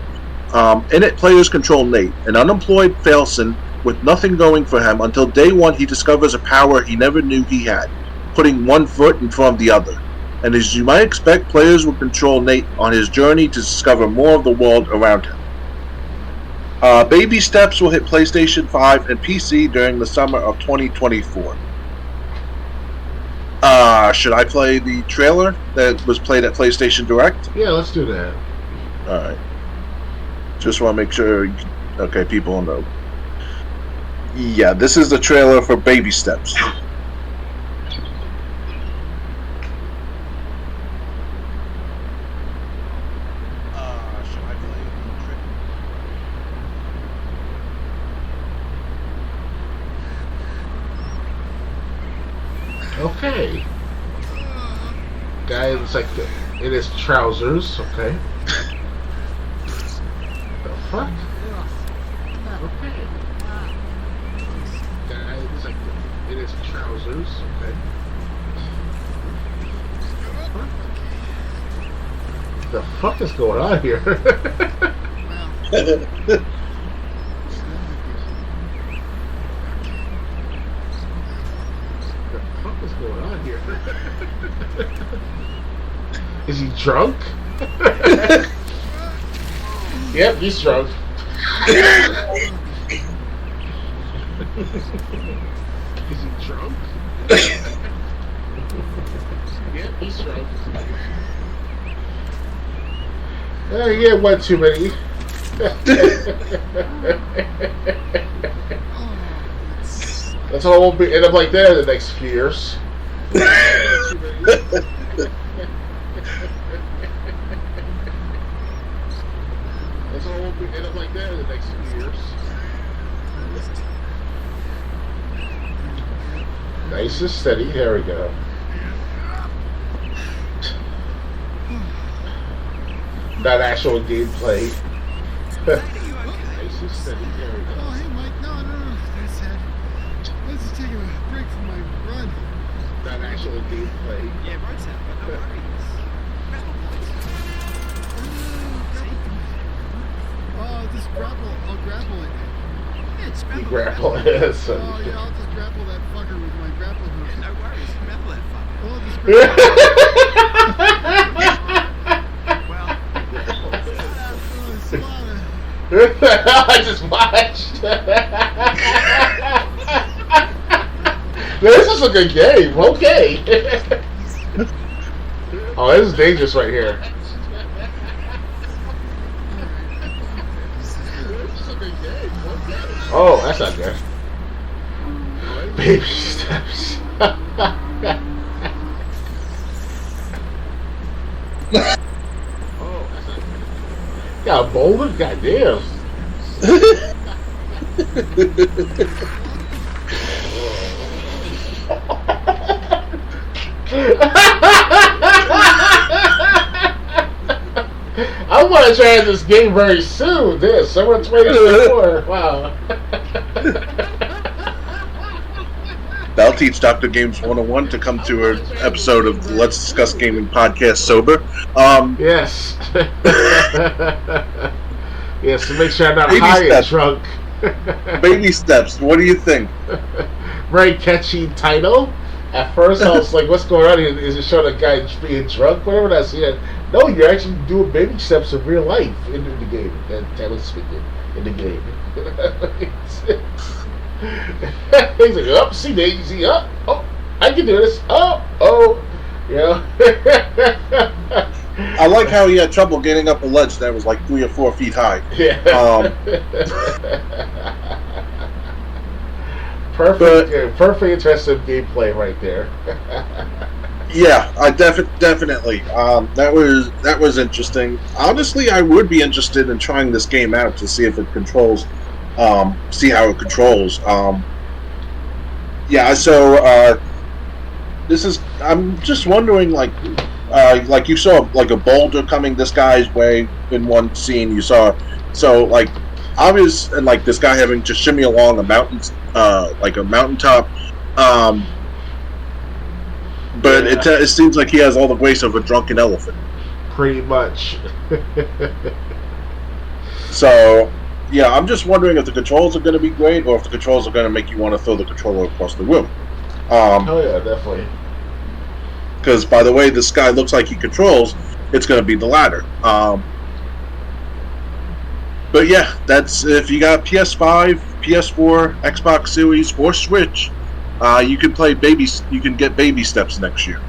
[SPEAKER 1] In it, players control Nate, an unemployed Failson with nothing going for him until day one he discovers a power he never knew he had, putting one foot in front of the other. And as you might expect, players will control Nate on his journey to discover more of the world around him. Baby Steps will hit PlayStation 5 and PC during the summer of 2024. Should I play the trailer that was played at PlayStation Direct?
[SPEAKER 2] Yeah, let's do that.
[SPEAKER 1] Alright. Just want to make sure... Okay, people know. Yeah, this is the trailer for Baby Steps.
[SPEAKER 4] Should I play
[SPEAKER 2] Okay. Guy looks like in his trousers. Okay. The fuck? Okay. Guy looks like in his trousers. Okay. The fuck is going on here? What is going on here? Is he drunk? Yep, he's drunk. Is he drunk? Yep, he's drunk. He had one too many. That's how it won't be end up like that in the next few years. That's how it won't be end up like that in the next few years. Nice and steady. There we go. Not actual gameplay. Nice and steady. There we go.
[SPEAKER 4] Oh, hey, Mike. No. I said, let's just take a break from my run.
[SPEAKER 2] Not actual gameplay.
[SPEAKER 5] Yeah, right, Sam, but no worries.
[SPEAKER 4] Oh, just grapple. I'll grapple it.
[SPEAKER 5] Yeah, just
[SPEAKER 2] You
[SPEAKER 5] grapple
[SPEAKER 2] grapple
[SPEAKER 5] that.
[SPEAKER 2] it. So
[SPEAKER 4] Oh, yeah, I'll just grapple that fucker with my grapple hook.
[SPEAKER 5] Yeah, no worries, grapple that fucker.
[SPEAKER 4] Oh, just grapple
[SPEAKER 5] Well,
[SPEAKER 2] I just watched. This is a good game. Okay. Oh, this is dangerous right here. Oh, that's not good. Baby steps. Oh, that's not good. Got a boulder? Goddamn. I want to try this game very soon. This summer 2024. Wow.
[SPEAKER 1] That'll teach Dr. Games 101 to come to an episode of the Let's Discuss Gaming podcast sober.
[SPEAKER 2] Yes. Yes, to make sure I'm not
[SPEAKER 1] Baby
[SPEAKER 2] high and
[SPEAKER 1] steps.
[SPEAKER 2] drunk.
[SPEAKER 1] Baby Steps, what do you think?
[SPEAKER 2] Very catchy title. At first, I was like, what's going on here? Is it showing a guy being drunk? Whatever I see it. No, you're actually doing baby steps in real life in the game. And Taylor speaking in the game. He's like, oh, see, Daisy, oh, I can do this. Oh, yeah.
[SPEAKER 1] I like how he had trouble getting up a ledge that was like 3 or 4 feet high.
[SPEAKER 2] Yeah. Perfect, perfect, interesting gameplay right there.
[SPEAKER 1] Yeah, I definitely. That was interesting. Honestly, I would be interested in trying this game out to see if it controls, see how it controls. Yeah, so this is. I'm just wondering, like you saw like a boulder coming this guy's way in one scene. You saw, so like obvious, and like this guy having to shimmy along a mountain, like a mountaintop. But
[SPEAKER 2] Yeah.
[SPEAKER 1] it seems like he has all the grace of a drunken elephant.
[SPEAKER 2] Pretty much.
[SPEAKER 1] So, yeah, I'm just wondering if the controls are going to be great or if the controls are going to make you want to throw the controller across the room.
[SPEAKER 2] Oh yeah, definitely.
[SPEAKER 1] Because by the way this guy looks like he controls, it's going to be the latter. But yeah, that's if you got PS5, PS4, Xbox Series, or Switch, you can play You can get baby steps next year.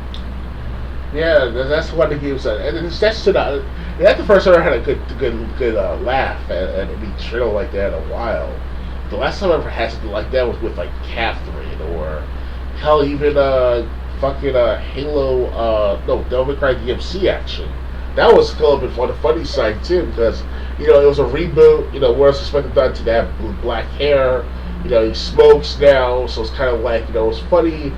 [SPEAKER 2] Yeah, that's one of the games that, and that's the first time I had a good laugh and be chill like that in a while. The last time I ever had something like that was with like Catherine or hell even fucking Halo no Devil May Cry DMC action. That was a little bit on the funny side too because it was a reboot. We're suspected not to have black hair. He smokes now, so it's kind of like it's funny,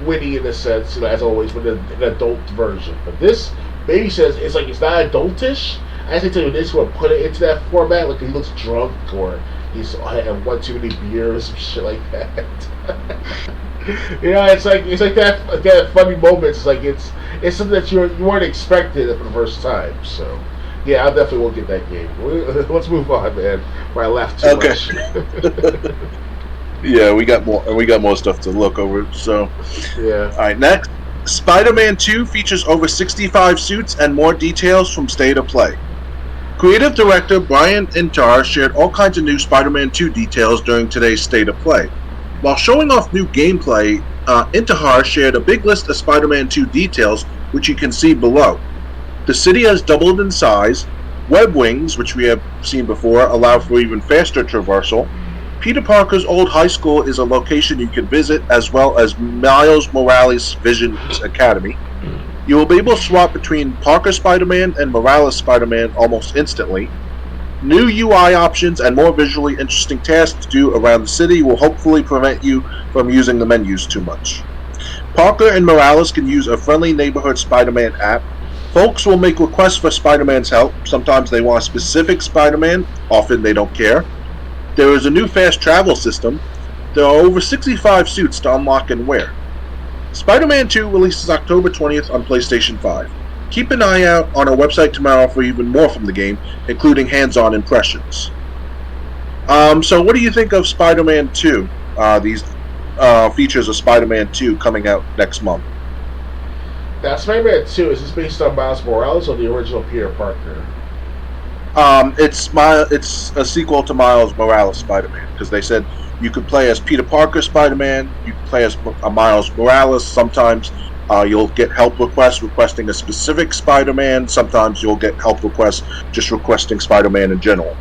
[SPEAKER 2] witty in a sense, as always, with an adult version. But this baby says it's like it's not adultish. I have to tell you, this would put it into that format, like he looks drunk or he's had one too many beers or shit like that. It's like that funny moment. It's like it's something that you weren't expecting for the first time. So yeah, I definitely will get that game. Let's move on, man. Where I laughed too much.
[SPEAKER 1] Yeah, we got more stuff to look over. So,
[SPEAKER 2] yeah.
[SPEAKER 1] All right, next, Spider-Man 2 features over 65 suits and more details from State of Play. Creative director Brian Intar shared all kinds of new Spider-Man 2 details during today's State of Play. While showing off new gameplay, Intar shared a big list of Spider-Man 2 details, which you can see below. The city has doubled in size. Web wings, which we have seen before, allow for even faster traversal. Peter Parker's old high school is a location you can visit, as well as Miles Morales' Vision's Academy. You will be able to swap between Parker Spider-Man and Morales Spider-Man almost instantly. New UI options and more visually interesting tasks to do around the city will hopefully prevent you from using the menus too much. Parker and Morales can use a friendly neighborhood Spider-Man app. Folks will make requests for Spider-Man's help. Sometimes they want a specific Spider-Man, often they don't care. There is a new fast travel system. There are over 65 suits to unlock and wear. Spider-Man 2 releases October 20th on PlayStation 5. Keep an eye out on our website tomorrow for even more from the game, including hands-on impressions. So what do you think of Spider-Man 2? These features of Spider-Man 2 coming out next month.
[SPEAKER 2] Now, Spider-Man 2, is this based on Miles Morales or the original Peter Parker?
[SPEAKER 1] It's a sequel to Miles Morales Spider-Man, because they said you could play as Peter Parker Spider-Man, you can play as Miles Morales. Sometimes you'll get help requests requesting a specific Spider-Man. Sometimes you'll get help requests just requesting Spider-Man in general.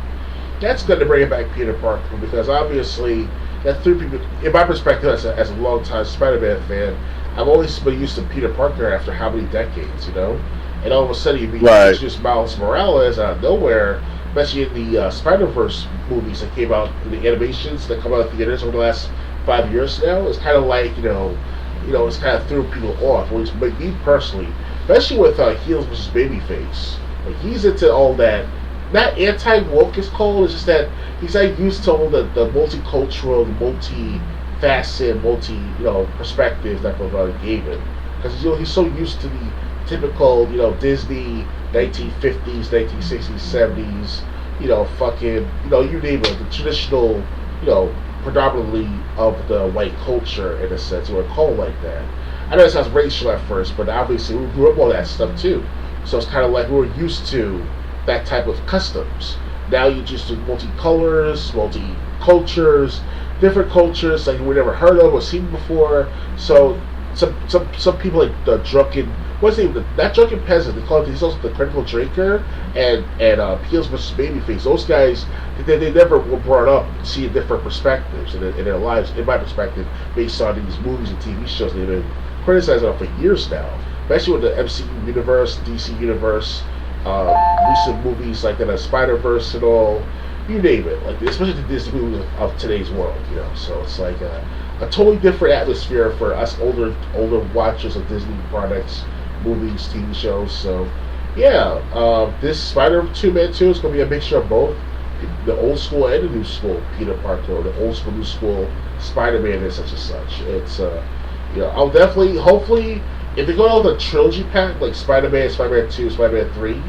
[SPEAKER 2] That's good to bring it back Peter Parker, because obviously that threw people, in my perspective as a long-time Spider-Man fan, I've always been used to Peter Parker after how many decades, And all of a sudden, you meet just Miles Morales out of nowhere, especially in the Spider-Verse movies that came out, the animations that come out in theaters over the last 5 years now. It's kind of like, it's kind of threw people off. At least me personally, especially with Heels vs. Babyface. Like, he's into all that, not anti-woke is called, it's just that he's not used to all the multicultural, multi-facet, perspectives that we're gaming. Because he's so used to the typical, Disney 1950s, 1960s, 70s, you name it, the traditional, predominantly of the white culture in a sense, or called like that. I know it sounds racial at first, but obviously we grew up on that stuff too. So it's kind of like we're used to that type of customs. Now you just do multicolors, multicultures, different cultures like we never heard of or seen before. So some people like the drunken, what's the name? Not drunken peasant. They call it. He's also the critical drinker and Peels vs. Babyface. Those guys, they never were brought up seeing different perspectives in their lives. In my perspective, based on these movies and TV shows, they've been criticizing them for years now. especially with the MCU universe, DC universe, recent movies like the Spider-Verse and all, you name it. Like especially the Disney movies of today's world, you know. So it's like a totally different atmosphere for us older watchers of Disney products, movies, TV shows. So yeah, this Spider Two-Man 2 is going to be a mixture of both the old school and the new school Peter Parker, or the old school, new school Spider-Man and such and such. It's I'll definitely, hopefully, if they go out with a trilogy pack like Spider-Man, Spider-Man 2, Spider-Man 3,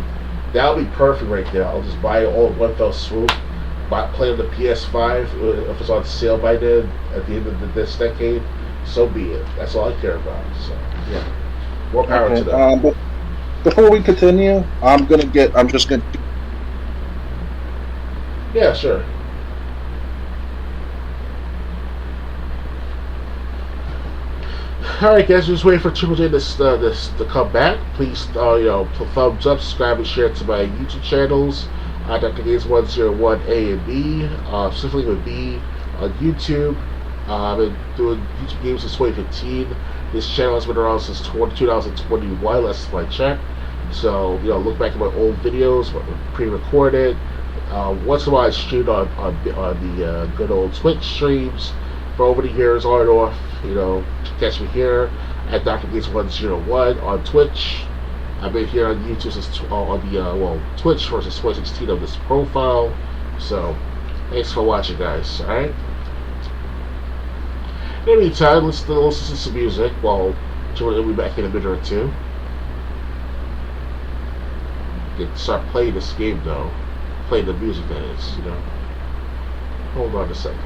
[SPEAKER 2] that'll be perfect right there. I'll just buy it all in one fell swoop. Play on the PS5 if it's on sale by then at the end of this decade. So be it. That's all I care about. So yeah, more power to them.
[SPEAKER 1] But before we continue, I'm just gonna.
[SPEAKER 2] Yeah, sure. Alright guys, just waiting for Triple J this to come back. Please thumbs up, subscribe, and share to my YouTube channels. Dr. Games 101A and B, specifically with B on YouTube. I've been doing YouTube games since 2015. This channel has been around since 2021, last time I checked. So, look back at my old videos, pre-recorded. Once in a while I streamed on the good old Twitch streams for over the years, on and off. Catch me here at Dr. Gates 101 on Twitch. I've been here on YouTube since Twitch versus 2016 of this profile. So thanks for watching, guys. All right. In the meantime, let's listen to some music while we'll be back in a minute or two. Get start playing this game though. Playing the music, that is. Hold on a second.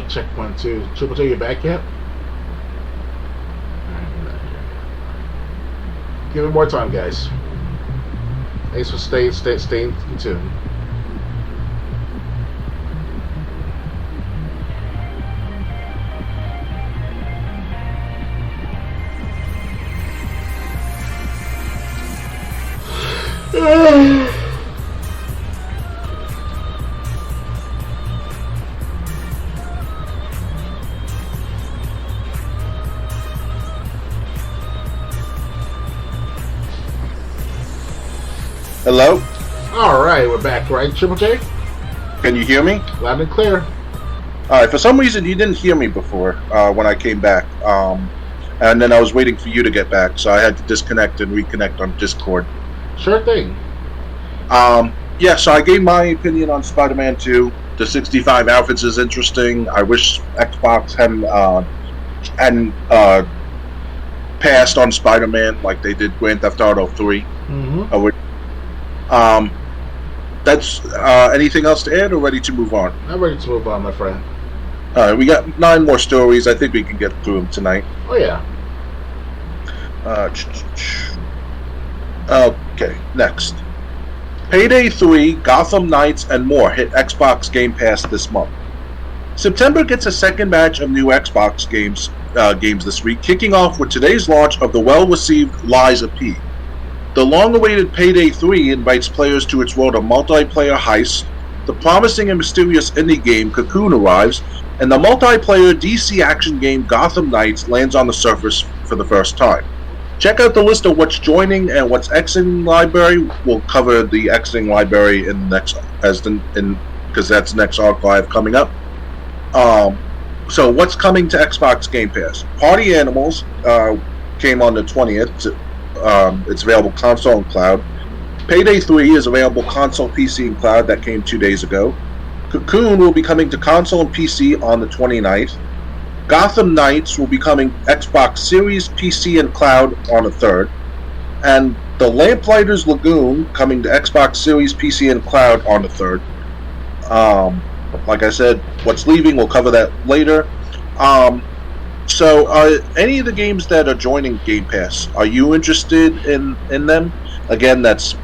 [SPEAKER 2] mic check 1, 2. Triple J, you back yet? Give it more time, guys. Thanks for staying in tune.
[SPEAKER 1] Hello?
[SPEAKER 2] Alright, we're back, right, Triple J?
[SPEAKER 1] Can you hear me?
[SPEAKER 2] Loud and clear.
[SPEAKER 1] Alright, for some reason you didn't hear me before when I came back. And then I was waiting for you to get back, so I had to disconnect and reconnect on Discord.
[SPEAKER 2] Sure thing.
[SPEAKER 1] Yeah, so I gave my opinion on Spider-Man 2. The 65 outfits is interesting. I wish Xbox hadn't passed on Spider-Man like they did Grand Theft Auto 3.
[SPEAKER 2] Mm-hmm.
[SPEAKER 1] That's anything else to add or ready to move on?
[SPEAKER 2] I'm ready to move on, my friend.
[SPEAKER 1] Alright, we got 9 more stories. I think we can get through them tonight.
[SPEAKER 2] Oh, yeah.
[SPEAKER 1] Okay, next. Payday 3, Gotham Knights, and more hit Xbox Game Pass this month. September gets a second batch of new Xbox games this week, kicking off with today's launch of the well-received Lies of P. The long-awaited Payday 3 invites players to its world of multiplayer heists, the promising and mysterious indie game Cocoon arrives, and the multiplayer DC action game Gotham Knights lands on the surface for the first time. Check out the list of what's joining and what's exiting library. We'll cover the exiting library in the next, because that's the next archive coming up. So what's coming to Xbox Game Pass? Party Animals came on the 20th. It's available console and cloud. Payday 3 is available console, PC, and cloud. That came 2 days ago. Cocoon will be coming to console and PC on the 29th. Gotham Knights will be coming Xbox Series, PC, and cloud on the 3rd. And The Lamplighters Lagoon coming to Xbox Series, PC, and cloud on the 3rd. Like I said, what's leaving, we'll cover that later. So, any of the games that are joining Game Pass, are you interested in them? Again, that's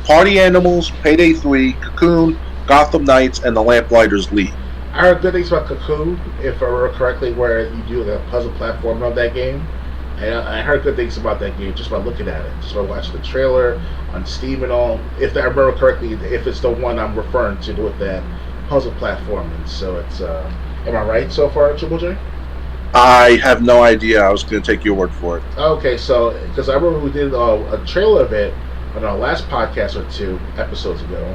[SPEAKER 1] Party Animals, Payday 3, Cocoon, Gotham Knights, and The Lamplighters League.
[SPEAKER 2] I heard good things about Cocoon, if I remember correctly, where you do the puzzle platform of that game. And I heard good things about that game just by looking at it, just by watching the trailer on Steam and all. If I remember correctly, if it's the one I'm referring to with that puzzle platforming. So it's, am I right so far, Triple J?
[SPEAKER 1] I have no idea. I was going to take your word for it.
[SPEAKER 2] Okay, so, because I remember we did a trailer of it on our last podcast or 2 episodes ago.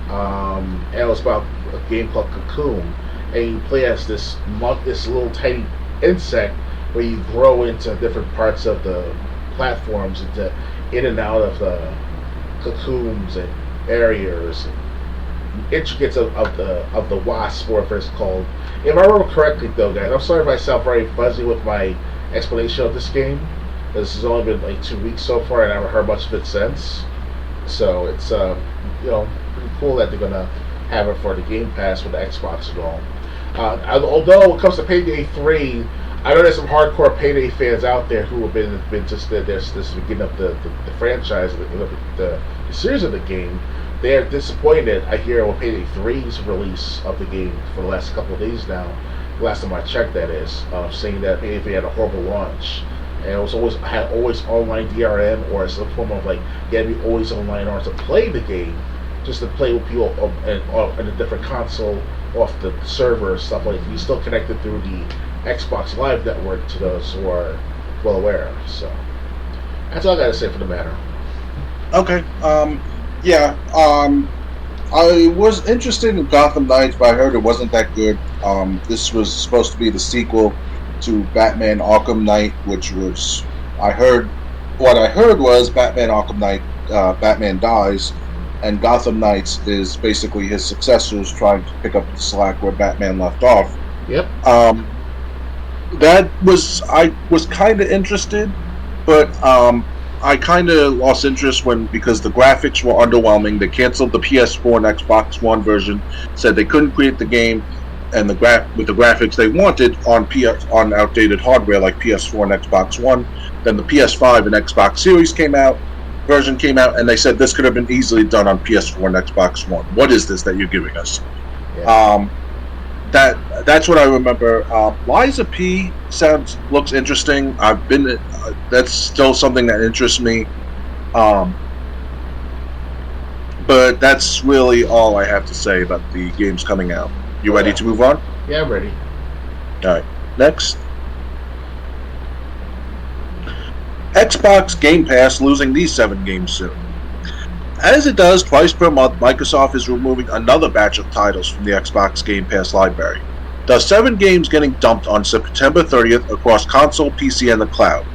[SPEAKER 2] And it was about a game called Cocoon. And you play as this little tiny insect where you grow into different parts of the platforms, in and out of the cocoons and areas and intricacies of the wasp, or if it's called. If I remember correctly, though, guys, I'm sorry if I sound very fuzzy with my explanation of this game. This has only been like 2 weeks so far, and I haven't heard much of it since. So it's pretty cool that they're gonna have it for the Game Pass with the Xbox and all. Although when it comes to Payday 3, I know there's some hardcore Payday fans out there who have been just getting up the franchise, the series of the game. They are disappointed, I hear, with Payday 3's release of the game for the last couple of days now. The last time I checked, that is, saying that Payday 3 had a horrible launch. And it was had always online DRM, or some form of like you had to be always online in order to play the game, just to play with people in a different console off the server and stuff like that. You still connected through the Xbox Live network, to those who are well aware. So that's all I gotta say for the matter.
[SPEAKER 1] Okay. I was interested in Gotham Knights, but I heard it wasn't that good. This was supposed to be the sequel to Batman Arkham Knight, which was, what I heard was Batman Arkham Knight, Batman dies, and Gotham Knights is basically his successors trying to pick up the slack where Batman left off.
[SPEAKER 2] Yep.
[SPEAKER 1] I was kind of interested, but I kind of lost interest because the graphics were underwhelming. They canceled the PS4 and Xbox One version, said they couldn't create the game. and with the graphics they wanted on outdated hardware like PS4 and Xbox One. Then the PS5 and Xbox Series version came out, and they said this could have been easily done on PS4 and Xbox One. What is this that you're giving us?
[SPEAKER 2] Yeah.
[SPEAKER 1] That's what I remember. Liza P looks interesting. That's still something that interests me. But that's really all I have to say about the games coming out. You ready to move on?
[SPEAKER 2] Yeah, I'm ready.
[SPEAKER 1] All right. Next. Xbox Game Pass losing these 7 games soon. As it does twice per month, Microsoft is removing another batch of titles from the Xbox Game Pass library. Thus, 7 games getting dumped on September 30th across console, PC, and the cloud.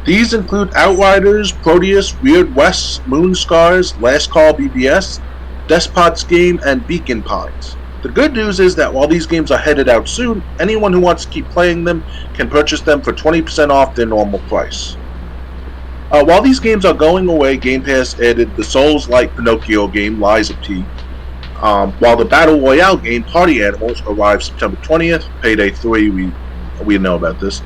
[SPEAKER 1] These include Outriders, Proteus, Weird West, Moonscars, Last Call BBS, Despot's Game, and Beacon Pines. The good news is that while these games are headed out soon, anyone who wants to keep playing them can purchase them for 20% off their normal price. While these games are going away, Game Pass added the Souls-like Pinocchio game, Lies of P. While the Battle Royale game, Party Animals, arrives September 20th. Payday 3, we know about this.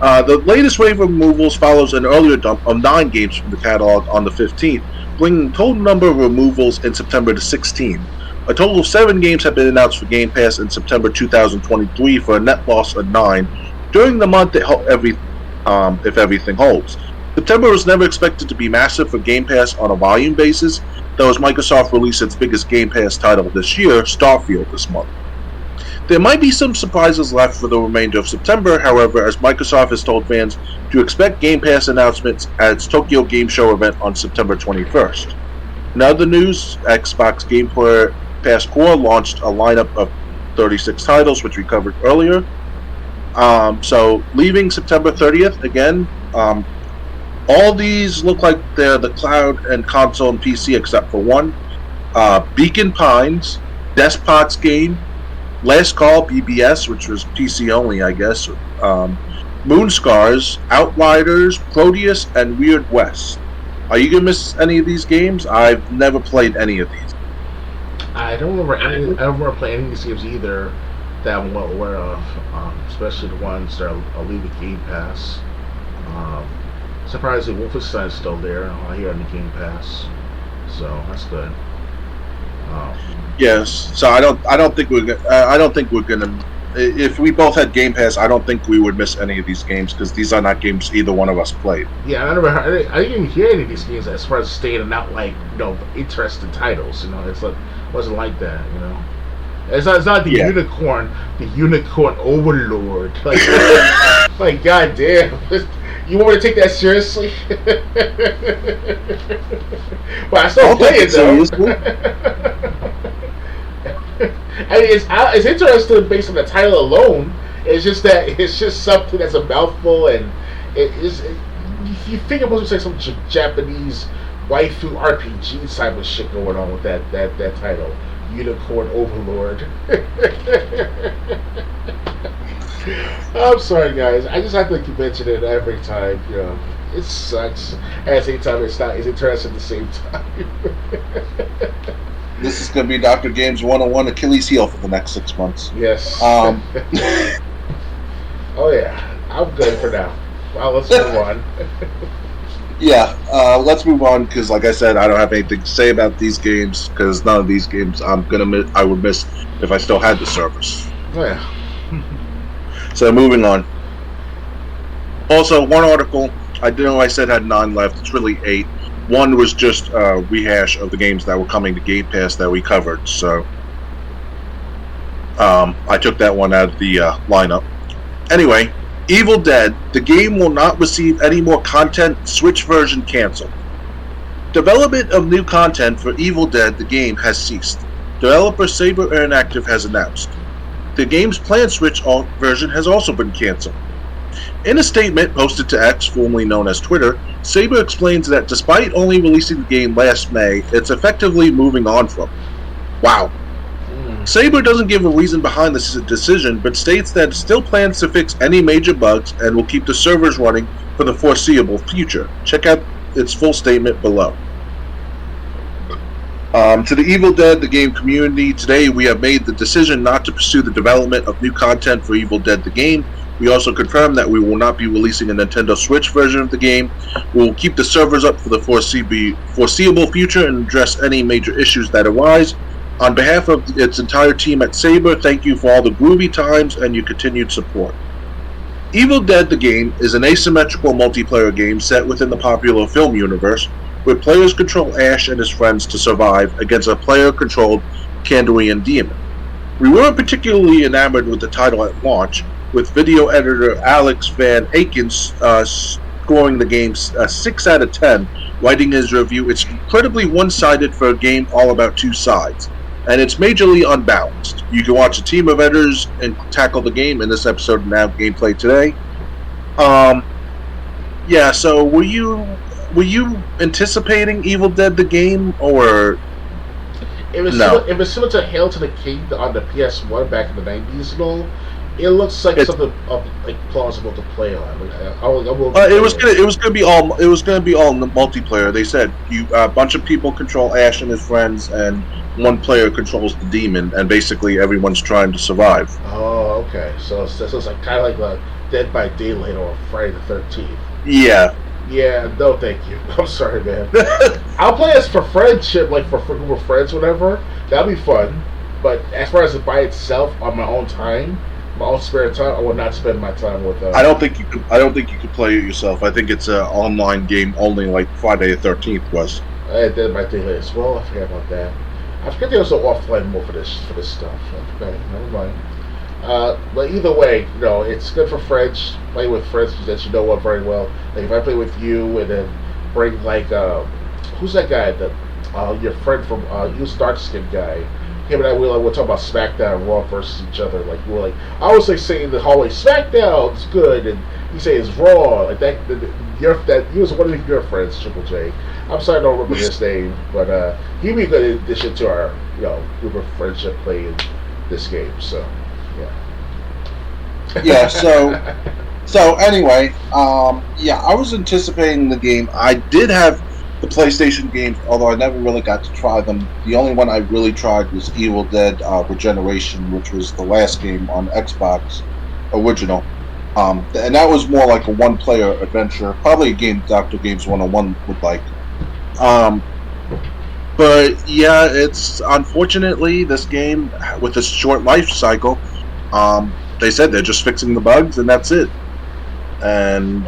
[SPEAKER 1] The latest wave of removals follows an earlier dump of 9 games from the catalog on the 15th, bringing the total number of removals in September to 16. A total of 7 games have been announced for Game Pass in September 2023 for a net loss of 9 during the month if everything holds. September was never expected to be massive for Game Pass on a volume basis, though as Microsoft released its biggest Game Pass title this year, Starfield, this month. There might be some surprises left for the remainder of September, however, as Microsoft has told fans to expect Game Pass announcements at its Tokyo Game Show event on September 21st. In other news, Xbox Game Pass Core launched a lineup of 36 titles, which we covered earlier. So, leaving September 30th, again, all these look like they're the cloud and console and PC except for one. Beacon Pines, Despot's Game, Last Call BBS, which was PC only, I guess. Moonscars, Outriders, Proteus, and Weird West. Are you gonna miss any of these games? I've never played any of these.
[SPEAKER 2] I don't remember playing any of these games either that I'm well aware of, especially the ones that are leaving Game Pass. Surprisingly, Wolfenstein's still there here on the Game Pass, so that's good.
[SPEAKER 1] Yes, so I don't think we're gonna. If we both had Game Pass, I don't think we would miss any of these games because these are not games either one of us played.
[SPEAKER 2] Yeah, I didn't even hear any of these games as far as staying out interesting titles. It's like wasn't like that. It's not the unicorn overlord. Like goddamn. You want me to take that seriously? Well, I still play it though. I mean, it's interesting based on the title alone. It's just something that's a mouthful, and you think it must be like some Japanese waifu RPG type of shit going on with that title, Unicorn Overlord. I'm sorry, guys. I just have to keep mentioning it every time. It sucks. At the same time, it's interesting at the same time.
[SPEAKER 1] This is going to be Dr. Games 101 Achilles heel for the next 6 months.
[SPEAKER 2] Yes. Oh yeah, I'm good for now. Well, let's move on.
[SPEAKER 1] Yeah, let's move on because, like I said, I don't have anything to say about these games because none of these games I would miss if I still had the service.
[SPEAKER 2] Oh yeah.
[SPEAKER 1] So moving on. Also, one article I said had 9 left. It's really 8. One was just a rehash of the games that were coming to Game Pass that we covered. So I took that one out of the lineup. Anyway, Evil Dead, the game will not receive any more content. Switch version canceled. Development of new content for Evil Dead, the game, has ceased. Developer Saber Interactive has announced. The game's planned Switch version has also been canceled. In a statement posted to X, formerly known as Twitter, Saber explains that despite only releasing the game last May, it's effectively moving on from it. Wow. Saber doesn't give a reason behind this decision, but states that it still plans to fix any major bugs and will keep the servers running for the foreseeable future. Check out its full statement below. To the Evil Dead, the game community, today we have made the decision not to pursue the development of new content for Evil Dead the game. We also confirm that we will not be releasing a Nintendo Switch version of the game. We will keep the servers up for the foreseeable future and address any major issues that arise. On behalf of its entire team at Saber, thank you for all the groovy times and your continued support. Evil Dead the game is an asymmetrical multiplayer game set within the popular film universe, where players control Ash and his friends to survive against a player-controlled Kandarian demon. We weren't particularly enamored with the title at launch, with video editor Alex Van Akens scoring the game 6 out of 10, writing his review, "It's incredibly one-sided for a game all about two sides, and it's majorly unbalanced. You can watch a team of editors and tackle the game in this episode and have gameplay today." Yeah, so were you anticipating Evil Dead the game, or
[SPEAKER 2] It was
[SPEAKER 1] no?
[SPEAKER 2] It was similar to Hail to the King on the PS1 back in the 90s and all. It looks like something like plausible to play on.
[SPEAKER 1] It was gonna be all in the multiplayer. They said a bunch of people control Ash and his friends, and one player controls the demon, and basically everyone's trying to survive.
[SPEAKER 2] Oh, okay. So it's like kind of like a Dead by Daylight or Friday the 13th.
[SPEAKER 1] Yeah.
[SPEAKER 2] Yeah, no, thank you. I'm sorry, man. I'll play this for friendship, like for a group of friends, whatever. That'd be fun. But as far as it by itself on my own time, my own spare time, I will not spend my time with.
[SPEAKER 1] I don't think you could play it yourself. I think it's an online game only, like Friday the 13th was.
[SPEAKER 2] I did my thing as well. I forgot about that. I forget there was an offline mode for this stuff. Okay, never mind. But either way, it's good for friends. Play with friends that you know what very well. Like if I play with you and then bring who's that guy? Your friend from you dark skinned guy. Him and I we'll talk about SmackDown and Raw versus each other. Like we're like I always say in the hallway, SmackDown's good, and you say it's Raw. Like that he was one of your friends, Triple J. I'm sorry I don't remember his name, but he'd be a good addition to our group of friendship playing this game. So.
[SPEAKER 1] Yeah, so anyway, I was anticipating the game. I did have the PlayStation games, although I never really got to try them. The only one I really tried was Evil Dead Regeneration, which was the last game on Xbox original. And that was more like a one-player adventure, probably a game Dr. Games 101 would like. But yeah, it's unfortunately this game with a short life cycle. They said they're just fixing the bugs and that's it. And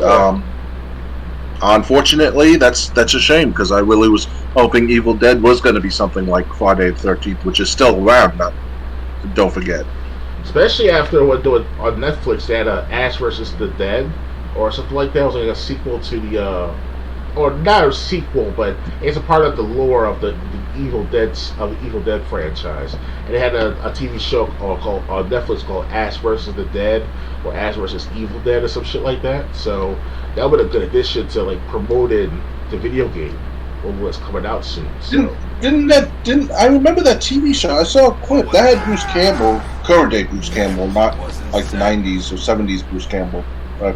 [SPEAKER 1] unfortunately, that's a shame because I really was hoping Evil Dead was going to be something like Friday the 13th, which is still around. Don't forget.
[SPEAKER 2] Especially after what doing on Netflix, they had Ash versus the Dead or something like that. It was like a sequel to the, or not a sequel, but it's a part of the lore of the Evil Dead franchise. And it had a TV show called on Netflix called Ash versus the Dead or Ash versus Evil Dead or some shit like that. So that would have been a good addition to like promoting the video game when it was coming out soon. So
[SPEAKER 1] didn't I remember that TV show? I saw a clip that had Bruce Campbell, current day Bruce Campbell, not like 90s or 70s Bruce Campbell,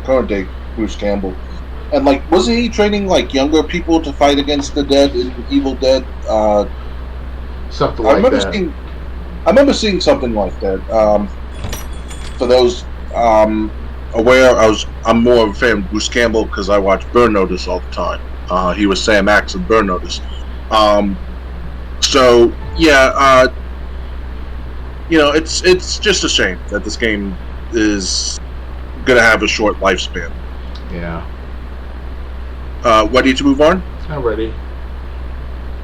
[SPEAKER 1] current day Bruce Campbell. And like, wasn't he training like younger people to fight against the dead in Evil Dead?
[SPEAKER 2] Something like that.
[SPEAKER 1] I remember seeing something like that. For those aware, I'm more of a fan of Bruce Campbell because I watch Burn Notice all the time. He was Sam Axe in Burn Notice. So yeah, it's just a shame that this game is gonna have a short lifespan.
[SPEAKER 2] Yeah.
[SPEAKER 1] Ready to move on?
[SPEAKER 2] I'm ready.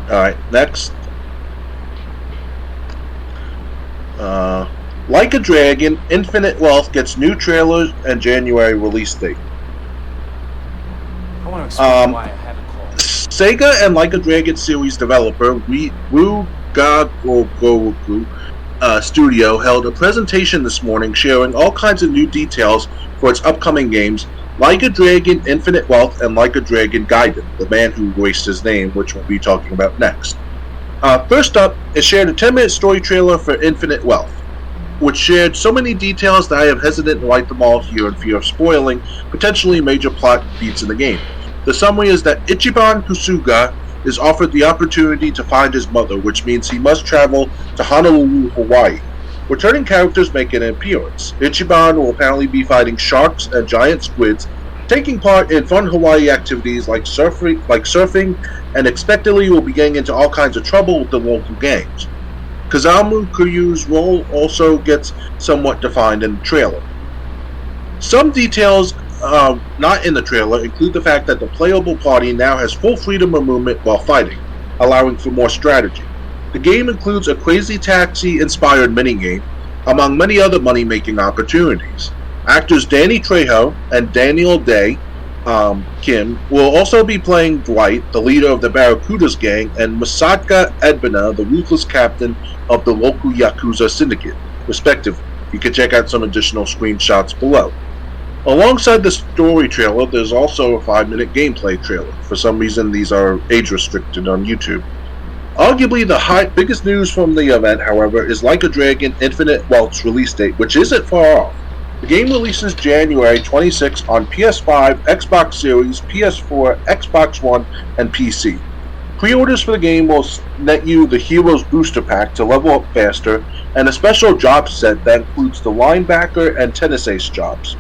[SPEAKER 1] Alright, next. Like a Dragon, Infinite Wealth gets new trailers and January release date.
[SPEAKER 6] I want to explain why I haven't called.
[SPEAKER 1] Sega and Like a Dragon series developer Wu Gagogoku Studio held a presentation this morning sharing all kinds of new details for its upcoming games Like a Dragon, Infinite Wealth, and Like a Dragon Gaiden, the man who voiced his name, which we'll be talking about next. First up, it shared a 10-minute story trailer for Infinite Wealth, which shared so many details that I am hesitant to write them all here in fear of spoiling potentially major plot beats in the game. The summary is that Ichiban Kusuga is offered the opportunity to find his mother, which means he must travel to Honolulu, Hawaii. Returning characters make an appearance. Ichiban will apparently be fighting sharks and giant squids, taking part in fun Hawaii activities like surfing, and expectedly will be getting into all kinds of trouble with the local gangs. Kazama Kuryu's role also gets somewhat defined in the trailer. Some details not in the trailer include the fact that the playable party now has full freedom of movement while fighting, allowing for more strategy. The game includes a Crazy Taxi-inspired minigame, among many other money-making opportunities. Actors Danny Trejo and Daniel Day Kim will also be playing Dwight, the leader of the Barracudas gang, and Masaka Edbina, the ruthless captain of the local Yakuza syndicate, respectively. You can check out some additional screenshots below. Alongside the story trailer, there's also a 5-minute gameplay trailer. For some reason, these are age-restricted on YouTube. Arguably, the biggest news from the event, however, is Like a Dragon Infinite Wealth's release date, which isn't far off. The game releases January 26 on PS5, Xbox Series, PS4, Xbox One, and PC. Pre-orders for the game will net you the Heroes Booster Pack to level up faster, and a special job set that includes the linebacker and tennis ace jobs.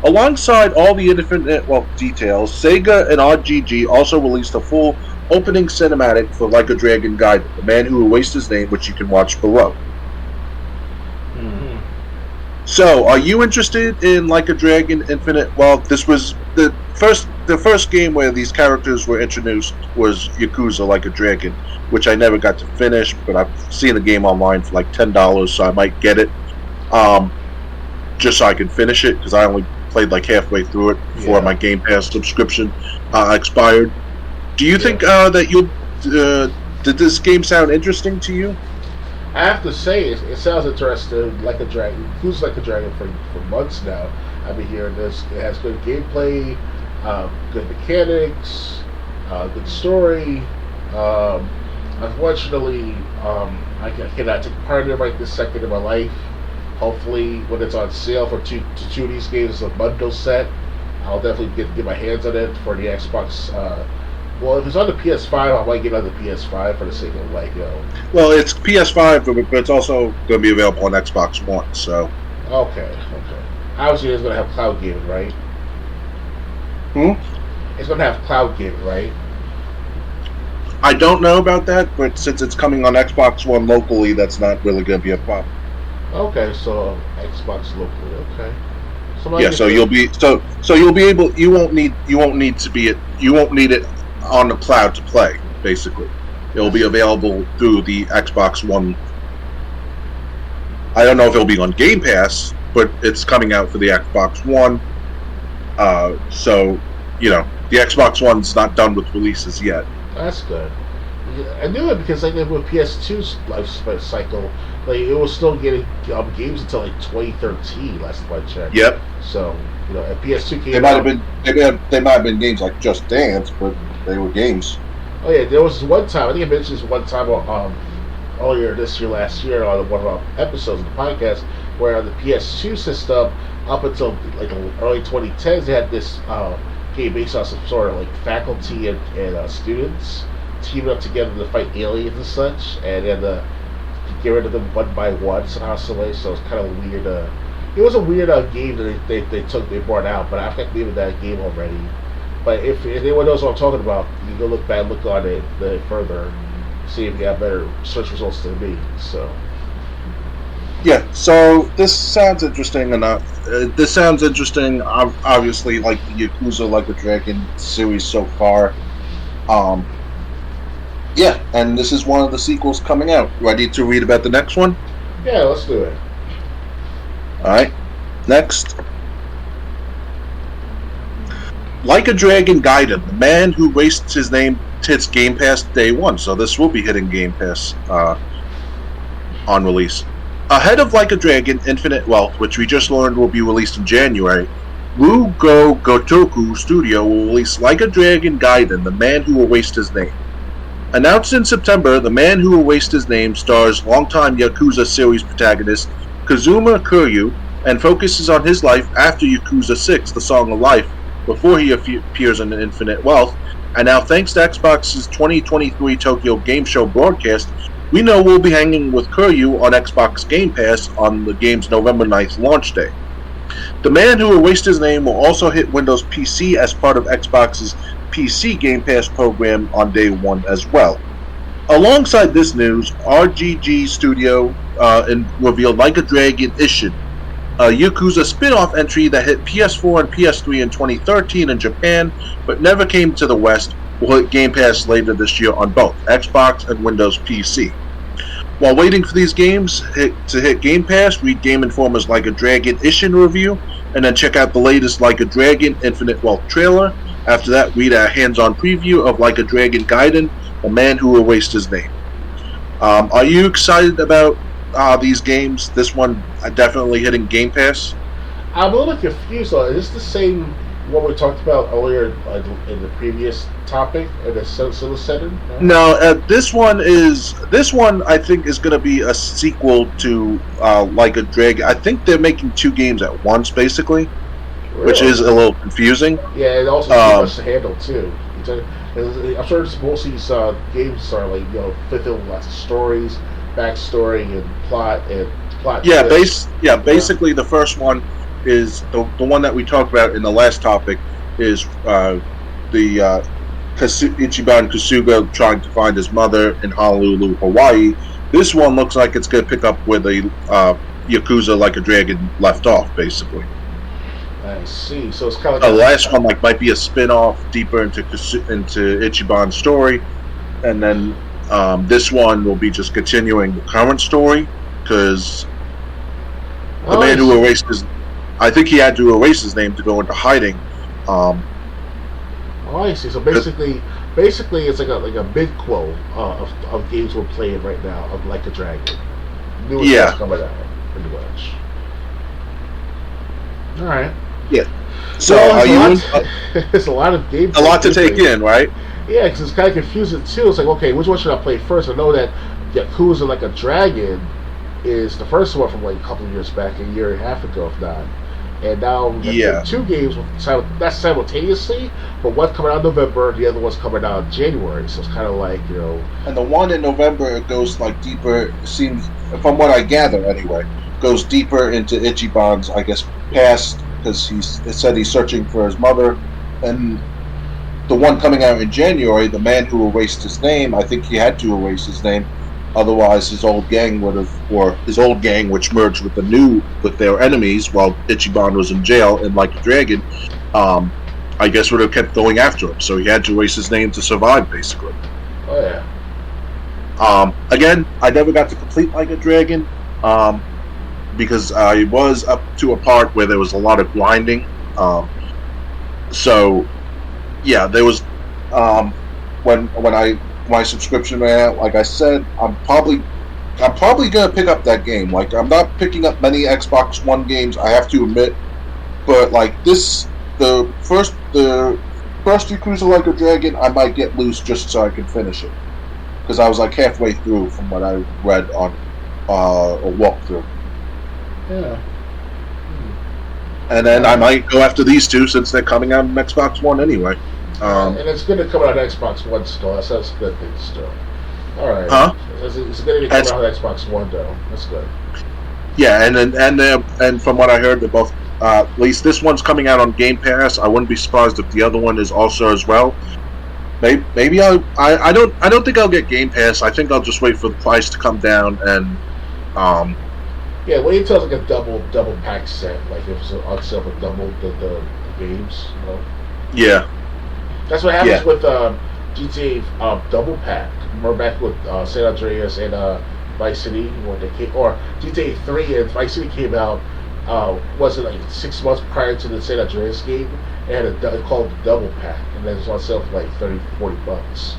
[SPEAKER 1] Alongside all the Infinite Wealth details, Sega and RGG also released a full opening cinematic for Like a Dragon Gaiden, The Man Who Erased His Name, which you can watch below.
[SPEAKER 2] Mm-hmm.
[SPEAKER 1] So, are you interested in Like a Dragon Infinite Wealth? This was the first game where these characters were introduced was Yakuza Like a Dragon, which I never got to finish, but I've seen the game online for like $10, so I might get it, just so I can finish it, because I only played like halfway through it before my Game Pass subscription expired. Do you think that you'll... did this game sound interesting to you?
[SPEAKER 2] I have to say, it sounds interesting. Like a Dragon, who's Like a Dragon for months now. I've been hearing this. It has good gameplay, good mechanics, good story. Unfortunately, I cannot take part in it right this second in my life. Hopefully, when it's on sale for two of these games, a bundle set, I'll definitely get my hands on it for the Xbox. Well, if it's on the PS5, I might get on the PS5 for the sake of
[SPEAKER 1] Well, it's PS5, but it's also going to be available on Xbox One, so...
[SPEAKER 2] Okay. Obviously, it's going to have cloud gaming, right? It's going to have cloud gaming, right?
[SPEAKER 1] I don't know about that, but since it's coming on Xbox One locally, that's not really going to be a problem.
[SPEAKER 2] Okay, so Xbox locally, okay.
[SPEAKER 1] You'll be able. You won't need it on the cloud to play. Basically, it'll be available through the Xbox One. I don't know if it'll be on Game Pass, but it's coming out for the Xbox One. So the Xbox One's not done with releases yet.
[SPEAKER 2] That's good. Yeah, I knew it because I did with PS2's life cycle. It was still getting games until 2013. Last time I checked.
[SPEAKER 1] Yep.
[SPEAKER 2] So at PS2 came
[SPEAKER 1] they might have been games like Just Dance, but they were games.
[SPEAKER 2] Oh yeah, there was one time. I think I mentioned this one time earlier this year, last year, on one of our episodes of the podcast, where on the PS2 system, up until the early 2010s, they had this game based on some sort of faculty and students teaming up together to fight aliens and such, and then get rid of them one by one somehow, some way. So it's kind of weird. It was a weird game that they brought out, but I've got to leave that game already. But if anyone knows what I'm talking about, you can go look on it further, see if you got better search results than me. So.
[SPEAKER 1] Yeah, so this sounds interesting enough. This sounds interesting, obviously, like the Yakuza Like a Dragon series so far. Yeah, and this is one of the sequels coming out. Ready to read about the next one?
[SPEAKER 2] Yeah, let's do it.
[SPEAKER 1] Alright, next. Like a Dragon Gaiden, The Man Who Erased His Name hits Game Pass day one, so this will be hitting Game Pass on release. Ahead of Like a Dragon Infinite Wealth, which we just learned will be released in January, Rugo Gotoku Studio will release Like a Dragon Gaiden, The Man Who Erased His Name. Announced in September, The Man Who Erased His Name stars longtime Yakuza series protagonist Kazuma Kiryu and focuses on his life after Yakuza 6, The Song of Life, before he appears in Infinite Wealth. And now, thanks to Xbox's 2023 Tokyo Game Show broadcast, we know we'll be hanging with Kiryu on Xbox Game Pass on the game's November 9th launch day. The man who erased his name will also hit Windows PC as part of Xbox's PC Game Pass program on day one as well. Alongside this news, RGG Studio revealed Like a Dragon Ishin, a Yakuza spin-off entry that hit PS4 and PS3 in 2013 in Japan, but never came to the West, will hit Game Pass later this year on both Xbox and Windows PC. While waiting for these games to hit Game Pass, read Game Informer's Like a Dragon Ishin review, and then check out the latest Like a Dragon Infinite Wealth trailer. After that, read a hands-on preview of Like a Dragon Gaiden, The Man Who Erased His Name. Are you excited about these games? This one definitely hitting Game Pass.
[SPEAKER 2] I'm a little confused though. Is this the same what we talked about earlier in the previous topic in the solo setting?
[SPEAKER 1] No, this one I think is going to be a sequel to Like a Dragon. I think they're making two games at once, basically, really? Which is a little confusing.
[SPEAKER 2] Yeah, it also too much to handle too. I'm sure most of these games are like filled with lots of stories, backstory, and plot.
[SPEAKER 1] Yeah, basically the first one is the one that we talked about in the last topic is Ichiban Kasuga trying to find his mother in Honolulu, Hawaii. This one looks like it's going to pick up where the Yakuza Like a Dragon left off, basically.
[SPEAKER 2] I see. So it's kind of
[SPEAKER 1] the last one might be a spin-off deeper into Ichiban's story, and then this one will be just continuing the current story because the man who erased his, I think he had to erase his name to go into hiding.
[SPEAKER 2] I see. So basically, it's like a mid-quote of games we're playing right now of Like a Dragon. New ones coming out, pretty much. All right.
[SPEAKER 1] Yeah. So
[SPEAKER 2] there's a lot of games.
[SPEAKER 1] A lot to take in, right?
[SPEAKER 2] Yeah, because it's kind of confusing too. It's like, okay, which one should I play first? I know that Yakuza Like a Dragon is the first one from like a couple of years back, a year and a half ago, if not. And now two games not simultaneously, but one's coming out in November, the other one's coming out in January. So it's kind of like,
[SPEAKER 1] And the one in November, it goes like deeper. It seems, from what I gather anyway, goes deeper into Ichiban's, I guess, past, because it said he's searching for his mother. And the one coming out in January, The Man Who Erased His Name, I think he had to erase his name. Otherwise, his old gang which merged with their enemies while Ichiban was in jail in Like a Dragon, I guess would have kept going after him. So he had to erase his name to survive, basically.
[SPEAKER 2] Oh yeah.
[SPEAKER 1] Again, I never got to complete Like a Dragon, because I was up to a part where there was a lot of grinding. So, yeah, there was when my subscription ran out. Like I said, I'm probably gonna pick up that game. Like, I'm not picking up many Xbox One games, I have to admit, but like the first Yakuza Like a Dragon, I might get loose just so I can finish it, because I was like halfway through from what I read on a walkthrough.
[SPEAKER 2] Yeah.
[SPEAKER 1] And then I might go after these two since they're coming out on Xbox One anyway.
[SPEAKER 2] And it's going to come out on Xbox One still. That's a good thing still. All right.
[SPEAKER 1] Huh?
[SPEAKER 2] It's going to come out on Xbox One though. That's good.
[SPEAKER 1] Yeah, and from what I heard, they're both. At least this one's coming out on Game Pass. I wouldn't be surprised if the other one is also as well. Maybe I don't think I'll get Game Pass. I think I'll just wait for the price to come down and.
[SPEAKER 2] Yeah, wait until it's like a double pack set, like if it's on sale for double the games,
[SPEAKER 1] Yeah.
[SPEAKER 2] That's what happens with GTA double pack. Remember back with San Andreas and Vice City when they came, or GTA 3 and Vice City came out. Was it like 6 months prior to the San Andreas game? It had called the double pack, and then it was on sale for like $30-40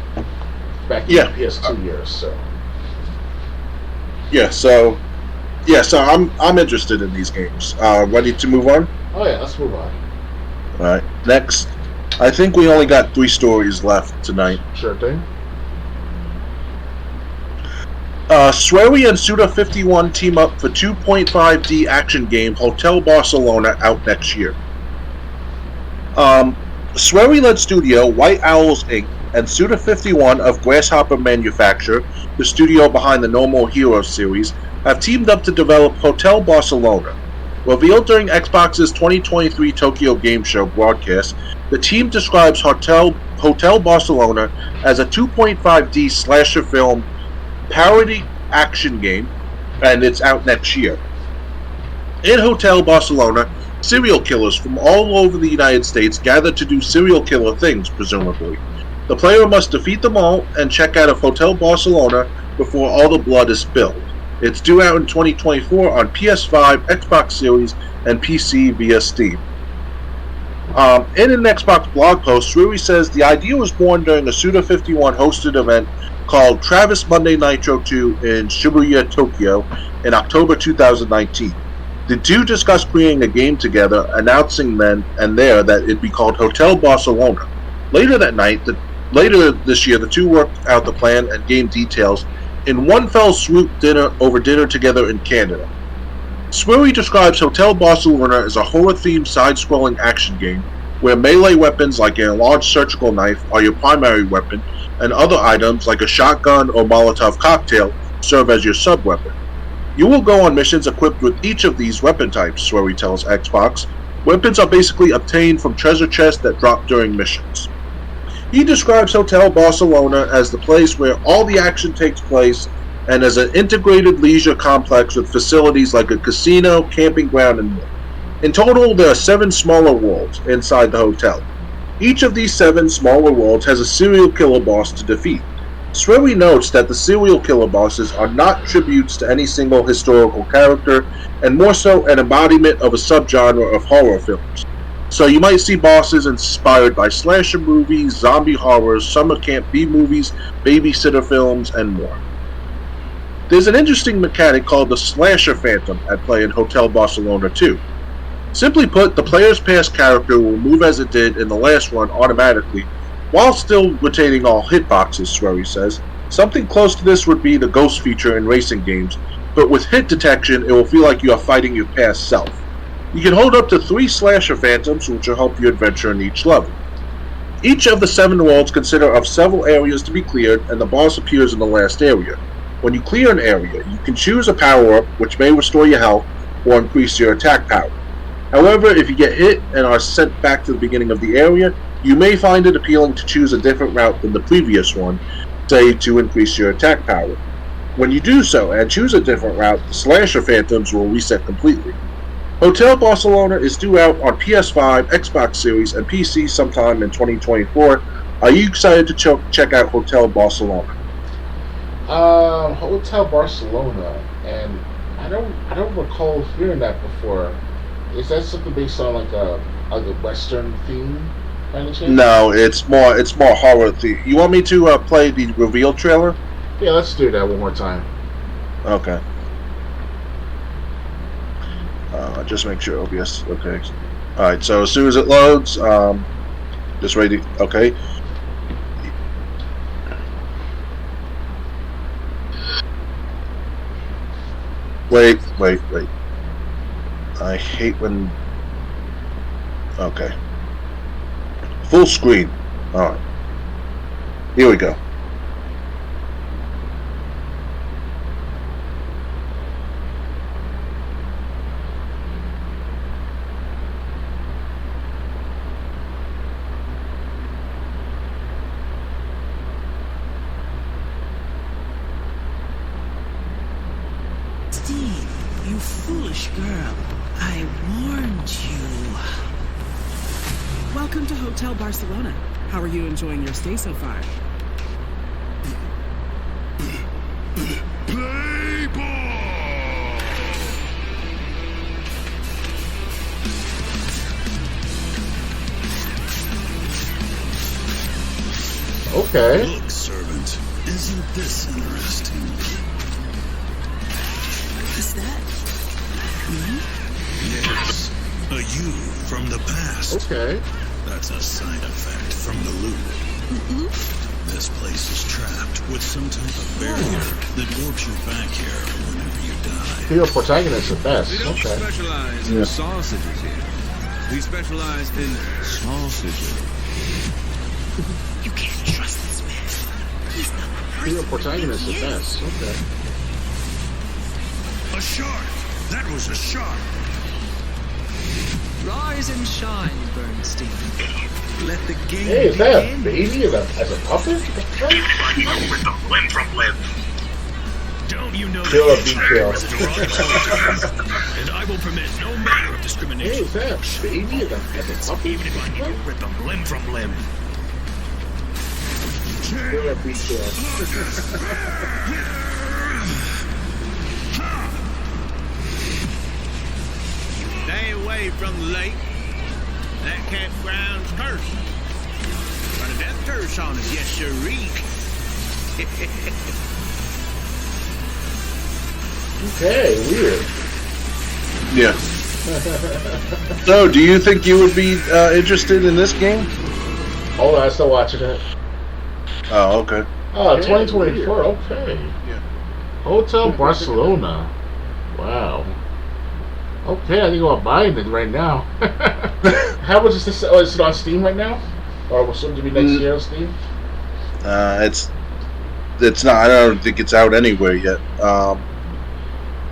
[SPEAKER 2] back in the PS2 years. So.
[SPEAKER 1] Yeah. So I'm interested in these games. Ready to move on?
[SPEAKER 2] Oh yeah, let's move on.
[SPEAKER 1] All right. Next, I think we only got 3 stories left tonight.
[SPEAKER 2] Sure thing.
[SPEAKER 1] Swery and Suda51 team up for 2.5D action game Hotel Barcelona out next year. Swery-led studio White Owls Inc. and Suda51 of Grasshopper Manufacture, the studio behind the No More Heroes series, have teamed up to develop Hotel Barcelona. Revealed during Xbox's 2023 Tokyo Game Show broadcast, the team describes Hotel Barcelona as a 2.5D slasher film parody action game, and it's out next year. In Hotel Barcelona, serial killers from all over the United States gather to do serial killer things, presumably. The player must defeat them all and check out of Hotel Barcelona before all the blood is spilled. It's due out in 2024 on PS5, Xbox Series, and PC via Steam. In an Xbox blog post, Swery says the idea was born during a Suda51 hosted event called Travis Monday Nitro 2 in Shibuya, Tokyo in October 2019. The two discussed creating a game together, announcing then and there that it'd be called Hotel Barcelona. Later this year, the two worked out the plan and game details in one fell swoop dinner together in Canada. Swery describes Hotel Barcelona as a horror-themed side-scrolling action game where melee weapons like a large surgical knife are your primary weapon, and other items like a shotgun or Molotov cocktail serve as your sub-weapon. You will go on missions equipped with each of these weapon types, Swery tells Xbox. Weapons are basically obtained from treasure chests that drop during missions. He describes Hotel Barcelona as the place where all the action takes place and as an integrated leisure complex with facilities like a casino, camping ground, and more. In total, there are 7 smaller worlds inside the hotel. Each of these 7 smaller worlds has a serial killer boss to defeat. Swery notes that the serial killer bosses are not tributes to any single historical character, and more so an embodiment of a subgenre of horror films. So you might see bosses inspired by slasher movies, zombie horrors, summer camp B-movies, babysitter films, and more. There's an interesting mechanic called the Slasher Phantom at play in Hotel Barcelona 2. Simply put, the player's past character will move as it did in the last one automatically, while still retaining all hitboxes, Swery says. Something close to this would be the ghost feature in racing games, but with hit detection it will feel like you are fighting your past self. You can hold up to 3 Slasher Phantoms, which will help you adventure in each level. Each of the 7 worlds consist of several areas to be cleared, and the boss appears in the last area. When you clear an area, you can choose a power-up, which may restore your health or increase your attack power. However, if you get hit and are sent back to the beginning of the area, you may find it appealing to choose a different route than the previous one, say to increase your attack power. When you do so and choose a different route, the Slasher Phantoms will reset completely. Hotel Barcelona is due out on PS5, Xbox Series, and PC sometime in 2024. Are you excited to check out Hotel Barcelona?
[SPEAKER 2] Hotel Barcelona, and I don't recall hearing that before. Is that something based on like a Western theme?
[SPEAKER 1] No, it's more horror theme. You want me to play the reveal trailer?
[SPEAKER 2] Yeah, let's do that one more time.
[SPEAKER 1] Okay. Just make sure OBS. Okay. All right. So as soon as it loads, just ready. Okay. Wait. I hate when. Okay. Full screen. All right. Here we go.
[SPEAKER 7] Steve, you foolish girl. I warned you. Welcome to Hotel Barcelona. How are you enjoying your stay so far?
[SPEAKER 3] Play ball!
[SPEAKER 2] Okay.
[SPEAKER 3] Look, servant, isn't this interesting?
[SPEAKER 7] Is that me?
[SPEAKER 3] Yes, a you from the past.
[SPEAKER 2] Okay.
[SPEAKER 3] That's a side effect from the loop. This place is trapped with some type of barrier that warps you back here whenever you die.
[SPEAKER 2] Female protagonist at best.
[SPEAKER 5] We don't
[SPEAKER 2] Okay.
[SPEAKER 5] specialize in sausages here.
[SPEAKER 3] We specialize in sausages.
[SPEAKER 7] You can't trust this man. He's not the person
[SPEAKER 2] Your protagonist
[SPEAKER 7] he
[SPEAKER 2] is the best. Okay.
[SPEAKER 3] A shark! That was a shark!
[SPEAKER 8] Rise and shine, Bernstein. Let the game
[SPEAKER 2] Hey, is that a
[SPEAKER 8] begin.
[SPEAKER 2] baby as a puppet?
[SPEAKER 9] With the limb from limb.
[SPEAKER 3] Don't you know
[SPEAKER 2] Kill
[SPEAKER 3] that
[SPEAKER 2] a beat
[SPEAKER 3] you
[SPEAKER 2] kill.
[SPEAKER 3] is derogatory? And I will permit no manner of
[SPEAKER 2] Hey,
[SPEAKER 3] discrimination.
[SPEAKER 2] is that a baby as a puppet?
[SPEAKER 9] Even if I need to rip them limb from limb.
[SPEAKER 2] Kill a beat kill.
[SPEAKER 5] Stay away from the lake. That campground's cursed. But a death curse on us, yes, sirree.
[SPEAKER 2] Okay, weird.
[SPEAKER 1] Yeah. So, do you think you would be interested in this game?
[SPEAKER 2] Hold on, I'm still watching it.
[SPEAKER 1] Oh, okay.
[SPEAKER 2] Oh, 2024, okay.
[SPEAKER 1] Yeah.
[SPEAKER 2] Hotel Barcelona. Wow. Okay, I think I'm buying it right now. How much is this? Oh, is it on Steam right now? Or will soon to be next year on Steam?
[SPEAKER 1] It's not. I don't think it's out anywhere yet.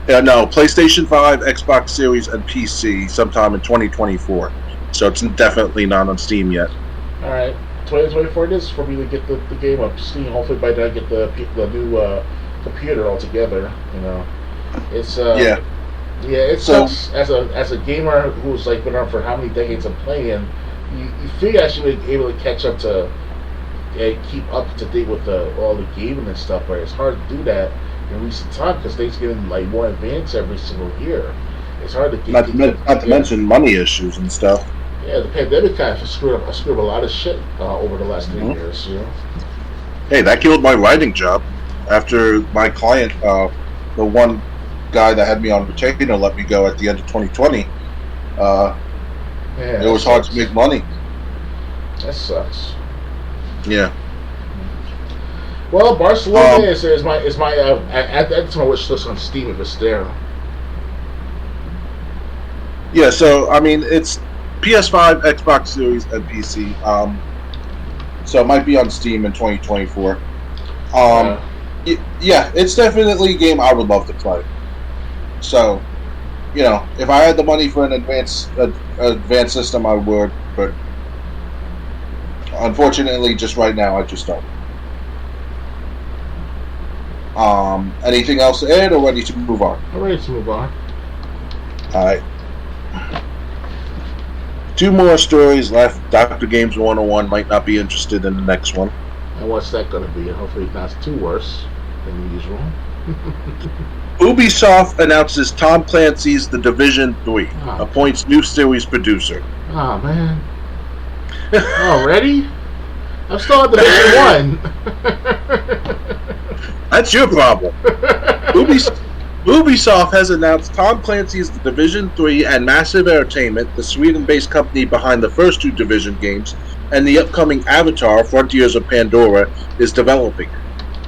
[SPEAKER 1] Yeah, no. PlayStation 5, Xbox Series, and PC sometime in 2024. So it's definitely not on Steam yet.
[SPEAKER 2] Alright, 2024 it is for me to get the game up Steam. Hopefully by then I get the new computer altogether. You know, it's
[SPEAKER 1] Yeah.
[SPEAKER 2] Yeah, it
[SPEAKER 1] So-
[SPEAKER 2] sucks as a gamer who's like been on for how many decades of playing. You figure I should be able to catch up to and keep up to date with all the gaming and stuff, but it's hard to do that in recent time because things getting like more advanced every single year. It's hard to
[SPEAKER 1] Not to mention money issues and stuff.
[SPEAKER 2] Yeah, the pandemic kind of screwed up a lot of shit over the last 3 years. You know.
[SPEAKER 1] Hey, that killed my writing job. After my client, the one guy that had me on retainer, let me go at the end of 2020.
[SPEAKER 2] Yeah,
[SPEAKER 1] It was hard to make money.
[SPEAKER 2] That sucks.
[SPEAKER 1] Yeah.
[SPEAKER 2] Well, Barcelona is my that's my wish list on Steam if it's there.
[SPEAKER 1] Yeah, so, I mean, it's PS5, Xbox Series, and PC. So it might be on Steam in 2024. Yeah, it's definitely a game I would love to play. So, you know, if I had the money for an advanced system, I would, but unfortunately, just right now, I just don't. Anything else to add, or ready to move on?
[SPEAKER 2] I'm ready to move on.
[SPEAKER 1] Alright. 2 more stories left. Dr. Games 101 might not be interested in the next one.
[SPEAKER 2] And what's that going to be? Hopefully not too worse than usual.
[SPEAKER 1] Ubisoft announces Tom Clancy's The Division 3, appoints new series producer.
[SPEAKER 2] Oh, man. Already? I'm still at Division 1.
[SPEAKER 1] That's your problem. Ubisoft has announced Tom Clancy's The Division 3 and Massive Entertainment, the Sweden-based company behind the first 2 Division games, and the upcoming Avatar: Frontiers of Pandora is developing.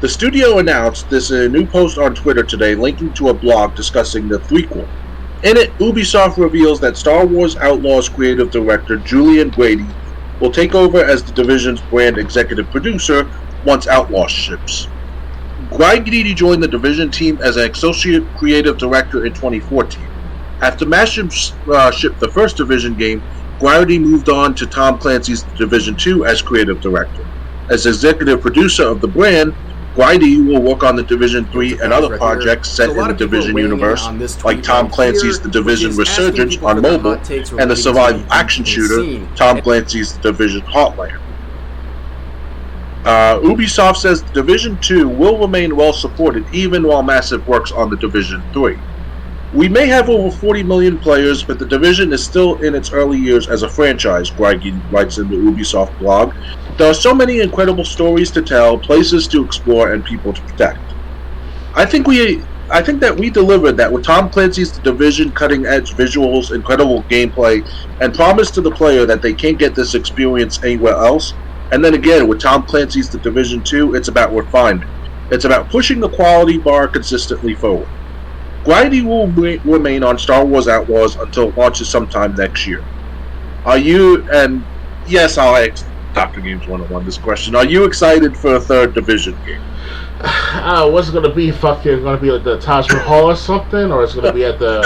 [SPEAKER 1] The studio announced this in a new post on Twitter today, linking to a blog discussing the threequel. In it, Ubisoft reveals that Star Wars Outlaws creative director Julian Grady will take over as the Division's brand executive producer once Outlaws ships. Grady joined the Division team as an associate creative director in 2014. After Massive shipped the first Division game, Grady moved on to Tom Clancy's Division 2 as creative director. As executive producer of the brand, Grady will work on the Division 3 and other projects set in the Division universe, like Tom Clancy's The Division Resurgence on mobile and the survival action shooter Tom Clancy's The Division Heartland. Ubisoft says The Division 2 will remain well supported even while Massive works on The Division 3. We may have over 40 million players, but The Division is still in its early years as a franchise, Grady writes in the Ubisoft blog. There are so many incredible stories to tell, places to explore, and people to protect. I think that we delivered that with Tom Clancy's The Division, cutting-edge visuals, incredible gameplay, and promise to the player that they can't get this experience anywhere else. And then again, with Tom Clancy's The Division 2, it's about refinement. It's about pushing the quality bar consistently forward. Grady will remain on Star Wars Outlaws until it launches sometime next year. Are you, and yes, I'll ask Dr. Games 101 this question. Are you excited for a third Division game?
[SPEAKER 2] What's it gonna be? Fucking gonna be at the Taj Mahal or something, or it's gonna be at the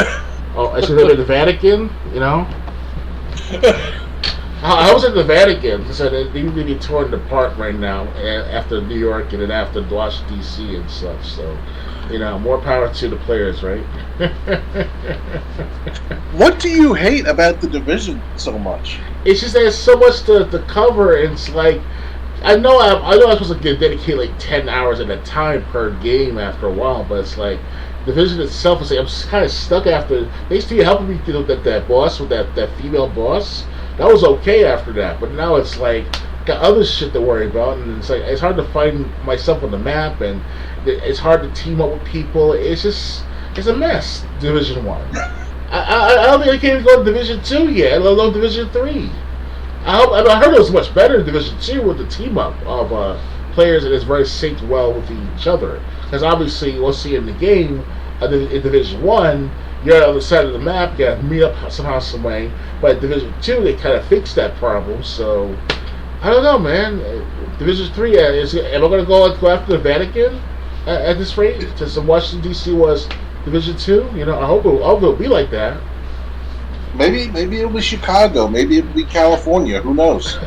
[SPEAKER 2] it's gonna be at the Vatican, you know? I was at the Vatican, so they need to be torn apart right now after New York and then after Washington D.C. and such. So, you know, more power to the players, right?
[SPEAKER 1] What do you hate about the Division so much?
[SPEAKER 2] It's just there's so much to cover, and it's like I know I'm supposed to dedicate like 10 hours at a time per game after a while, but it's like Division itself is like I'm just kind of stuck after. They used to be helping me through that boss with that female boss. That was okay after that, but now it's like got other shit to worry about, and it's like it's hard to find myself on the map, and it's hard to team up with people. It's a mess. Division 1. I don't think I can even go to Division 2 yet, let alone Division 3. I heard it was much better in Division 2 with the team up of players that is very synced well with each other. Because obviously, we'll see in the game, in Division 1, you're on the other side of the map, you gotta meet up somehow, some way. But Division 2, they kind of fixed that problem, so I don't know, man. Division 3, am I going to go after the Vatican at this rate? Since Washington, D.C. was Division 2? You know, I hope it'll be like that.
[SPEAKER 1] Maybe it'll be Chicago. Maybe it'll be California. Who knows?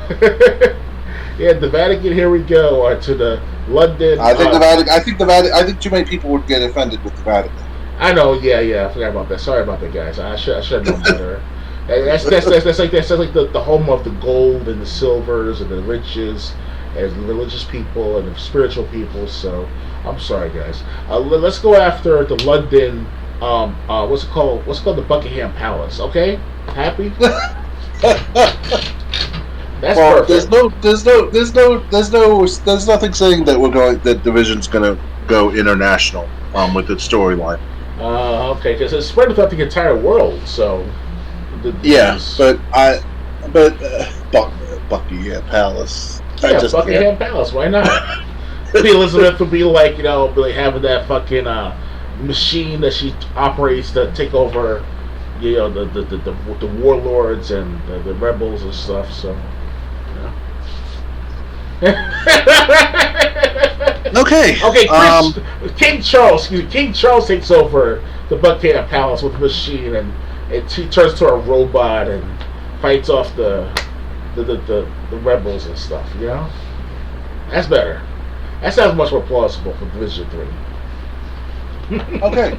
[SPEAKER 2] Yeah, the Vatican. Here we go to the London.
[SPEAKER 1] I think the Vatican. I think too many people would get offended with the Vatican.
[SPEAKER 2] I know. Yeah. I forgot about that. Sorry about that, guys. I should have known better. That's like the home of the gold and the silvers and the riches and the religious people and the spiritual people. So I'm sorry, guys. Let's go after the London. What's it called? What's it called? The Buckingham Palace. Okay, happy. That's perfect.
[SPEAKER 1] There's nothing saying that Division's going to go international with its storyline.
[SPEAKER 2] Okay, because it's spread throughout the entire world. So.
[SPEAKER 1] Buckingham Palace.
[SPEAKER 2] Yeah, Buckingham Palace. Why not? Maybe Elizabeth would be like, having that fucking machine that she operates to take over, the warlords and the rebels and stuff. So,
[SPEAKER 1] Okay.
[SPEAKER 2] Okay, King Charles takes over the Buckingham Palace with a machine, and she turns to a robot and fights off the rebels and stuff. You know, that's better. That sounds much more plausible for Division 3.
[SPEAKER 1] Okay.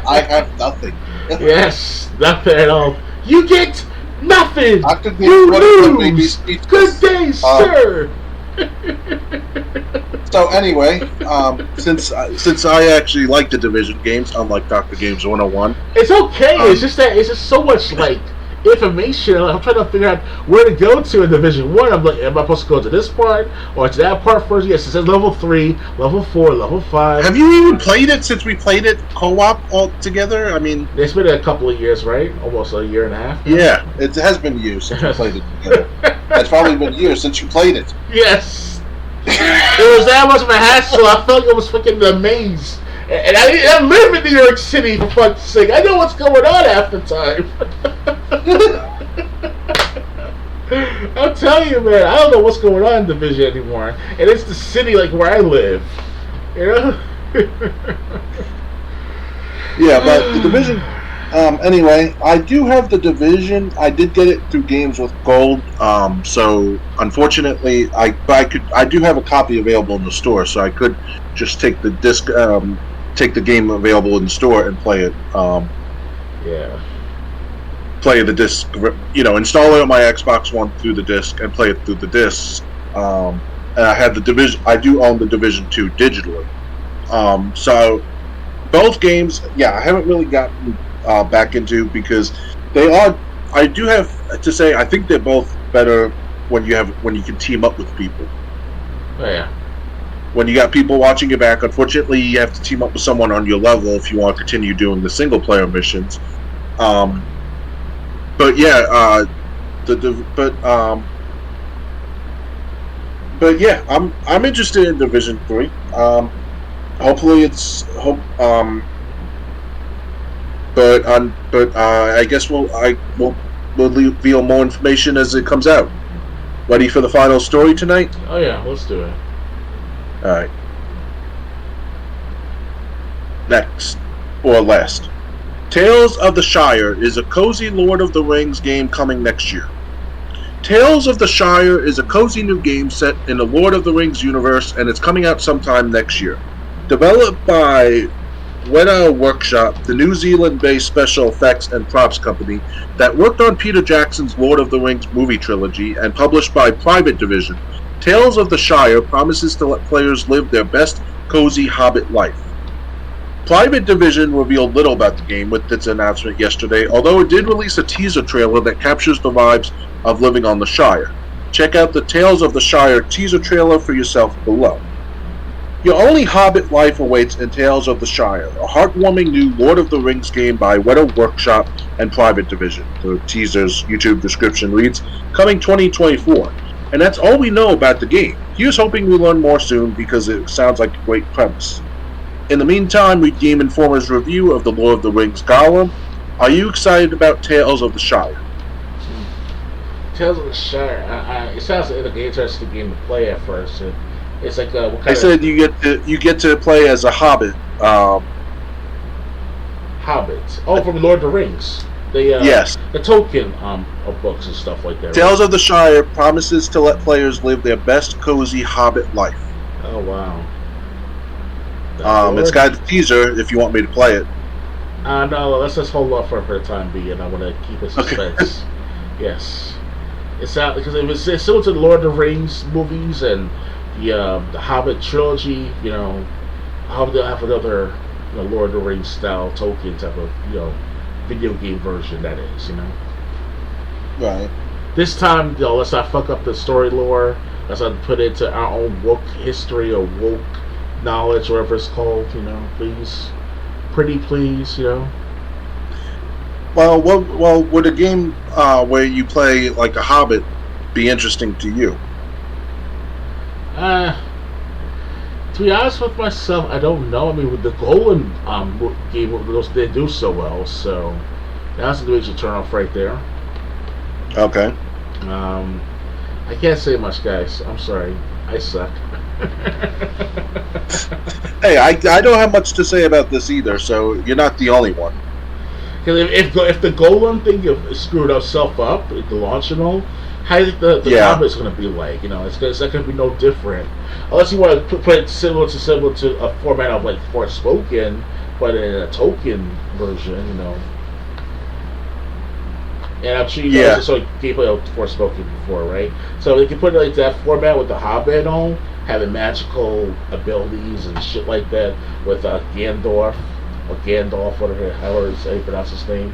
[SPEAKER 1] I have nothing.
[SPEAKER 2] Yes, nothing at all. You get nothing.
[SPEAKER 1] You
[SPEAKER 2] lose. Good day, sir.
[SPEAKER 1] So anyway, since I actually like the Division games, unlike Dr. Games 101,
[SPEAKER 2] it's okay. It's just so much like information. I'm trying to figure out where to go to in Division 1. I'm like, am I supposed to go to this part or to that part first? Yes, it says level 3, level 4, level 5.
[SPEAKER 1] Have you even played it since we played it co-op all together? I mean,
[SPEAKER 2] it's been a couple of years, right? Almost a year and a half.
[SPEAKER 1] Yeah, it has been years since we played it together. It's probably been years since you played it.
[SPEAKER 2] Yes. It was that much of a hassle. I felt like it was fucking a maze. And I live in New York City, for fuck's sake. I know what's going on half the time. I'll tell you, man. I don't know what's going on in Division anymore. And it's the city like where I live. You know?
[SPEAKER 1] Yeah, but the Division... anyway, I do have the Division. I did get it through Games with Gold. So unfortunately, I do have a copy available in the store, so I could just take the disc, take the game available in the store and play it. Play the disc. Install it on my Xbox One through the disc and play it through the discs. And I have the Division. I do own the Division 2 digitally. So both games, I haven't really gotten back into because they are. I do have to say I think they're both better when you can team up with people.
[SPEAKER 2] Oh yeah.
[SPEAKER 1] When you got people watching your back, unfortunately you have to team up with someone on your level if you want to continue doing the single player missions. But yeah, I'm interested in Division 3. Hopefully but I guess we'll reveal more information as it comes out. Ready for the final story tonight?
[SPEAKER 2] Oh yeah, let's do it.
[SPEAKER 1] All right. Next, or last, Tales of the Shire is a cozy Lord of the Rings game coming next year. Tales of the Shire is a cozy new game set in the Lord of the Rings universe, and it's coming out sometime next year. Developed by Weta Workshop, the New Zealand-based special effects and props company that worked on Peter Jackson's Lord of the Rings movie trilogy, and published by Private Division, Tales of the Shire promises to let players live their best cozy hobbit life. Private Division revealed little about the game with its announcement yesterday, although it did release a teaser trailer that captures the vibes of living on the Shire. Check out the Tales of the Shire teaser trailer for yourself below. Your only hobbit life awaits in Tales of the Shire, a heartwarming new Lord of the Rings game by Weta Workshop and Private Division. The teaser's YouTube description reads, coming 2024. And that's all we know about the game. Here's hoping we learn more soon because it sounds like a great premise. In the meantime, read Game Informer's review of the Lord of the Rings Gollum. Are you excited about Tales of the Shire?
[SPEAKER 2] Tales of the Shire. It sounds like an interesting game to play at first. It's like what kind
[SPEAKER 1] I said you get to play as a hobbit.
[SPEAKER 2] Hobbits. Oh, from Lord of the Rings.
[SPEAKER 1] Yes.
[SPEAKER 2] The Tolkien of books and stuff like that.
[SPEAKER 1] Tales of the Shire promises to let players live their best cozy hobbit life.
[SPEAKER 2] Oh wow.
[SPEAKER 1] It's got a teaser if you want me to play it.
[SPEAKER 2] No, let's just hold off for the time being. I want to keep it suspense. Okay. Yes. It's out because it's similar to the Lord of the Rings movies and the Hobbit trilogy. I hope they'll have another Lord of the Rings style Tolkien type of video game version. That is,
[SPEAKER 1] Right.
[SPEAKER 2] This time, let's not fuck up the story lore. Let's not put it into our own woke history or woke knowledge, whatever it's called. Please, pretty please.
[SPEAKER 1] Well, would a game where you play like a hobbit be interesting to you?
[SPEAKER 2] To be honest with myself, I don't know. I mean, with the Golden game, those didn't do so well, so that's the major turn off right there.
[SPEAKER 1] Okay.
[SPEAKER 2] I can't say much, guys. I'm sorry. I suck.
[SPEAKER 1] Hey, I don't have much to say about this either, so you're not the only one.
[SPEAKER 2] Because if the Golem thing screwed itself up, the launch and all, how do you think the Hobbit's going to be like? It's not going to be no different. Unless you want to put it similar to a format of like Forspoken, but in a Tolkien version, And I'm sure you guys saw gameplay of Forspoken before, right? So they can put it like that format with the Hobbit on, having magical abilities and shit like that with Gandalf, or Gandalf, however you pronounce his name.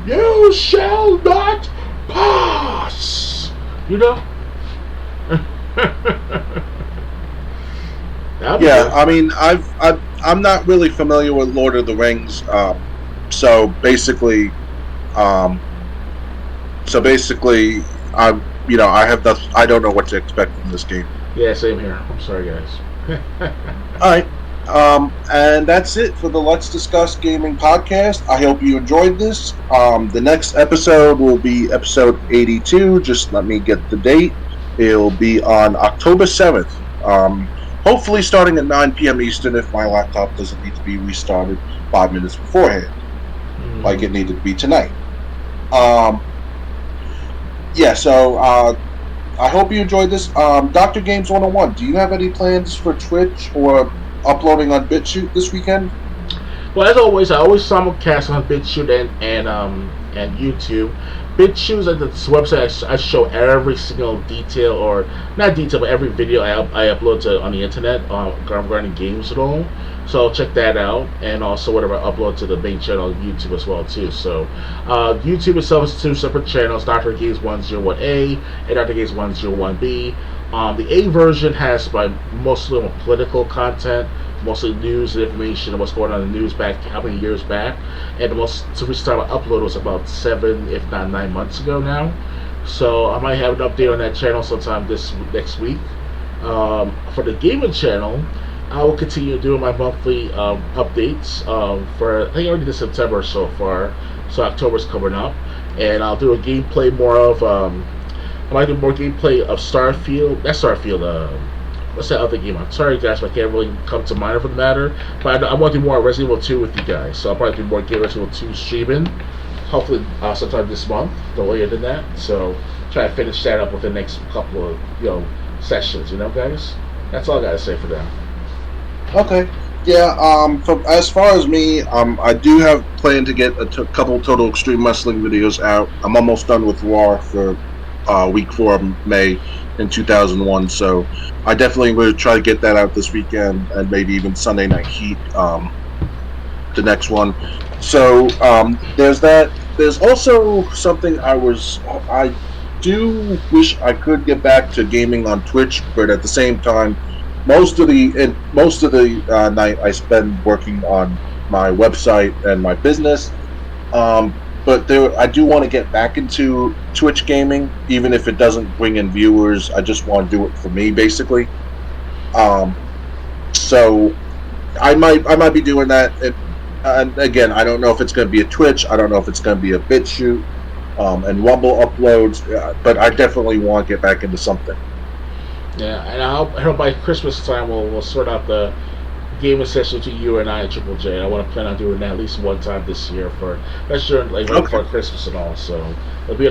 [SPEAKER 2] You shall not pass!
[SPEAKER 1] Yeah, I mean, I'm not really familiar with Lord of the Rings, so basically, I don't know what to expect from this game.
[SPEAKER 2] Yeah, same here. I'm sorry, guys.
[SPEAKER 1] All right. And that's it for the Let's Discuss Gaming podcast. I hope you enjoyed this. The next episode will be episode 82. Just let me get the date. It'll be on October 7th. Hopefully starting at 9 p.m. Eastern if my laptop doesn't need to be restarted 5 minutes beforehand, like it needed to be tonight. So I hope you enjoyed this. Dr. Games 101, do you have any plans for Twitch or uploading on BitChute this weekend?
[SPEAKER 2] Well, as always, I always simulcast on BitChute and YouTube. BitChute is like this website I show every single detail, or not detail, but every video I upload on the internet regarding games and all. So check that out, and also whatever I upload to the main channel on YouTube as well too. So YouTube itself is two separate channels: Dr. Games 101A and Dr. Games 101B. The A version has mostly political content, mostly news and information of what's going on in the news back how many years back. And the most recent time I uploaded was about 7, if not 9 months ago now. So I might have an update on that channel sometime next week. For the gaming channel, I will continue doing my monthly updates for, I think I already did September so far, so October's coming up, and I'll do a gameplay more of, I might do more gameplay of Starfield, that's Starfield, what's that other game? I'm sorry guys, but I can't really come to mind for the matter, but I want to do more Resident Evil 2 with you guys, so I'll probably do more Resident Evil 2 streaming, hopefully sometime this month, no later than that, so try to finish that up with the next couple of, sessions, guys? That's all I gotta say for now.
[SPEAKER 1] Okay. Yeah. As far as me, I do have planned to get a couple Total Extreme Wrestling videos out. I'm almost done with Raw for week 4 of May in 2001. So I definitely will try to get that out this weekend and maybe even Sunday Night Heat, the next one. So there's that. There's also something I do wish I could get back to gaming on Twitch, but at the same time, most of the night I spend working on my website and my business. But I do want to get back into Twitch gaming, even if it doesn't bring in viewers. I just want to do it for me, basically. So I might be doing that. And again, I don't know if it's going to be a Twitch. I don't know if it's going to be a BitChute and Rumble uploads. But I definitely want to get back into something.
[SPEAKER 2] Yeah, and I hope by Christmas time we'll sort out the gaming session to you and I at Triple J. I want to plan on doing that at least one time this year that's during right before Christmas and all. So it'll be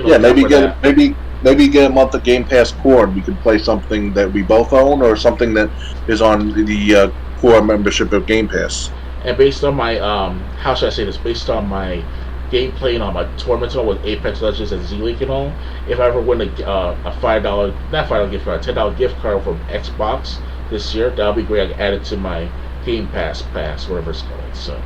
[SPEAKER 1] maybe get a month of Game Pass Core and we can play something that we both own or something that is on the Core membership of Game Pass.
[SPEAKER 2] And based on my how should I say this? Based on my gameplay and on my tournaments with Apex Legends and Z-League and all, if I ever win a $5 gift card, $10 gift card from Xbox this year, that'll be great. I can add it to my Game Pass, whatever it's called. So,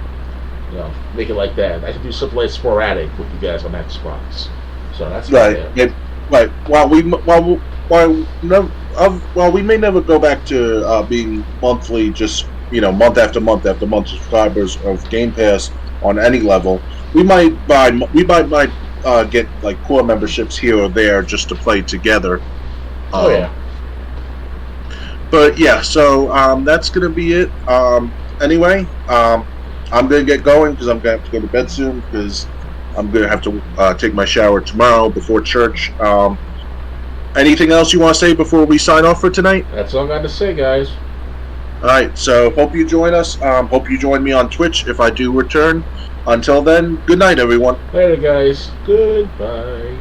[SPEAKER 2] make it like that. I can do something like sporadic with you guys on Xbox. So that's
[SPEAKER 1] right. Yeah, right. While we may never go back to being monthly, just month after month after month subscribers of Game Pass on any level. We might get like core memberships here or there just to play together. But yeah, so that's gonna be it. Anyway, I'm gonna get going because I'm gonna have to go to bed soon because I'm gonna have to take my shower tomorrow before church. Anything else you want to say before we sign off for tonight?
[SPEAKER 2] That's all I got to say, guys.
[SPEAKER 1] All right, so hope you join us. Hope you join me on Twitch if I do return. Until then, good night, everyone.
[SPEAKER 2] Later, guys. Goodbye.